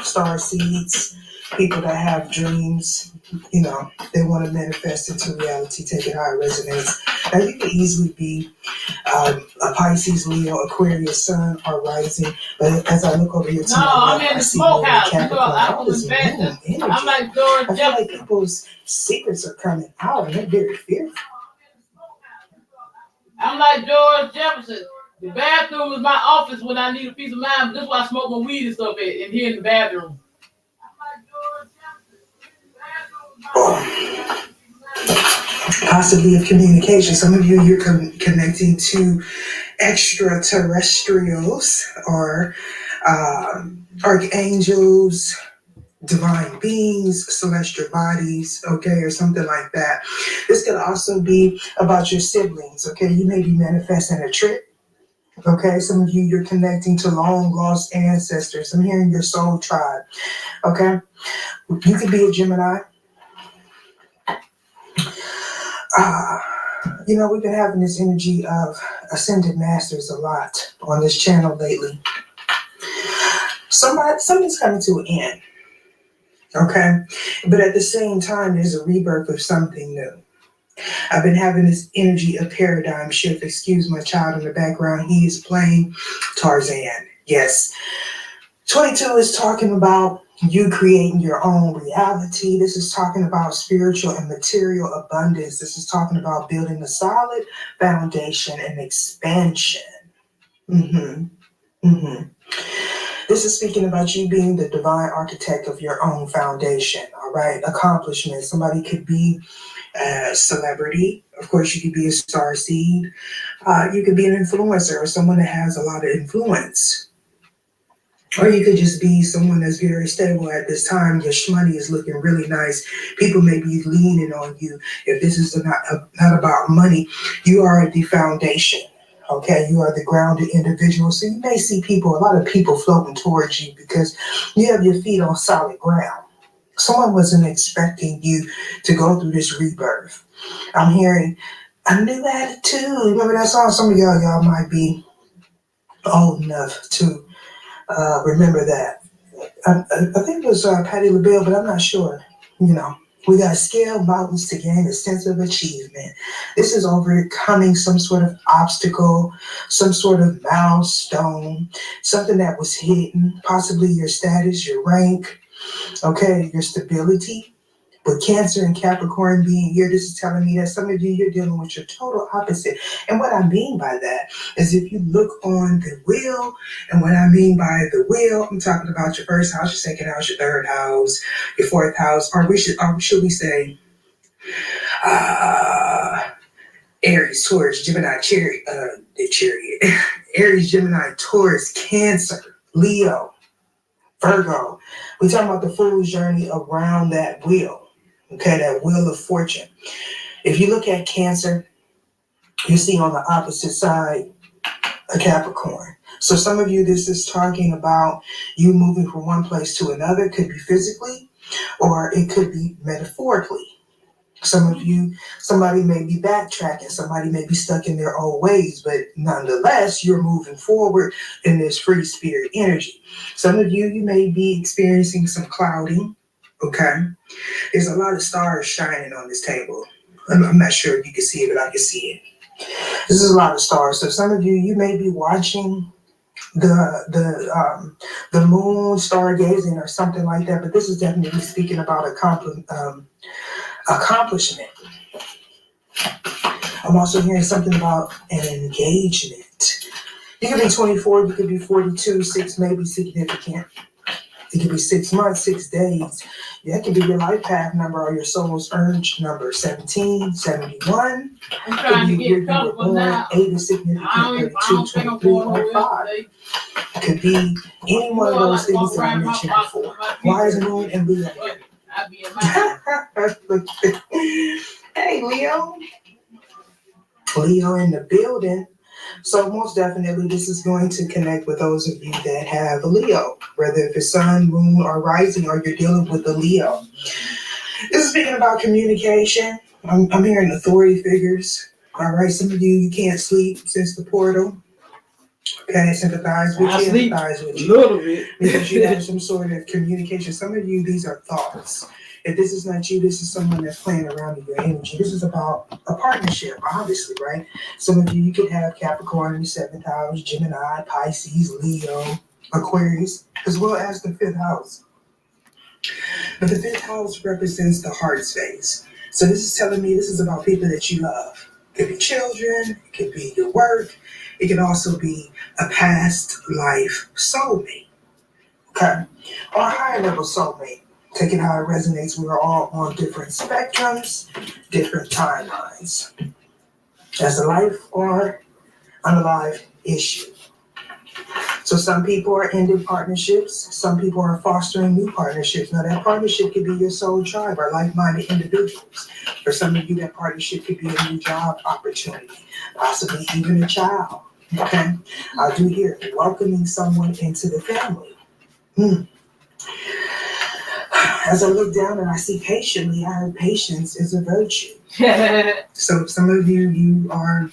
star seeds, people that have dreams, they want to manifest into reality, take it how it resonates. Now you could easily be a Pisces, Leo, Aquarius, Sun, or rising. But as I look over here to my left, I see more Capricorn. All this moon energy. I'm like George I feel like people's secrets are coming out, and they're very fearful. I'm like George Jefferson. The bathroom is my office when I need a peace of mind. But this is where I smoke my weed and stuff at, and here in the bathroom. Possibly of communication. Some of you, you're connecting to extraterrestrials or archangels, divine beings, celestial bodies, okay, or something like that. This could also be about your siblings, okay? You may be manifesting a trip. Okay, some of you, you're connecting to long lost ancestors. I'm hearing your soul tribe. Okay, you could be a Gemini. We've been having this energy of ascended masters a lot on this channel lately. Something's coming to an end. Okay, but at the same time, there's a rebirth of something new. I've been having this energy of paradigm shift. Excuse my child in the background. He is playing Tarzan. Yes. 22 is talking about you creating your own reality. This is talking about spiritual and material abundance. This is talking about building a solid foundation and expansion. This is speaking about you being the divine architect of your own foundation. All right. Accomplishment. Somebody could be a celebrity. Of course, you could be a star seed. You could be an influencer or someone that has a lot of influence. Or you could just be someone that's very stable at this time. Your money is looking really nice. People may be leaning on you. If this is not about money, you are the foundation. Okay, you are the grounded individual. So you may see a lot of people floating towards you because you have your feet on solid ground. Someone wasn't expecting you to go through this rebirth. I'm hearing a new attitude. Remember that song? Some of y'all might be old enough to remember that. I think it was Patti LaBelle, but I'm not sure. We got to scale mountains to gain a sense of achievement. This is overcoming some sort of obstacle, some sort of milestone, something that was hidden, possibly your status, your rank, okay, your stability. With Cancer and Capricorn being here, this is telling me that some of you, you're dealing with your total opposite. And what I mean by that is if you look on the wheel, and what I mean by the wheel, I'm talking about your first house, your second house, your third house, your fourth house, or should we say Aries, Taurus, Gemini, Chariot, Aries, Gemini, Taurus, Cancer, Leo, Virgo. We're talking about the fool's journey around that wheel. Okay, that wheel of fortune. If you look at Cancer, you see on the opposite side a Capricorn. So some of you, this is talking about you moving from one place to another. It could be physically, or it could be metaphorically. Some of you, somebody may be backtracking. Somebody may be stuck in their old ways, but nonetheless, you're moving forward in this free spirit energy. Some of you, you may be experiencing some clouding. Okay, there's a lot of stars shining on this table. I'm not sure if you can see it, but I can see it. This is a lot of stars. So some of you, you may be watching the moon stargazing or something like that. But this is definitely speaking about accomplishment. I'm also hearing something about an engagement. You could be 24, you could be 42, 6 may be significant. It could be 6 months, 6 days. That could be your life path number or your soul's urge number, 17, 71. I'm trying to get comfortable now. 8 is significant, 2, 23, or 5. It could be any one of those things that I mentioned before. Wise moon and Leo. Hey, Leo. Leo in the building. So most definitely, this is going to connect with those of you that have a Leo, whether if it's sun, moon, or rising, or you're dealing with a Leo. This is speaking about communication. I'm hearing authority figures. All right, some of you can't sleep since the portal. Okay, sympathize with I you, sleep empathize with a you. little bit. Because you have some sort of communication. Some of you, these are thoughts. If this is not you, this is someone that's playing around with your energy. This is about a partnership, obviously, right? Some of you, you could have Capricorn in the seventh house, Gemini, Pisces, Leo, Aquarius, as well as the fifth house. But the fifth house represents the heart space. So this is telling me this is about people that you love. It could be children, it could be your work, it can also be a past life soulmate. Okay, or a higher level soulmate. Taking how it resonates, we're all on different spectrums, different timelines. As a life or unalive issue. So some people are ending partnerships, some people are fostering new partnerships. Now that partnership could be your soul tribe or like-minded individuals. For some of you, that partnership could be a new job opportunity, possibly even a child. Okay, I do hear welcoming someone into the family. As I look down and I see patiently, I heard patience is a virtue. So some of you, you are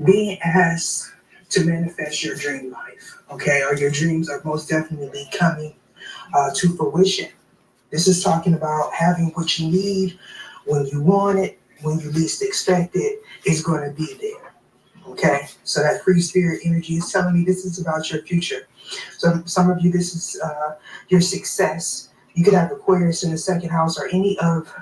being asked to manifest your dream life, okay? Or your dreams are most definitely coming to fruition. This is talking about having what you need when you want it, when you least expect it, it's going to be there, okay? So that free spirit energy is telling me this is about your future. So some of you, this is your success. You could have Aquarius in the second house or any of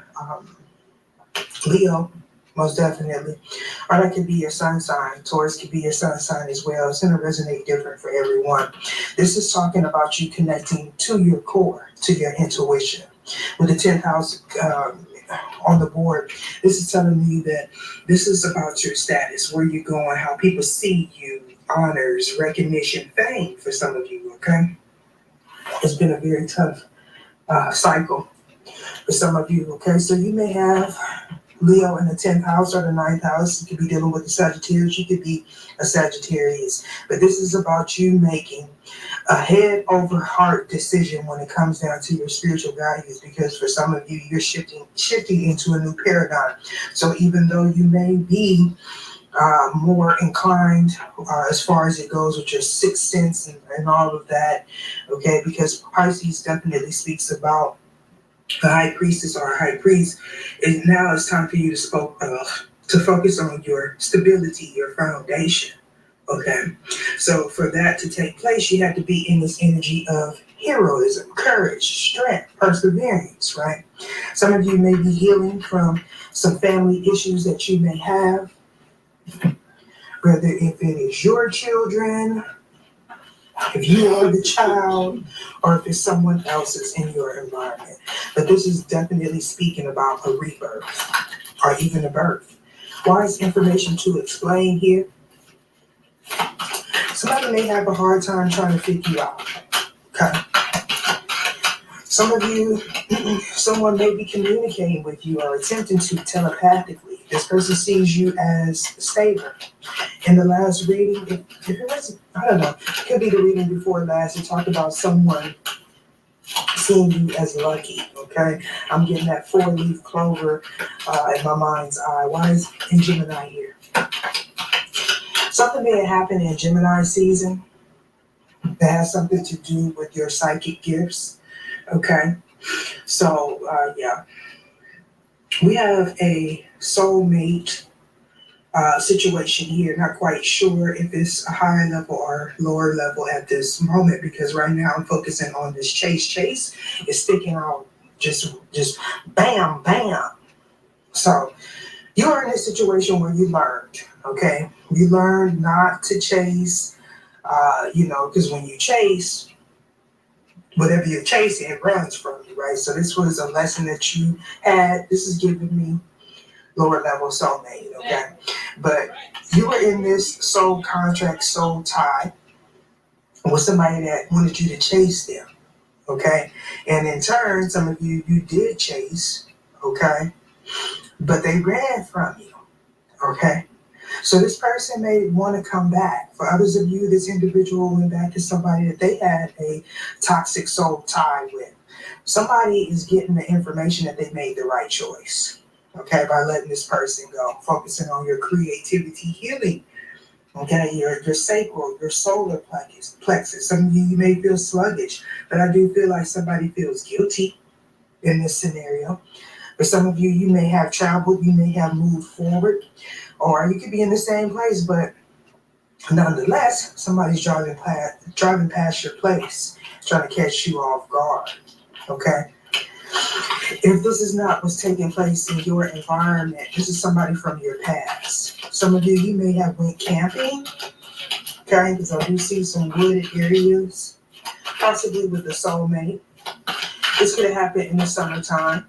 Leo, most definitely. Or that could be your sun sign. Taurus could be your sun sign as well. It's going to resonate different for everyone. This is talking about you connecting to your core, to your intuition. With the 10th house on the board, this is telling me that this is about your status, where you're going, how people see you, honors, recognition, fame for some of you, okay? It's been a very tough cycle for some of you, okay? So you may have Leo in the 10th house or the 9th house. You could be dealing with the Sagittarius. You could be a Sagittarius. But this is about you making a head over heart decision when it comes down to your spiritual values, because for some of you, you're shifting into a new paradigm. So even though you may be more inclined as far as it goes with your sixth sense and all of that, okay, because Pisces definitely speaks about the high priestess or a high priest, and now it's time for you to focus on your stability, your foundation. Okay, so for that to take place, you have to be in this energy of heroism, courage, strength, perseverance, right? Some of you may be healing from some family issues that you may have, whether if it is your children, if you are the child, or if it's someone else's in your environment. But this is definitely speaking about a rebirth or even a birth. Why is information to explain here? Somebody may have a hard time trying to figure you out. Okay. Some of you, someone may be communicating with you or attempting to telepathically. This person sees you as stable. In the last reading, if it was, I don't know, it could be the reading before last, it talked about someone seeing you as lucky, okay? I'm getting that four-leaf clover in my mind's eye. Why is in Gemini here? Something may have happened in Gemini season that has something to do with your psychic gifts, okay? So, yeah. We have a soulmate situation here. Not quite sure if it's a higher level or lower level at this moment, because right now I'm focusing on this chase. Chase is sticking out just bam, bam. So you're in a situation where you learned, okay? You learned not to chase, because when you chase, whatever you're chasing, it runs from you, right? So this was a lesson that you had. This is giving me lower level soulmate, okay? But you were in this soul contract, soul tie with somebody that wanted you to chase them, okay? And in turn, some of you did chase, okay? But they ran from you, okay? So this person may want to come back. For others of you, this individual went back to somebody that they had a toxic soul tie with. Somebody is getting the information that they made the right choice. Okay, by letting this person go, focusing on your creativity healing. Okay, your sacral, your solar plexus. Some of you may feel sluggish, but I do feel like somebody feels guilty in this scenario. For some of you, you may have traveled, you may have moved forward, or you could be in the same place, but nonetheless, somebody's driving past your place, trying to catch you off guard. Okay? If this is not what's taking place in your environment, this is somebody from your past. Some of you may have went camping, okay? Because I do see some wooded areas, possibly with a soulmate. This could have happened in the summertime.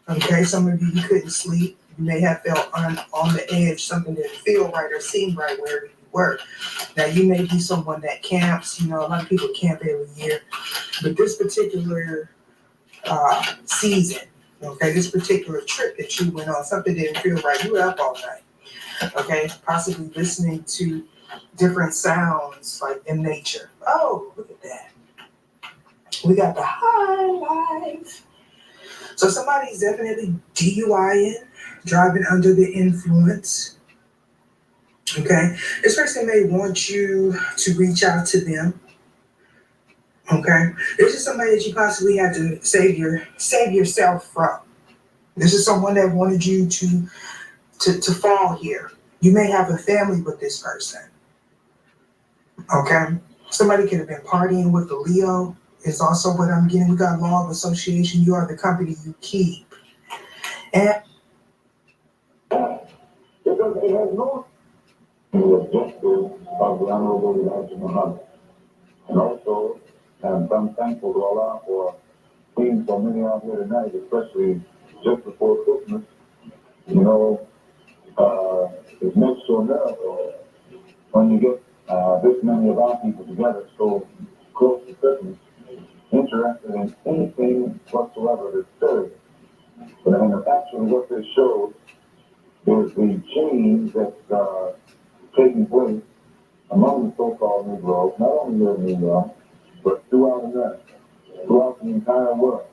Okay, some of you couldn't sleep. You may have felt on the edge. Something didn't feel right or seem right wherever you were. Now, you may be someone that camps. You know, a lot of people camp every year. But this particular season, okay, this particular trip that you went on, something didn't feel right. You were up all night, okay, possibly listening to different sounds like in nature. Oh, look at that. We got the highlights. So somebody's definitely DUIing, driving under the influence. Okay, this person may want you to reach out to them. Okay, this is somebody that you possibly had to save yourself from. This is someone that wanted you to fall here. You may have a family with this person. Okay, somebody could have been partying with the Leo. Is also what I'm getting. We got law of association. You are the company you keep. And because it has no the objective of the Honorable Elijah Muhammad. And also, I'm thankful to Allah for seeing so many out here tonight, especially just before Christmas. You know, it makes you a miracle when you get this many of our people together so close to Christmas, interested in anything whatsoever that's serious. But I mean, actually what this shows is the change that's taking place among the so-called Negroes, not only here in New York, but throughout America, throughout the entire world.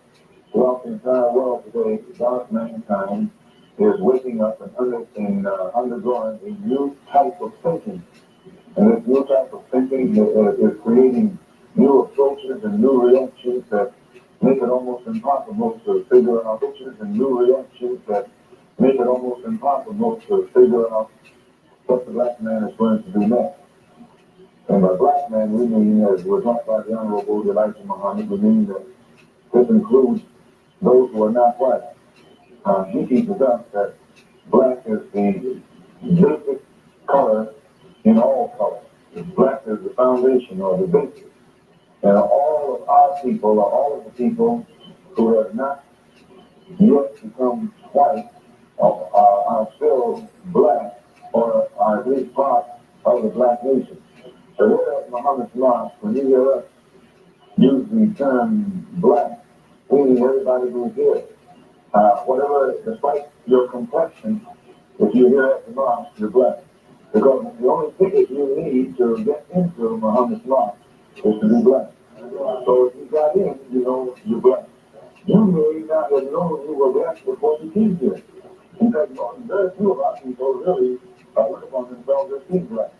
Throughout the entire world today, dark mankind is waking up and undergoing a new type of thinking. And this new type of thinking is creating new approaches and new reactions that make it almost impossible to figure out what the black man is going to do next. And by black man, we mean, as we're taught by the Honorable Elijah Muhammad, we mean that this includes those who are not white. He teaches us that black is the basic color in all colors. Black is the foundation or the basis. And all of our people, or all of the people who have not yet become white, are still black, or are at least part of the black nation. So here at Muhammad's Mosque, when you hear us use the term black, we mean everybody who's here. Whatever, despite your complexion, if you're here at the mosque, you're black. Because the only ticket you need to get into Muhammad's Mosque is to be black. So if you got in, you know you're black. You may not have known you were black before you came here. In fact, very few of our people really look upon themselves as being black.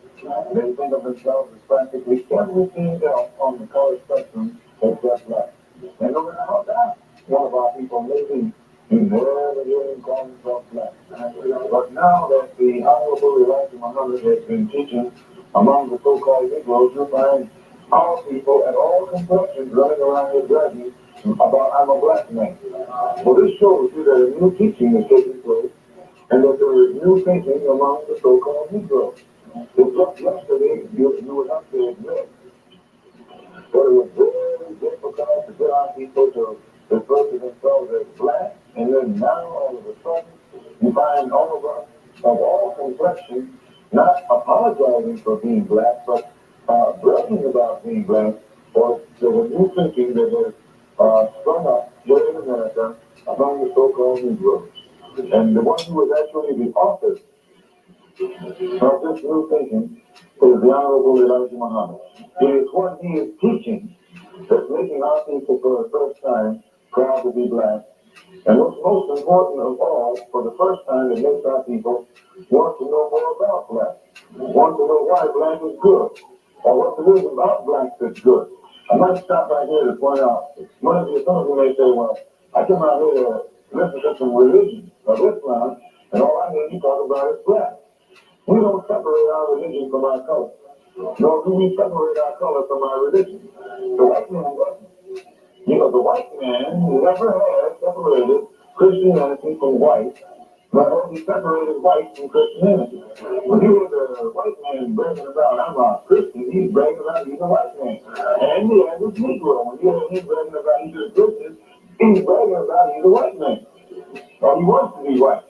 They think of themselves as practically everything else on the color spectrum except black. And no matter how bad one of our people may be, you never hear him call himself black. But now that the Honorable Elijah Muhammad has been teaching among the so-called Negroes, you find our people at all complexions running around here bragging about I'm a black man. Well, this shows you that a new teaching is taking place and that there is new thinking among the so-called Negroes. If just yesterday you would have to admit that it was very difficult to get our people to refer to themselves as black, and then now all of a sudden you find all of us of all complexions not apologizing for being black, but bragging about being black, or there's a new thinking that has sprung up here in America among the so-called Negroes. And the one who was actually the author of this new thinking is the Honorable Elijah Muhammad. It is what he is teaching that's making our people for the first time proud to be black. And what's most important of all, for the first time, it makes our people want to know more about black, want to know why black is good, or what it is about black that's good. I might stop right here to point out, some of you may say, well, I come out here to listen to some religion of Islam, and all I hear you talk about is black. We don't separate our religion from our color, nor do we separate our color from our religion. The white man doesn't. You know, the white man never has separated Christianity from white, but only separated white from Christianity. When you hear the white man bragging about, I'm a Christian, he's bragging about he's a white man. And the average Negro, when you hear him bragging about he's a Christian, he's bragging about he's a white man. Or he wants to be white.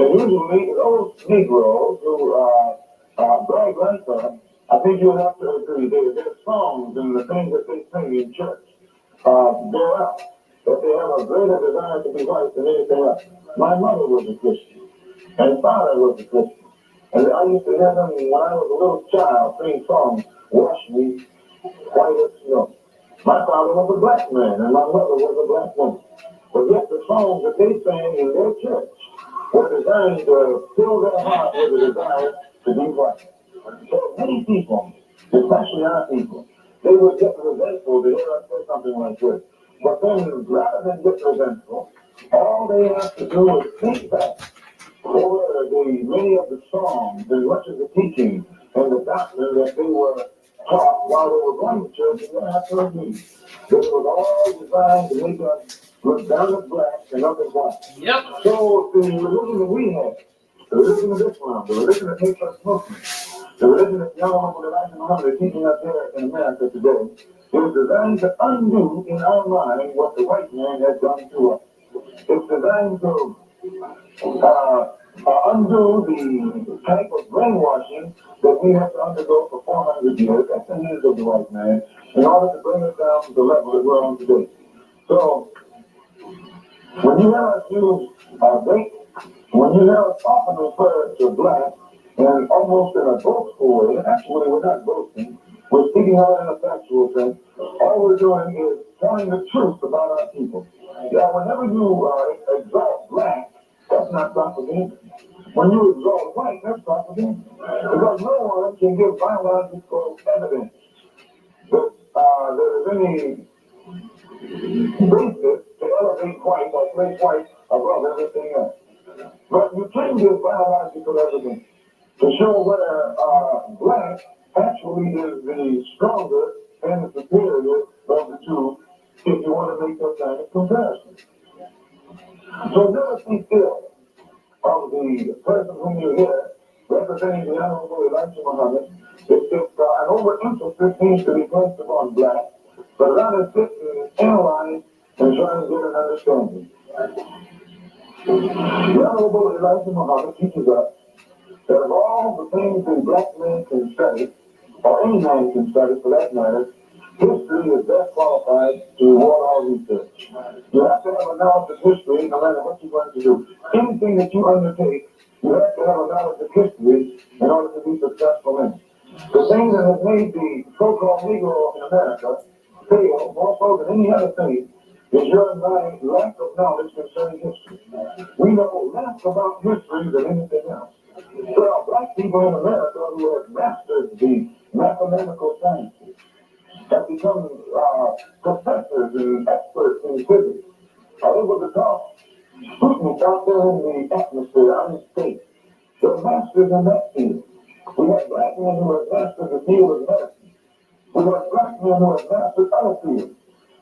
And usually those Negroes who brag like that, I think you'll have to agree, their songs and the things that they sing in church bear out that they have a greater desire to be white than anything else. My mother was a Christian, and father was a Christian. And I used to hear them when I was a little child sing songs, Wash Me White as Snow. My father was a black man, and my mother was a black woman. But yet the songs that they sang in their church were designed to fill their heart with a desire to be white. So many people, especially our people, they would get resentful to hear us say something like this. But then, rather than get resentful, all they have to do is think back over many of the songs and much of the teaching and the doctrine that they were taught while they were going to church, and they have to agree that it was all designed to make us look down at black and up at white. Yep. So the religion that we have, the religion of Islam, the religion that makes us Muslims, the religion that the Honorable Elijah Muhammad is teaching us here in America today, is designed to undo in our mind what the white man has done to us. It's designed to undo the type of brainwashing that we have to undergo for 400 years at the hands of the white man in order to bring us down to the level that we're on today. So, when you hear us use rape, when you hear us often refer to black, and almost in a boastful way, actually we're not boasting, we're speaking out in a factual sense, all we're doing is telling the truth about our people. Yeah, whenever you exalt black, that's not propaganda. When you exalt white, that's propaganda. Because no one can give biological evidence that there is any basis to elevate white or place white above everything else. But you can give biological evidence to show whether black actually is the stronger and the superior of the two if you want to make that kind of comparison. So never think ill of the person whom you hear representing the Honorable Elijah Muhammad. If an overemphasis seems to be placed upon black, but rather sit and analyze and try and get an understanding. The Honorable Elijah Muhammad teaches us that of all the things a black man can study, or any man can study for that matter, history is best qualified to reward all research. You have to have a knowledge of history no matter what you're going to do. Anything that you undertake, you have to have a knowledge of history in order to be successful in it. The thing that has made the so-called Negro in America fail more so than any other thing is your lack of knowledge concerning history. We know less about history than anything else. There are black people in America who have mastered the mathematical sciences, have become professors and experts in physics, are able to talk students out there in the atmosphere, out in space. They're masters in that field. We have black men who have mastered the field of medicine. We have black men who have mastered other fields.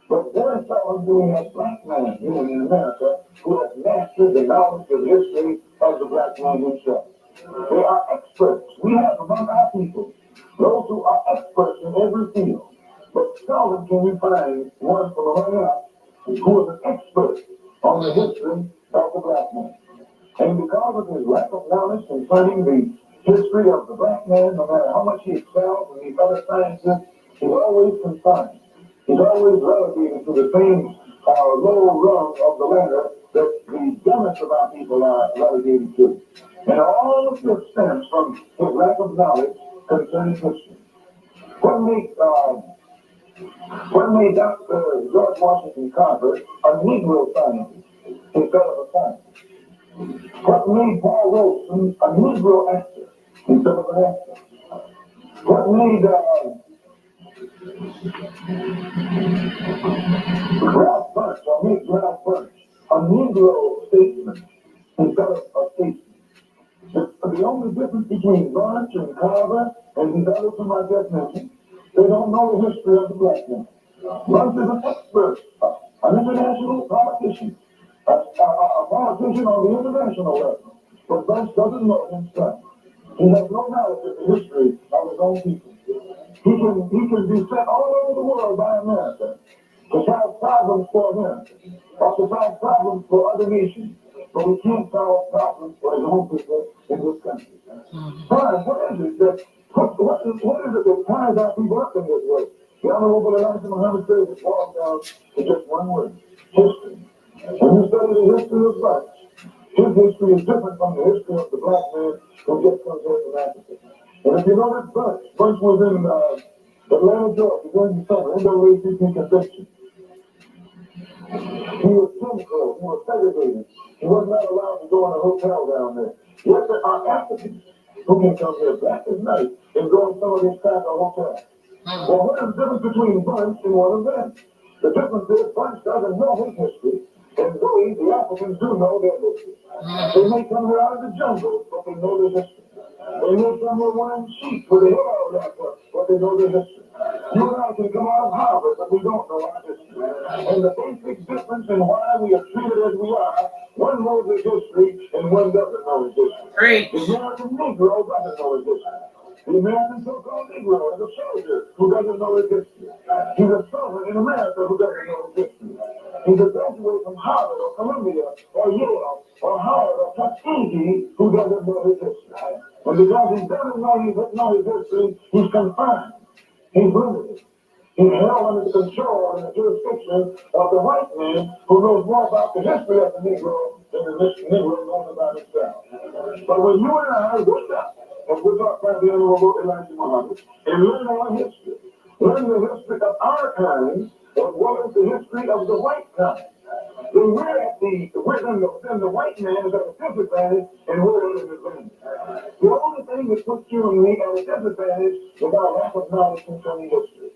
But very seldom do we have black men here in America who have mastered the knowledge of history of the black man himself. They are experts. We have among our people those who are experts in every field. But seldom can we find one from among us who is an expert on the history of the black man. And because of his lack of knowledge concerning the history of the black man, no matter how much he excels in these other sciences, he's always confined. He's always relegated to the same low rung of the ladder that the dumbest of our people are relegated to. And all of this stems from his lack of knowledge concerning history. What made Dr. George Washington Carver a Negro scientist instead of a scientist? What made Paul Robeson a Negro actor instead of an actor? What made Ralph Bunche, or made Ralph Bunche a Negro statesman instead of a statesman? The only difference between Bunche and Carver and these others whom I just mentioned, they don't know the history of the black man. Bunche is an expert, an international politician, a politician on the international level. But Bunche doesn't know himself. He has no knowledge of the history of his own people. He can be sent all over the world by America to solve problems for America, or to solve problems for other nations, but we can't solve problems for his own people in this country. Fine, what is it that ties our people up in this way? The Honorable Elijah Muhammad says it boils down to just one word: history. When you study the history of Bunche, his history is different from the history of the black man who just comes here from Africa. And if you notice, Bunche was in Atlanta, Georgia during the summer, NAACP convention. He was Jim Crow, he was segregated. He was not allowed to go in a hotel down there. Yet there are Africans who can come here black as night and go in some of these cracker hotels. Well, what is the difference between Bunche and one of them? The difference is Bunche doesn't know his history, and we, the Africans, do know their history. They may come here out of the jungle, but they know their history. They may come here wearing sheep with their hair all wrapped up, but they know their history. You and I can come out of Harvard, but we don't know our history. And the basic difference in why we are treated as we are, one knows his history and one doesn't know his history. Great. The American Negro doesn't know his history. The American so-called Negro is a soldier who doesn't know his history. He's a soldier in America who doesn't know his history. He's a graduate from Harvard or Columbia or Yale or Howard or Tuskegee who doesn't know his history. And because he doesn't know his history, he's confined. He's limited. He's held under the control and the jurisdiction of the white man who knows more about the history of the Negro than the Negro knows about himself. But when you and I wake up, and we're talking about the Honorable Elijah Muhammad, and learn our history, learn the history of our kind, as well as the history of the white kind, then then the white man is at a disadvantage and we're at an advantage. The only thing that puts you and me at a disadvantage is our lack of knowledge concerning history.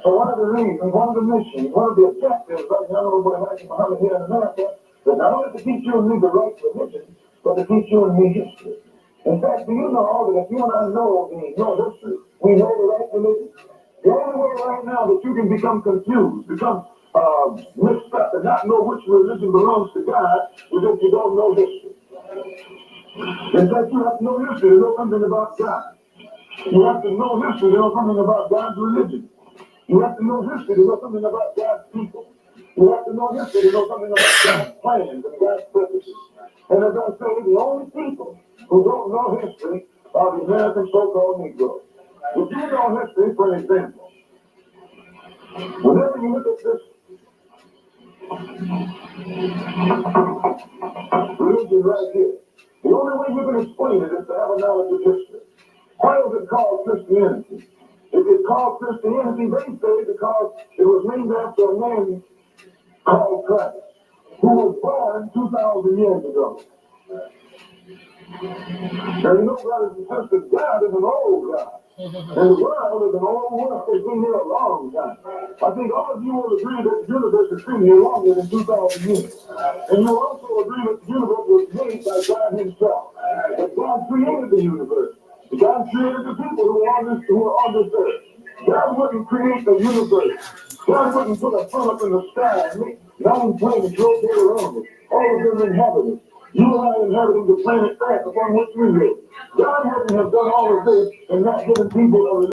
So one of the reasons, one of the missions, one of the objectives of the Honorable Elijah Muhammad here in America is not only to teach you and me the right religion, but to teach you and me history. In fact, do you know that if you and I know history, we know the right religion? The only way right now that you can become confused, become mixed up and not know which religion belongs to God is if you don't know history. In fact, you have to know history to know something about God. You have to know history to know something about God's religion. You have to know history to know something about God's people. You have to know history to know something about God's plans and God's purposes. And as I say, the only people who don't know history are the American so-called Negroes. If you know history, for an example, whenever you look at this religion right here, the only way you can explain it is to have a knowledge of history. Why is it called Christianity? It is called Christianity, they say, because it was named after a man called Christ, who was born 2,000 years ago. Now, you know, brothers and sisters, God is an old God. And the world is an old world. It's been here a long time. I think all of you will agree that the universe has been here longer than 2,000 years. And you also agree that the universe was made by God himself. That God created the universe. God created the people who are on this earth. God wouldn't create the universe. God wouldn't put a sun up in the sky and make 9 planets rotate around it. All of them inhabited. You and I inhabiting the planet Earth upon which we live. God wouldn't have done all of this and not given people a